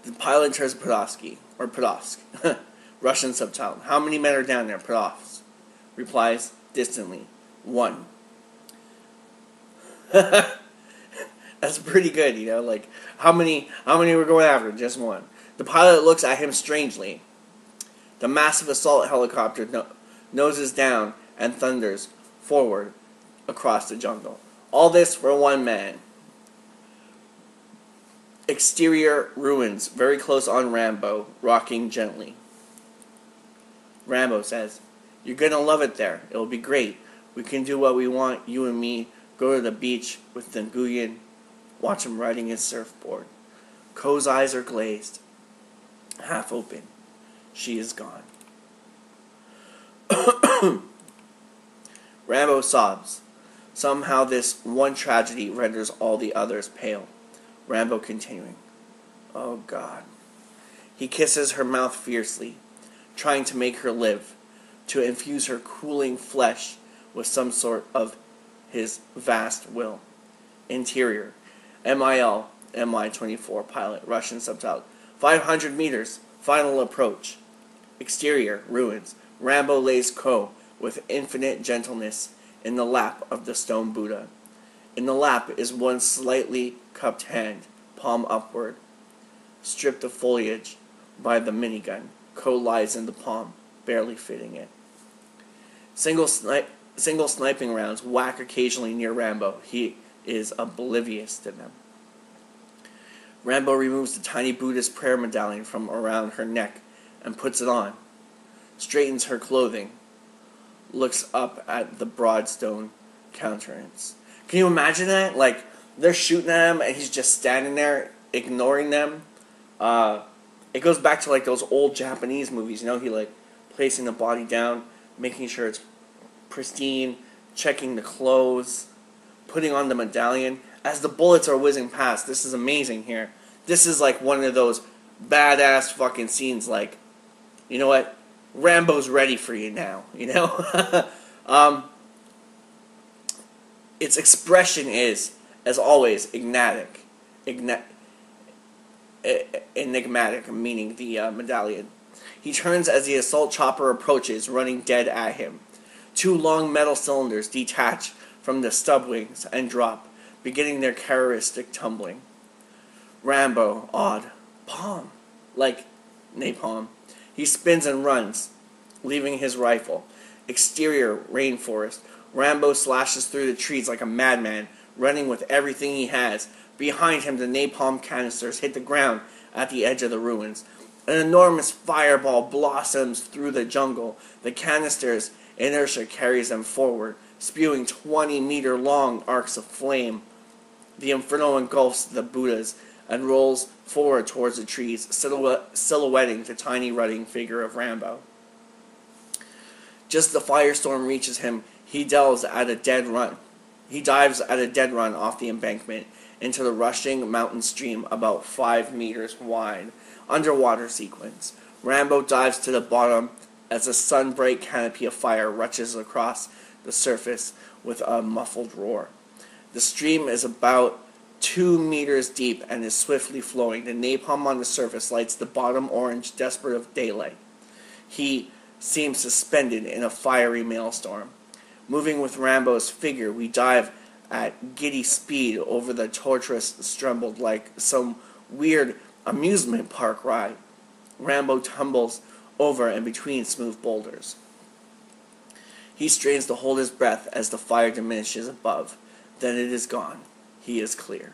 The pilot turns to Podolsky, or Podolsk, Russian subtitled. How many men are down there, Podolsk? Replies distantly, 1. That's pretty good, like, how many we're going after? Just 1. The pilot looks at him strangely. The massive assault helicopter noses down and thunders forward across the jungle. All this for 1 man. Exterior ruins, very close on Rambo, rocking gently. Rambo says, "You're gonna love it there. It'll be great. We can do what we want, you and me. Go to the beach with the Nguyen. Watch him riding his surfboard." Ko's eyes are glazed, half open. She is gone. Rambo sobs. Somehow this one tragedy renders all the others pale. Rambo continuing. Oh God. He kisses her mouth fiercely, trying to make her live, to infuse her cooling flesh with some sort of his vast will. Interior, MIL, Mi-24 pilot, Russian subtitle. 500 meters, final approach. Exterior, ruins. Rambo lays Ko with infinite gentleness in the lap of the stone Buddha. In the lap is one slightly cupped hand, palm upward. Stripped of foliage by the minigun, Ko lies in the palm, barely fitting it. Single sniping rounds whack occasionally near Rambo. He is oblivious to them. Rambo removes the tiny Buddhist prayer medallion from around her neck and puts it on. Straightens her clothing. Looks up at the broad stone countenance. Can you imagine that? Like, they're shooting at him and he's just standing there ignoring them. It goes back to like those old Japanese movies, he like placing the body down, making sure it's pristine, checking the clothes, putting on the medallion as the bullets are whizzing past. This is amazing here. This is like one of those badass fucking scenes, like, you know what? Rambo's ready for you now, Its expression is, as always, enigmatic, meaning the medallion. He turns as the assault chopper approaches, running dead at him. 2 long metal cylinders detach from the stub wings and drop, beginning their characteristic tumbling. Rambo, awed, palm, like napalm. He spins and runs, leaving his rifle. Exterior, rainforest. Rambo slashes through the trees like a madman, running with everything he has. Behind him, the napalm canisters hit the ground at the edge of the ruins. An enormous fireball blossoms through the jungle. The canisters' inertia carries them forward, spewing 20-meter-long arcs of flame. The inferno engulfs the Buddhas and rolls forward towards the trees, silhouetting the tiny running figure of Rambo. Just as the firestorm reaches him, he dives at a dead run off the embankment into the rushing mountain stream about 5 meters wide. Underwater sequence. Rambo dives to the bottom as a sun-bright canopy of fire rushes across the surface with a muffled roar. The stream is about 2 meters deep and is swiftly flowing. The napalm on the surface lights the bottom orange, desperate of daylight. He seems suspended in a fiery maelstrom. Moving with Rambo's figure, we dive at giddy speed over the tortuous strumbled like some weird amusement park ride. Rambo tumbles over and between smooth boulders. He strains to hold his breath as the fire diminishes above. Then it is gone. He is clear.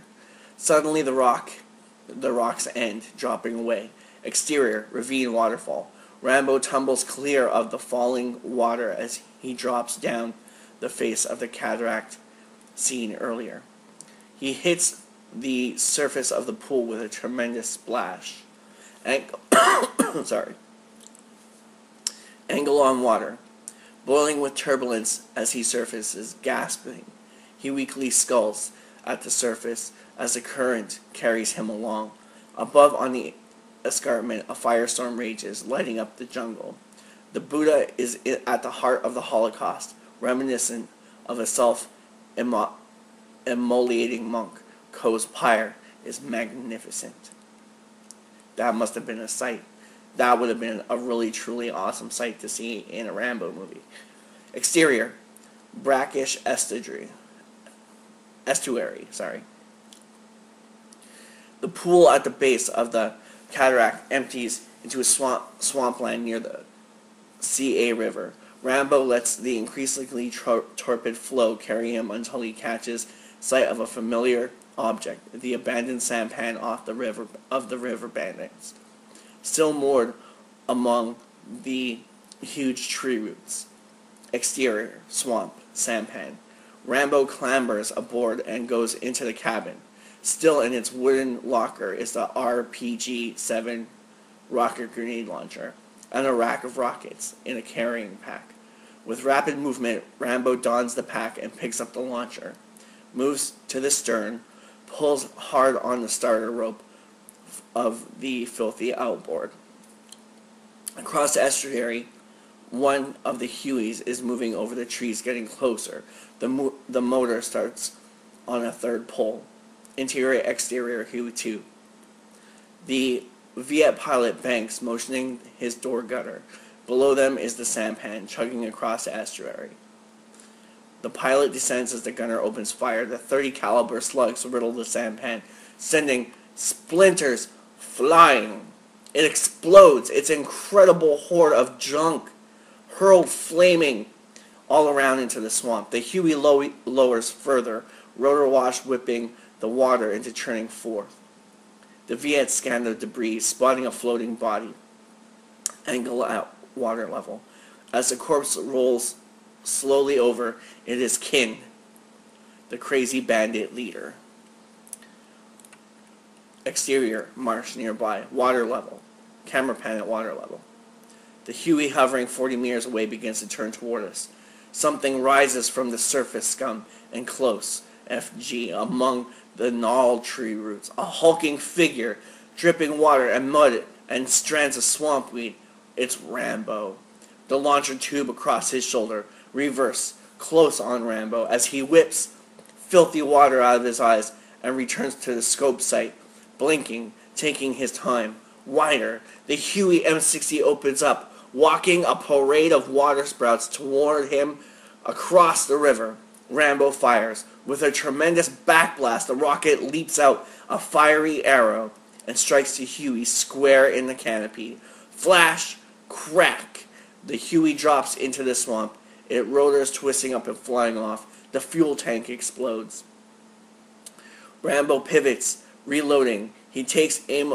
Suddenly the rocks end, dropping away. Exterior, ravine waterfall. Rambo tumbles clear of the falling water as he drops down the face of the cataract seen earlier. He hits the surface of the pool with a tremendous splash. Angle on water. Boiling with turbulence as he surfaces, gasping. He weakly sculls at the surface as the current carries him along. Above on the escarpment, a firestorm rages, lighting up the jungle. The Buddha is at the heart of the Holocaust, reminiscent of a self-immolating monk. Ko's pyre is magnificent. That must have been a sight. That would have been a really, truly awesome sight to see in a Rambo movie. Exterior, brackish estuary. The pool at the base of the cataract empties into a swampland near the CA River. Rambo lets the increasingly torpid flow carry him until he catches sight of a familiar object, the abandoned sampan off the river bandits, still moored among the huge tree roots. Exterior, swamp, sampan. Rambo clambers aboard and goes into the cabin. Still in its wooden locker is the RPG-7 rocket grenade launcher and a rack of rockets in a carrying pack. With rapid movement, Rambo dons the pack and picks up the launcher, moves to the stern, pulls hard on the starter rope of the filthy outboard. Across the estuary, one of the Hueys is moving over the trees, getting closer. The motor starts on a third pole. Interior, exterior, Huey 2. The Viet pilot banks, motioning his door gutter. Below them is the sampan, chugging across the estuary. The pilot descends as the gunner opens fire. The .30 caliber slugs riddle the sampan, sending splinters flying. It explodes. Its incredible horde of junk hurled flaming all around into the swamp. The Huey lowers further, rotor wash whipping the water into churning forth. The Viet scan the debris, spotting a floating body. Angle at water level. As the corpse rolls slowly over, it is Kin, the crazy bandit leader. Exterior, marsh nearby, water level. Camera pan at water level. The Huey hovering 40 meters away begins to turn toward us. Something rises from the surface scum and close, FG, among the gnarled tree roots. A hulking figure, dripping water and mud and strands of swamp weed. It's Rambo. The launcher tube across his shoulder, reverse, close on Rambo, as he whips filthy water out of his eyes and returns to the scope sight, blinking, taking his time. Wider, the Huey M60 opens up, walking a parade of water sprouts toward him across the river. Rambo fires. With a tremendous backblast, the rocket leaps out a fiery arrow and strikes the Huey square in the canopy. Flash, crack. The Huey drops into the swamp. It rotors, twisting up and flying off. The fuel tank explodes. Rambo pivots, reloading. He takes aim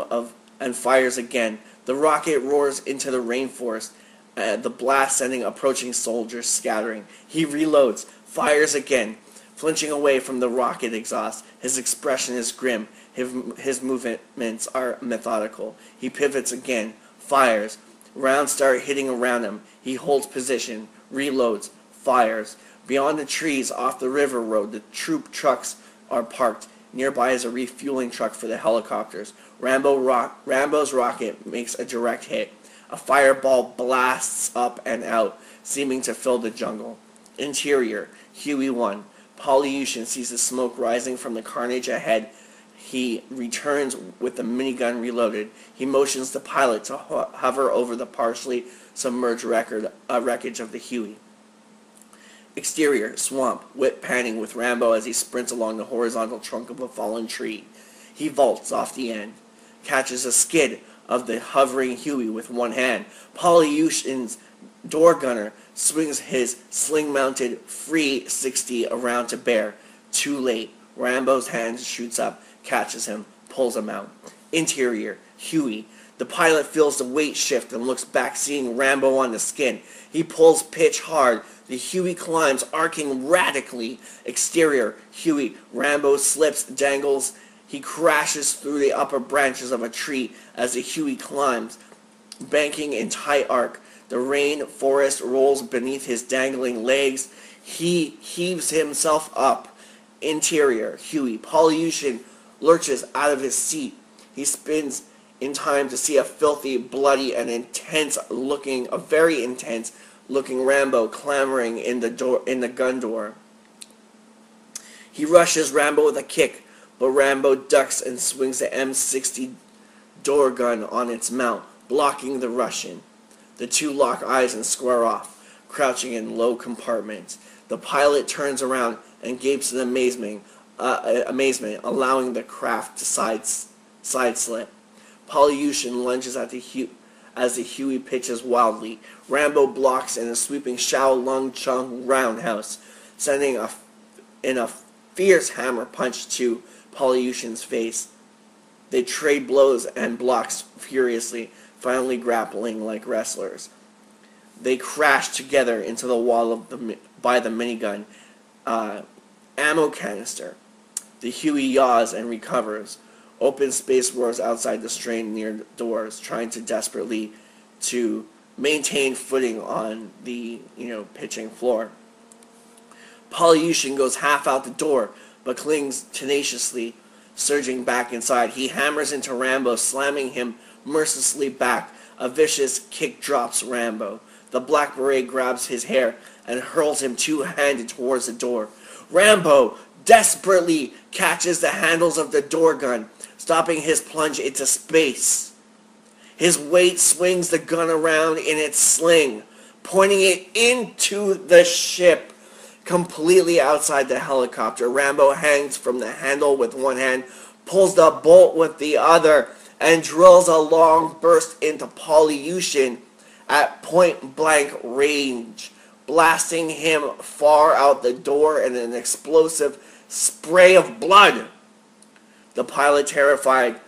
and fires again. The rocket roars into the rainforest, the blast sending approaching soldiers scattering. He reloads, fires again, flinching away from the rocket exhaust. His expression is grim. His movements are methodical. He pivots again, fires. Rounds start hitting around him. He holds position, reloads, fires. Beyond the trees, off the river road, the troop trucks are parked. Nearby is a refueling truck for the helicopters. Rambo's rocket makes a direct hit. A fireball blasts up and out, seeming to fill the jungle. Interior, Huey 1. Polyushin sees the smoke rising from the carnage ahead. He returns with the minigun reloaded. He motions the pilot to hover over the partially submerged wreckage of the Huey. Exterior, swamp, whip panning with Rambo as he sprints along the horizontal trunk of a fallen tree. He vaults off the end, catches a skid of the hovering Huey with one hand. Polyushin's door gunner swings his sling-mounted free 60 around to bear. Too late. Rambo's hand shoots up, catches him, pulls him out. Interior, Huey. The pilot feels the weight shift and looks back, seeing Rambo on the skin. He pulls pitch hard. The Huey climbs, arcing radically. Exterior, Huey. Rambo slips, dangles. He crashes through the upper branches of a tree as the Huey climbs, banking in tight arc. The rain forest rolls beneath his dangling legs. He heaves himself up. Interior, Huey. Polyushin lurches out of his seat. He spins in time to see a filthy, bloody, and very intense looking Rambo clambering in the gun door. He rushes Rambo with a kick, but Rambo ducks and swings the M60 door gun on its mount, blocking the Russian. The two lock eyes and square off, crouching in low compartments. The pilot turns around and gapes in amazement, allowing the craft to side-slip. Polyushin lunges at as the Huey pitches wildly. Rambo blocks in a sweeping Xiao Lung Chung roundhouse, sending in a fierce hammer punch to Polyushin's face. They trade blows and blocks furiously, finally grappling like wrestlers. They crash together into the wall by the minigun ammo canister. The Huey yaws and recovers. Open space roars outside the strained near doors, trying to desperately to maintain footing on the pitching floor. Polyushin goes half out the door, but clings tenaciously, surging back inside. He hammers into Rambo, slamming him mercilessly back. A vicious kick drops Rambo. The Black Beret grabs his hair and hurls him two-handed towards the door. Rambo desperately catches the handles of the door gun, stopping his plunge into space. His weight swings the gun around in its sling, pointing it into the ship. Completely outside the helicopter, Rambo hangs from the handle with one hand, pulls the bolt with the other, and drills a long burst into Polyushin at point-blank range, blasting him far out the door in an explosive spray of blood. The pilot, terrified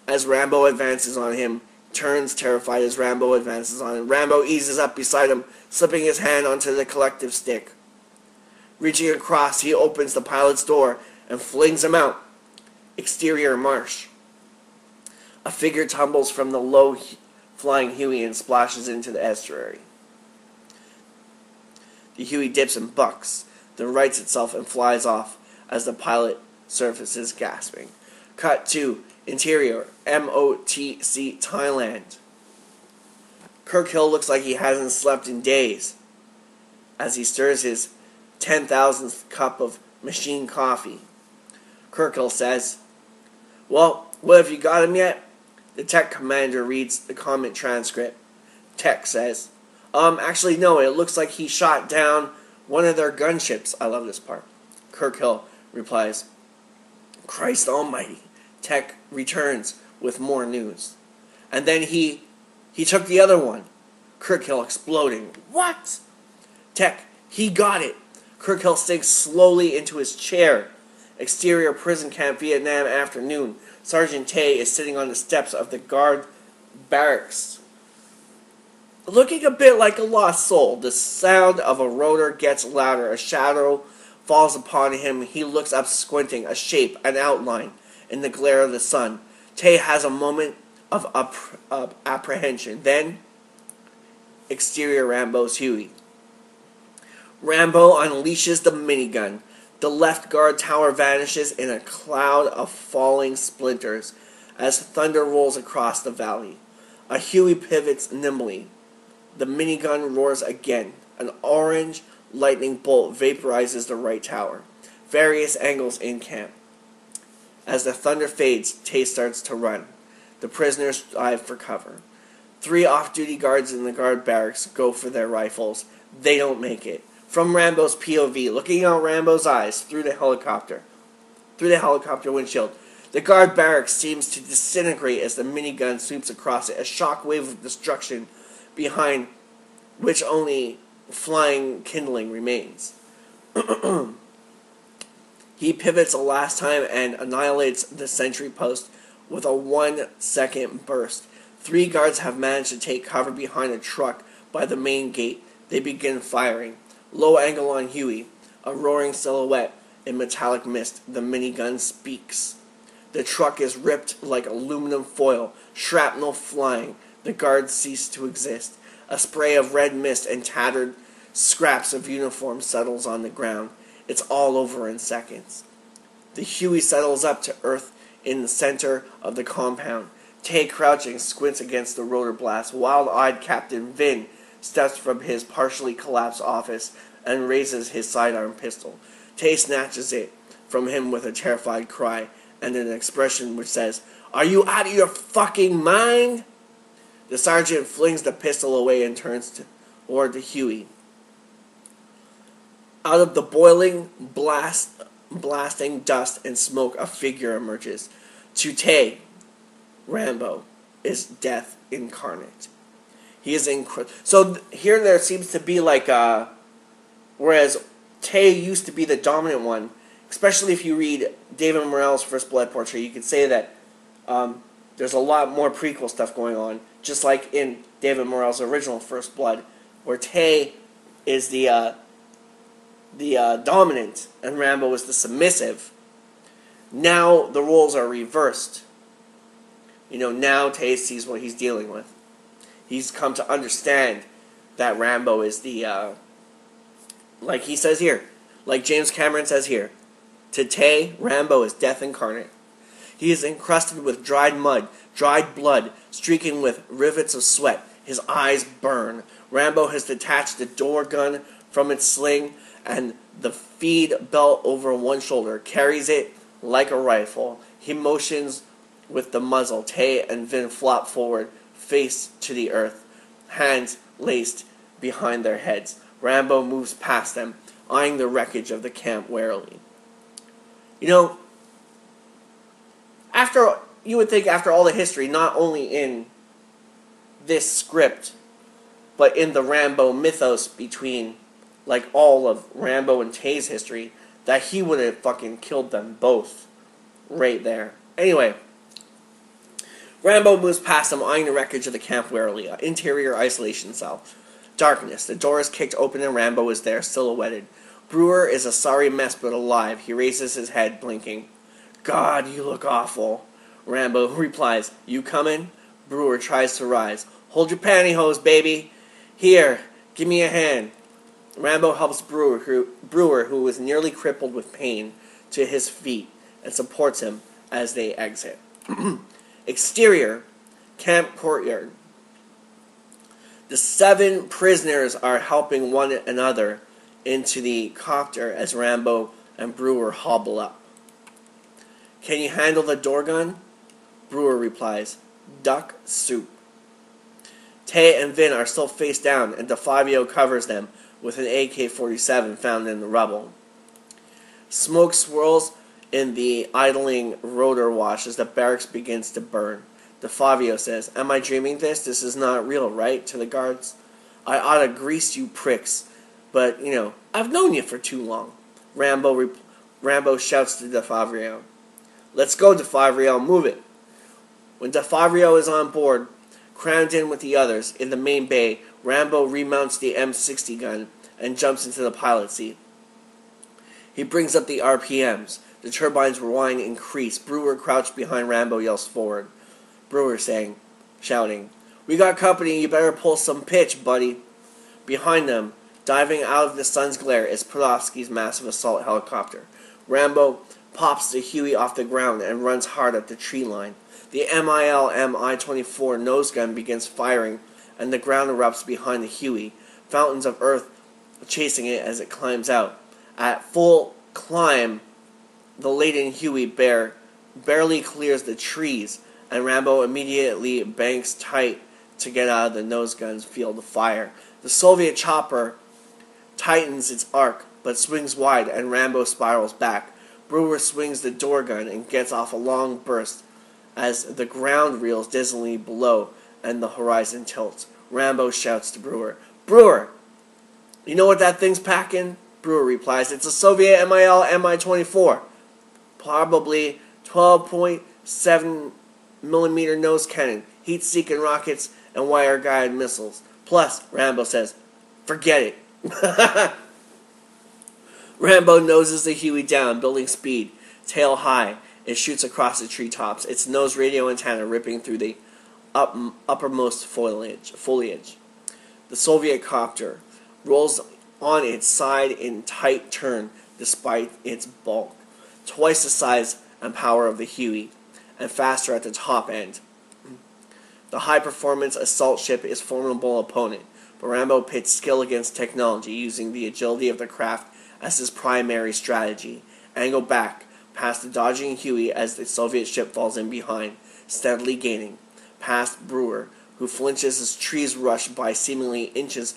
as Rambo advances on him, turns terrified as Rambo advances on him. Rambo eases up beside him, slipping his hand onto the collective stick. Reaching across, he opens the pilot's door and flings him out. Exterior, marsh. A figure tumbles from the low-flying Huey and splashes into the estuary. The Huey dips and bucks, then rights itself and flies off as the pilot surfaces, gasping. Cut to interior, MOTC, Thailand. Kirkhill looks like he hasn't slept in days as he stirs his 10,000th cup of machine coffee. Kirkhill says, "Well, what have you got him yet?" The tech commander reads the comment transcript. Tech says, actually no, it looks like he shot down one of their gunships. I love this part. Kirkhill replies, "Christ almighty." Tech returns with more news. "And then he took the other one." Kirkhill exploding. "What?" Tech, "He got it." Kirkhill sinks slowly into his chair. Exterior prison camp, Vietnam afternoon. Sergeant Tay is sitting on the steps of the guard barracks, looking a bit like a lost soul. The sound of a rotor gets louder. A shadow falls upon him. He looks up, squinting. A shape, an outline, in the glare of the sun. Tay has a moment of apprehension. Then, exterior, Rambo's Huey. Rambo unleashes the minigun. The left guard tower vanishes in a cloud of falling splinters as thunder rolls across the valley. A Huey pivots nimbly. The minigun roars again. An orange lightning bolt vaporizes the right tower. Various angles in camp. As the thunder fades, Tay starts to run. The prisoners dive for cover. 3 off-duty guards in the guard barracks go for their rifles. They don't make it. From Rambo's POV, looking out Rambo's eyes through the helicopter windshield, the guard barracks seems to disintegrate as the minigun sweeps across it, a shockwave of destruction behind which only flying kindling remains. He pivots a last time and annihilates the sentry post with a 1-second burst. 3 guards have managed to take cover behind a truck by the main gate. They begin firing. Low angle on Huey, a roaring silhouette in metallic mist. The minigun speaks. The truck is ripped like aluminum foil, shrapnel flying. The guards cease to exist. A spray of red mist and tattered scraps of uniform settles on the ground. It's all over in seconds. The Huey settles up to earth in the center of the compound. Tay, crouching, squints against the rotor blast. Wild-eyed Captain Vin steps from his partially collapsed office and raises his sidearm pistol. Tay snatches it from him with a terrified cry and an expression which says, "Are you out of your fucking mind?" The sergeant flings the pistol away and turns toward the Huey. Out of the boiling, blasting dust and smoke, a figure emerges. To Tay, Rambo is death incarnate. He is so here there seems to be like whereas Tay used to be the dominant one, especially if you read David Morrell's First Blood portrait, you could say that there's a lot more prequel stuff going on, just like in David Morrell's original First Blood, where Tay is the dominant and Rambo is the submissive. Now the roles are reversed. Now Tay sees what he's dealing with. He's come to understand that Rambo is the, like he says here, like James Cameron says here, to Tay, Rambo is death incarnate. He is encrusted with dried mud, dried blood, streaking with rivets of sweat. His eyes burn. Rambo has detached the door gun from its sling and the feed belt over one shoulder, carries it like a rifle. He motions with the muzzle. Tay and Vin flop forward, face to the earth, hands laced behind their heads. Rambo moves past them, eyeing the wreckage of the camp warily. You would think after all the history, not only in this script, but in the Rambo mythos between, like, all of Rambo and Tay's history, that he would have fucking killed them both right there. Anyway, Rambo moves past them, eyeing the wreckage of the camp warily. Interior isolation cell. Darkness. The door is kicked open and Rambo is there, silhouetted. Brewer is a sorry mess but alive. He raises his head, blinking. "God, you look awful." Rambo replies, "You coming?" Brewer tries to rise. "Hold your pantyhose, baby. Here, give me a hand." Rambo helps Brewer, who was nearly crippled with pain, to his feet and supports him as they exit. Exterior, camp courtyard. The 7 prisoners are helping one another into the copter as Rambo and Brewer hobble up. "Can you handle the door gun?" Brewer replies, "Duck soup." Tay and Vin are still face down, and DeFabio covers them with an AK-47 found in the rubble. Smoke swirls in the idling rotor wash as the barracks begins to burn. DeFabio says, "Am I dreaming this? This is not real, right?" to the guards. "I ought to grease you pricks, but, I've known you for too long." Rambo shouts to DeFabio. "Let's go, DeFabio, move it." When DeFabio is on board, crammed in with the others, in the main bay, Rambo remounts the M60 gun and jumps into the pilot seat. He brings up the RPMs. The turbines rewind and increase. Brewer, crouched behind Rambo, yells forward. Brewer shouting, "We got company, you better pull some pitch, buddy." Behind them, diving out of the sun's glare, is Podolsky's massive assault helicopter. Rambo pops the Huey off the ground and runs hard at the tree line. The MIL-MI-24 nose gun begins firing, and the ground erupts behind the Huey. Fountains of earth chasing it as it climbs out. At full climb, the laden Huey barely clears the trees, and Rambo immediately banks tight to get out of the nose gun's field of fire. The Soviet chopper tightens its arc, but swings wide, and Rambo spirals back. Brewer swings the door gun and gets off a long burst as the ground reels dizzily below and the horizon tilts. Rambo shouts to Brewer, "Brewer, you know what that thing's packing?" Brewer replies, "It's a Soviet MIL Mi-24. Probably 12.7 millimeter nose cannon, heat-seeking rockets, and wire-guided missiles. Plus," Rambo says, "forget it." Rambo noses the Huey down, building speed. Tail high, it shoots across the treetops, its nose radio antenna ripping through the uppermost foliage. The Soviet copter rolls on its side in tight turn despite its bulk. Twice the size and power of the Huey, and faster at the top end. The high-performance assault ship is a formidable opponent, but Rambo pits skill against technology, using the agility of the craft as his primary strategy. Angle back, past the dodging Huey as the Soviet ship falls in behind, steadily gaining. Past Brewer, who flinches as trees rush by seemingly inches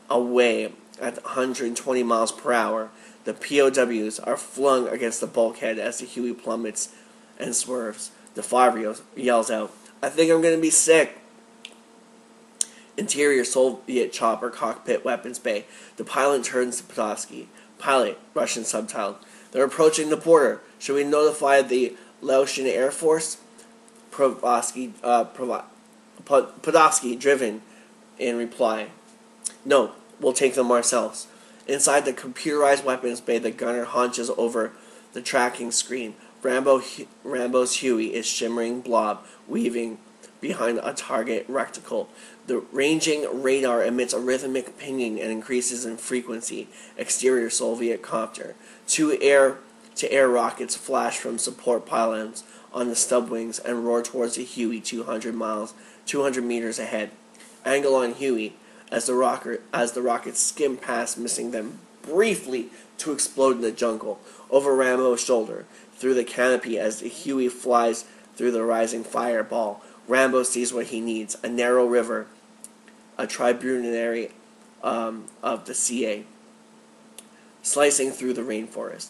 away at 120 miles per hour. The POWs are flung against the bulkhead as the Huey plummets and swerves. The Favre yells out, "I think I'm going to be sick." Interior Soviet chopper cockpit weapons bay. The pilot turns to Podolsky. "Pilot," Russian subtitled, "they're approaching the border. Should we notify the Laotian Air Force?" Podolsky, driven, in reply, "No, we'll take them ourselves." Inside the computerized weapons bay, the gunner hunches over the tracking screen. Rambo's Huey is shimmering blob, weaving behind a target reticle. The ranging radar emits a rhythmic pinging and increases in frequency. Exterior Soviet copter. 2 air-to-air rockets flash from support pylons on the stub wings and roar towards the Huey 200 meters ahead. Angle on Huey as the rockets skim past, missing them briefly to explode in the jungle. Over Rambo's shoulder, through the canopy as the Huey flies through the rising fireball. Rambo sees what he needs, a narrow river, a tributary of the CA, slicing through the rainforest.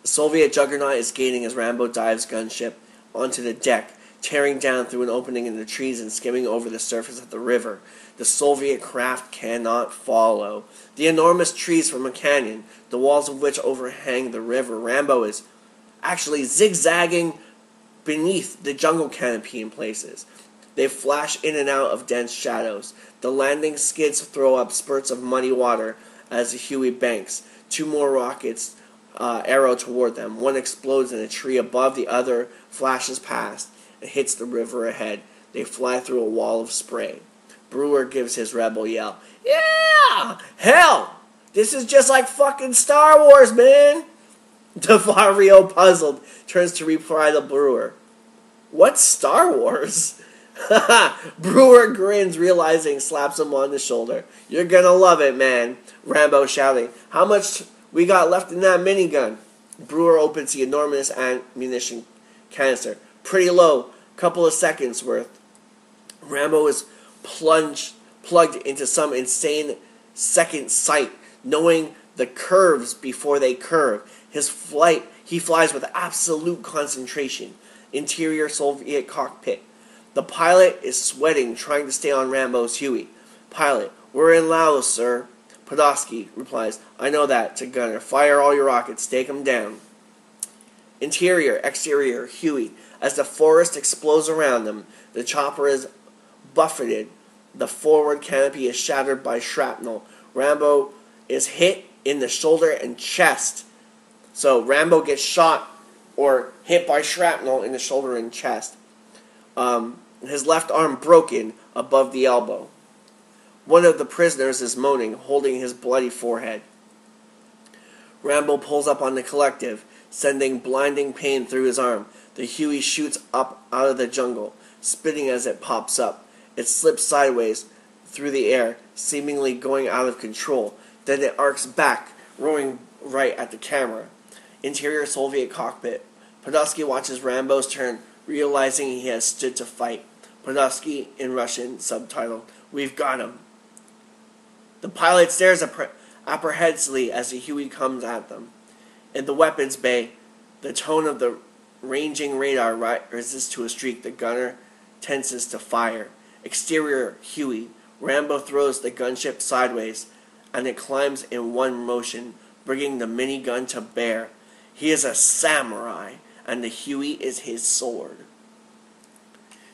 The Soviet juggernaut is gaining as Rambo dives gunship onto the deck, tearing down through an opening in the trees and skimming over the surface of the river. The Soviet craft cannot follow. The enormous trees from a canyon, the walls of which overhang the river. Rambo is actually zigzagging beneath the jungle canopy in places. They flash in and out of dense shadows. The landing skids throw up spurts of muddy water as the Huey banks. 2 more rockets arrow toward them. One explodes in a tree above, the other flashes past and hits the river ahead. They fly through a wall of spray. Brewer gives his rebel yell. "Yeah! Hell! This is just like fucking Star Wars, man!" DeFario, puzzled, turns to reply to Brewer. "What's Star Wars?" Brewer grins, realizing, slaps him on the shoulder. "You're gonna love it, man." Rambo shouting, "How much we got left in that minigun?" Brewer opens the enormous ammunition canister. "Pretty low, couple of seconds worth." Rambo is plugged into some insane second sight, knowing the curves before they curve. He flies with absolute concentration. Interior Soviet cockpit. The pilot is sweating, trying to stay on Rambo's Huey. "Pilot, we're in Laos, sir." Podolsky replies, "I know that," to gunner. "Fire all your rockets, take them down." Interior, exterior, Huey. As the forest explodes around them, the chopper is buffeted. The forward canopy is shattered by shrapnel. Rambo is hit in the shoulder and chest. So Rambo gets shot or hit by shrapnel in the shoulder and chest. His left arm broken above the elbow. One of the prisoners is moaning, holding his bloody forehead. Rambo pulls up on the collective, sending blinding pain through his arm. The Huey shoots up out of the jungle, spitting as it pops up. It slips sideways through the air, seemingly going out of control. Then it arcs back, rolling right at the camera. Interior Soviet cockpit. Podolsky watches Rambo's turn, realizing he has stood to fight. Podolsky, in Russian, subtitled, "We've got him." The pilot stares apprehensively as the Huey comes at them. In the weapons bay, the tone of the ranging radar rises to a shriek. The gunner tenses to fire. Exterior Huey. Rambo throws the gunship sideways, and it climbs in one motion, bringing the minigun to bear. He is a samurai, and the Huey is his sword.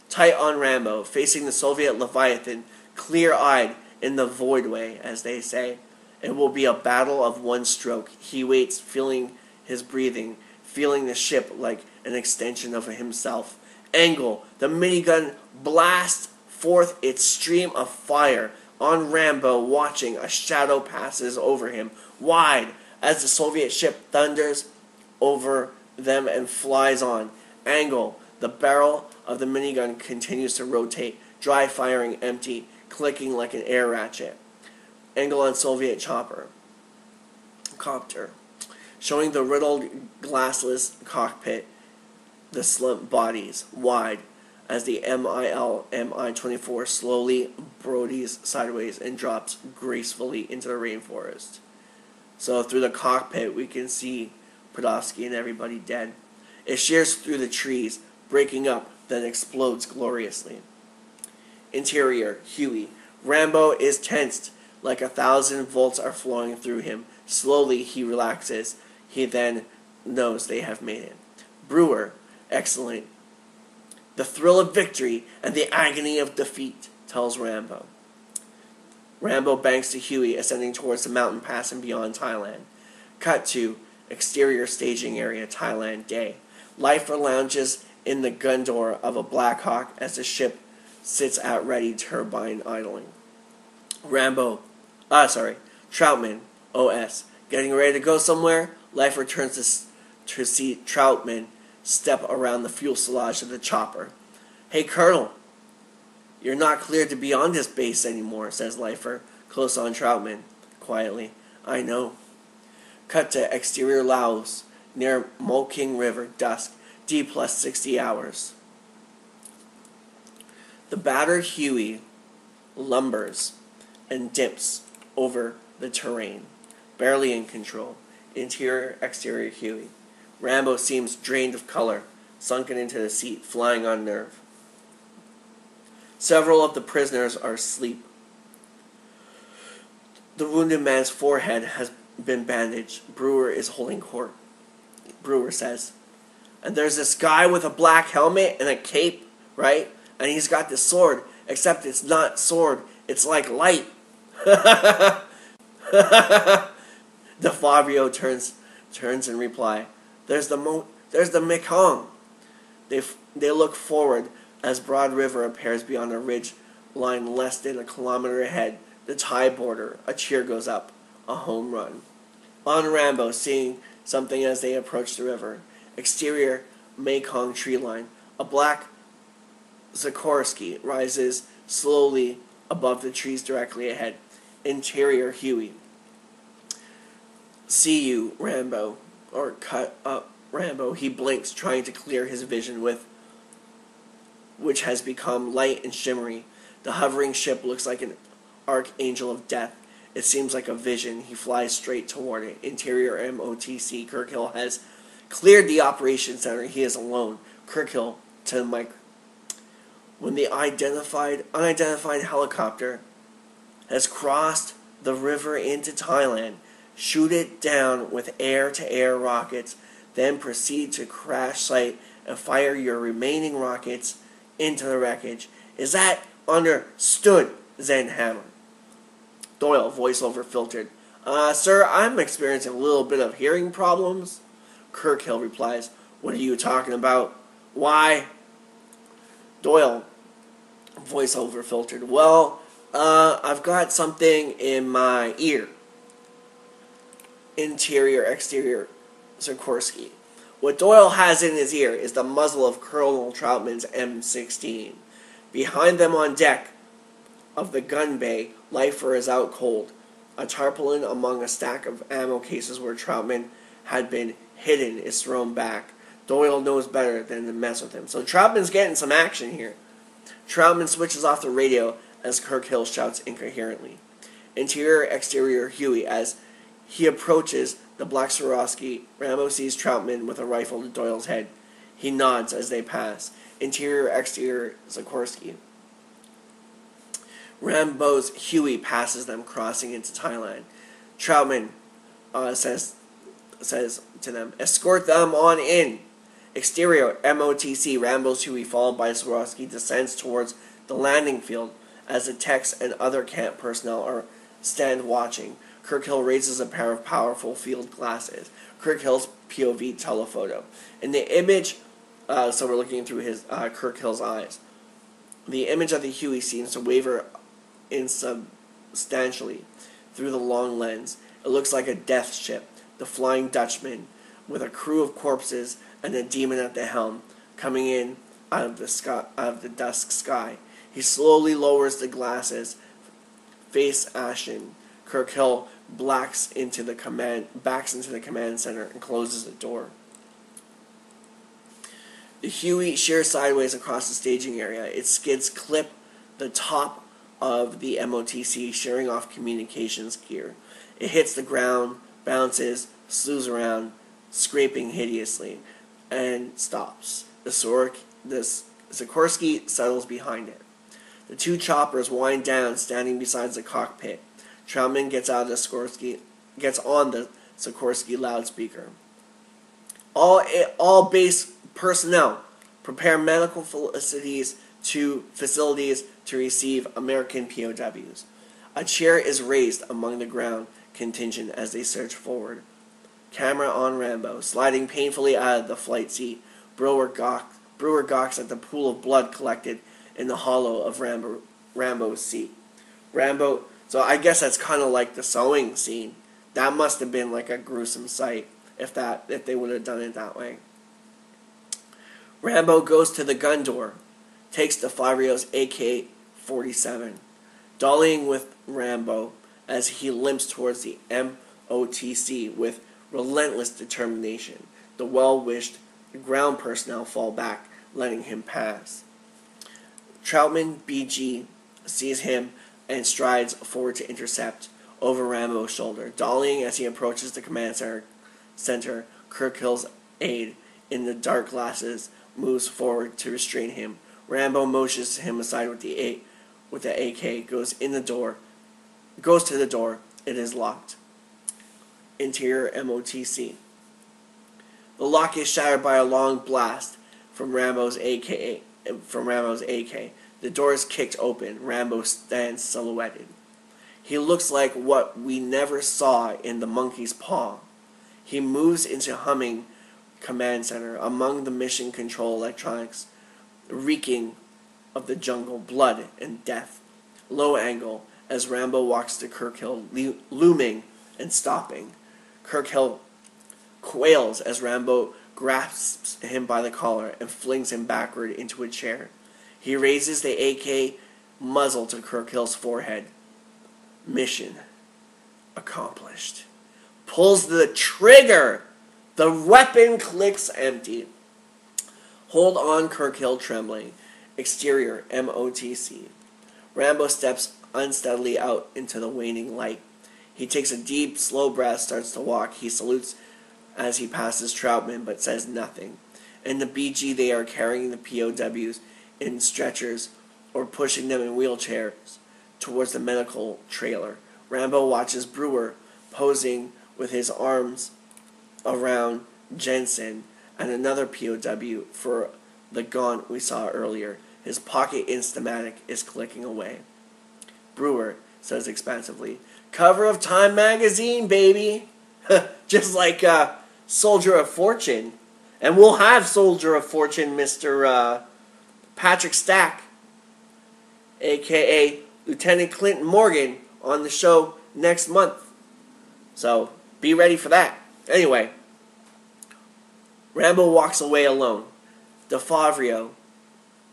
Tight on Rambo, facing the Soviet Leviathan, clear-eyed in the voidway, as they say. It will be a battle of one stroke. He waits, feeling his breathing, feeling the ship like an extension of himself. Angle. The minigun blasts forth its stream of fire. On Rambo, watching, a shadow passes over him, wide, as the Soviet ship thunders over them and flies on. Angle. The barrel of the minigun continues to rotate, dry firing empty, clicking like an air ratchet. Angle on Soviet copter, showing the riddled glassless cockpit, the slumped bodies, wide, as the Mi-24 slowly brodies sideways and drops gracefully into the rainforest. So through the cockpit we can see Podolsky and everybody dead. It shears through the trees, breaking up, then explodes gloriously. Interior, Huey. Rambo is tensed, like 1,000 volts are flowing through him. Slowly he relaxes. He then knows they have made it. Brewer, excellent. The thrill of victory and the agony of defeat, tells Rambo. Rambo banks to Huey, ascending towards the mountain pass and beyond Thailand. Cut to exterior staging area, Thailand, day. Lifer lounges in the gun door of a Black Hawk as the ship sits at ready, turbine idling. Troutman, OS, getting ready to go somewhere. Lifer turns to see Troutman step around the fuselage of the chopper. "Hey, Colonel, you're not cleared to be on this base anymore," says Lifer, close on Troutman, quietly. "I know." Cut to exterior Laos, near Moking River, dusk, D+ 60 hours. The battered Huey lumbers and dips over the terrain, barely in control. Interior, exterior Huey. Rambo seems drained of color, sunken into the seat, flying on nerve. Several of the prisoners are asleep. The wounded man's forehead has been bandaged. Brewer is holding court. Brewer says, "And there's this guy with a black helmet and a cape, right? And he's got this sword, except it's not sword, it's like light." DeFabio turns in reply. There's the Mekong." They look forward as Broad River appears beyond a ridge line less than a kilometer ahead. The Thai border. A cheer goes up. A home run. On Rambo, seeing something as they approach the river. Exterior Mekong tree line. A black Sikorsky rises slowly above the trees directly ahead. Interior Huey. "See you, Rambo." Or cut up Rambo. He blinks, trying to clear his vision which has become light and shimmery. The hovering ship looks like an archangel of death. It seems like a vision. He flies straight toward it. Interior MOTC. Kirkhill has cleared the operations center. He is alone. Kirkhill to Mike. When the unidentified helicopter has crossed the river into Thailand, shoot it down with air-to-air rockets, then proceed to crash site and fire your remaining rockets into the wreckage. Is that understood, Zenhammer? Doyle, voiceover filtered. Sir, I'm experiencing a little bit of hearing problems." Kirkhill replies, "What are you talking about? Why?" Doyle, voiceover filtered. "Well, I've got something in my ear." Interior, exterior, Sikorsky. What Doyle has in his ear is the muzzle of Colonel Troutman's M16. Behind them on deck of the gun bay, Lifer is out cold. A tarpaulin among a stack of ammo cases where Troutman had been hidden is thrown back. Doyle knows better than to mess with him. So Troutman's getting some action here. Troutman switches off the radio as Kirk Hill shouts incoherently. Interior, exterior, Huey. As he approaches the black Swarovski, Rambo sees Troutman with a rifle to Doyle's head. He nods as they pass. Interior, exterior, Sikorsky. Rambo's Huey passes them, crossing into Thailand. Troutman says to them, "Escort them on in." Exterior, MOTC, Rambo's Huey, followed by Swarovski, descends towards the landing field as the techs and other camp personnel stand watching. Kirk Hill raises a pair of powerful field glasses. Kirk Hill's POV telephoto. In the image, so we're looking through his Kirk Hill's eyes. The image of the Huey seems to waver insubstantially through the long lens. It looks like a death ship, the Flying Dutchman, with a crew of corpses and a demon at the helm, coming in out of the dusk sky. He slowly lowers the glasses, face ashen. Kirk Hill backs into the command center and closes the door. The Huey shears sideways across the staging area. Its skids clip the top of the MOTC, shearing off communications gear. It hits the ground, bounces, slews around, scraping hideously, and stops. The Sikorsky settles behind it. The two choppers wind down, standing beside the cockpit. Troutman gets on the Sikorsky loudspeaker. All base personnel, prepare medical facilities to receive American POWs. A chair is raised among the ground contingent as they surge forward. Camera on Rambo, sliding painfully out of the flight seat. Brewer gawks at the pool of blood collected in the hollow of Rambo's seat. Rambo, so I guess that's kind of like the sewing scene. That must have been like a gruesome sight if they would have done it that way. Rambo goes to the gun door, takes DeFabrio's AK-47, dollying with Rambo as he limps towards the MOTC with relentless determination. The well-wished ground personnel fall back, letting him pass. Troutman BG sees him and strides forward to intercept over Rambo's shoulder. Dollying as he approaches the command center, Kirk Hill's aide in the dark glasses moves forward to restrain him. Rambo motions him aside with the AK, goes to the door. It is locked. Interior MOTC. The lock is shattered by a long blast from Rambo's AK. The door is kicked open. Rambo stands silhouetted. He looks like what we never saw in The Monkey's Paw. He moves into humming command center among the mission control electronics, reeking of the jungle, blood, and death. Low angle as Rambo walks to Kirk Hill, looming and stopping. Kirk Hill quails as Rambo grasps him by the collar and flings him backward into a chair. He raises the AK muzzle to Kirk Hill's forehead. Mission accomplished. Pulls the trigger. The weapon clicks empty. Hold on, Kirk Hill, trembling. Exterior, MOTC. Rambo steps unsteadily out into the waning light. He takes a deep, slow breath, starts to walk. He salutes as he passes Troutman, but says nothing. In the BG, they are carrying the POWs in stretchers or pushing them in wheelchairs towards the medical trailer. Rambo watches Brewer posing with his arms around Jensen and another POW for the gaunt we saw earlier. His pocket Instamatic is clicking away. Brewer says expansively, "Cover of Time magazine, baby." Just like Soldier of Fortune. And we'll have Soldier of Fortune, Mr. Patrick Stack, a.k.a. Lieutenant Clinton Morgan, on the show next month. So, be ready for that. Anyway, Rambo walks away alone. DeFabrio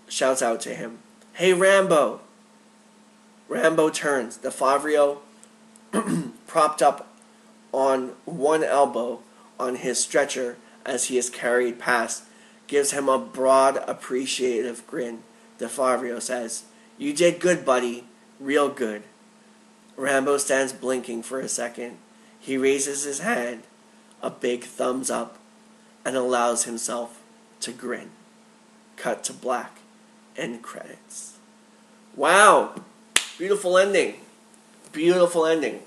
shouts out to him, "Hey, Rambo." Rambo turns. DeFabrio propped up on one elbow on his stretcher as he is carried past, gives him a broad, appreciative grin. DeFavrio says, "You did good, buddy. Real good." Rambo stands blinking for a second. He raises his hand, a big thumbs up, and allows himself to grin. Cut to black. End credits. Wow! Beautiful ending. Beautiful ending.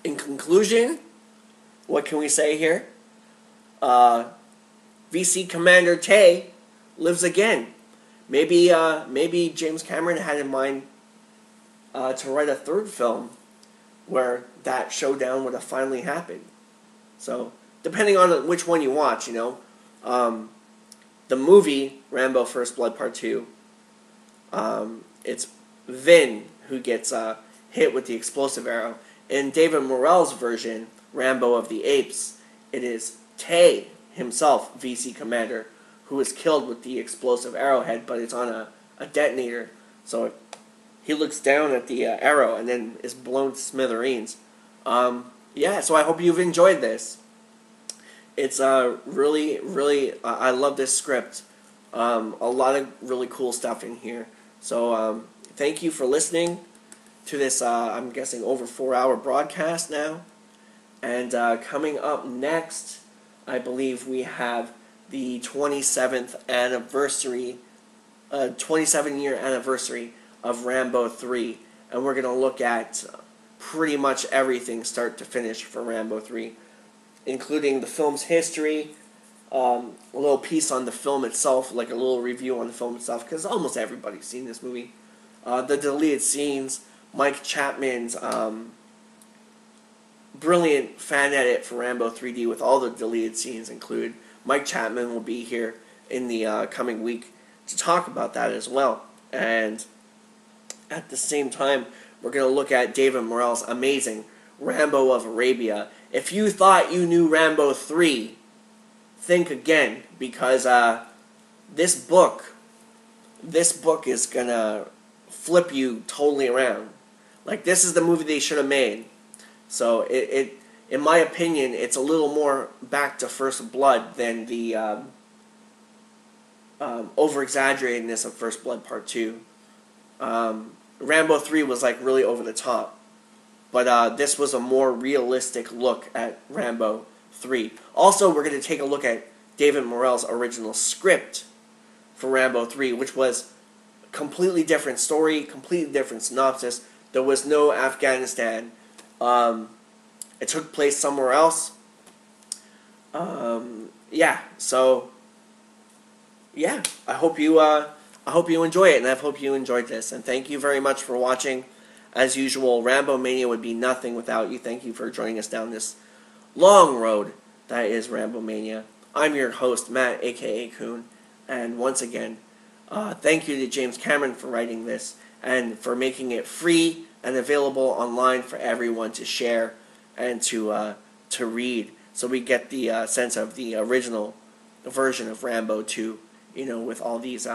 In conclusion, what can we say here? VC Commander Tay lives again. Maybe James Cameron had in mind to write a third film where that showdown would have finally happened. So, depending on which one you watch, the movie Rambo First Blood Part 2, it's Vin who gets hit with the explosive arrow. In David Morrell's version, Rambo of the Apes, it is Tay himself, VC Commander, who is killed with the explosive arrowhead, but it's on a detonator. So he looks down at the arrow and then is blown to smithereens. Yeah, so I hope you've enjoyed this. It's really, I love this script. A lot of really cool stuff in here. So thank you for listening to this, I'm guessing, over 4-hour broadcast now. And coming up next, I believe we have the 27th anniversary, 27-year anniversary of Rambo 3. And we're going to look at pretty much everything start to finish for Rambo 3, including the film's history, a little piece on the film itself, like a little review on the film itself, because almost everybody's seen this movie. The deleted scenes, Mike Chapman's brilliant fan edit for Rambo 3D with all the deleted scenes included. Mike Chapman will be here in the coming week to talk about that as well. And at the same time, we're going to look at David Morrell's amazing Rambo of Arabia. If you thought you knew Rambo 3, think again, because this book is going to flip you totally around. Like, this is the movie they should have made. So, in my opinion, it's a little more back to First Blood than the over-exaggeratedness of First Blood Part 2. Rambo 3 was, like, really over the top. But this was a more realistic look at Rambo 3. Also, we're going to take a look at David Morrell's original script for Rambo 3, which was a completely different story, completely different synopsis. There was no Afghanistan. It took place somewhere else. Yeah, so yeah, I hope you enjoy it, and I hope you enjoyed this. And thank you very much for watching. As usual, Rambo Mania would be nothing without you. Thank you for joining us down this long road that is Rambo Mania. I'm your host, Matt, aka Coon, and once again, thank you to James Cameron for writing this and for making it free and available online for everyone to share and to read, so we get the sense of the original version of Rambo 2, with all these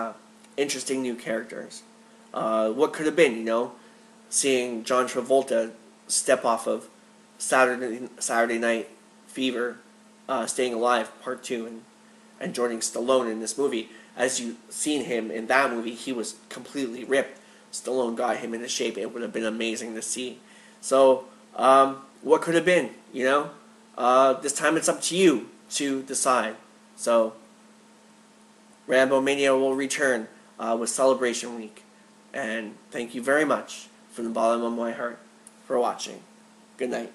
interesting new characters. What could have been, seeing John Travolta step off of Saturday Night Fever, Staying Alive Part 2, and joining Stallone in this movie. As you've seen him in that movie, he was completely ripped. Stallone got him into shape. It would have been amazing to see. So, what could have been, This time it's up to you to decide. So, Rambo Mania will return with Celebration Week. And thank you very much from the bottom of my heart for watching. Good night.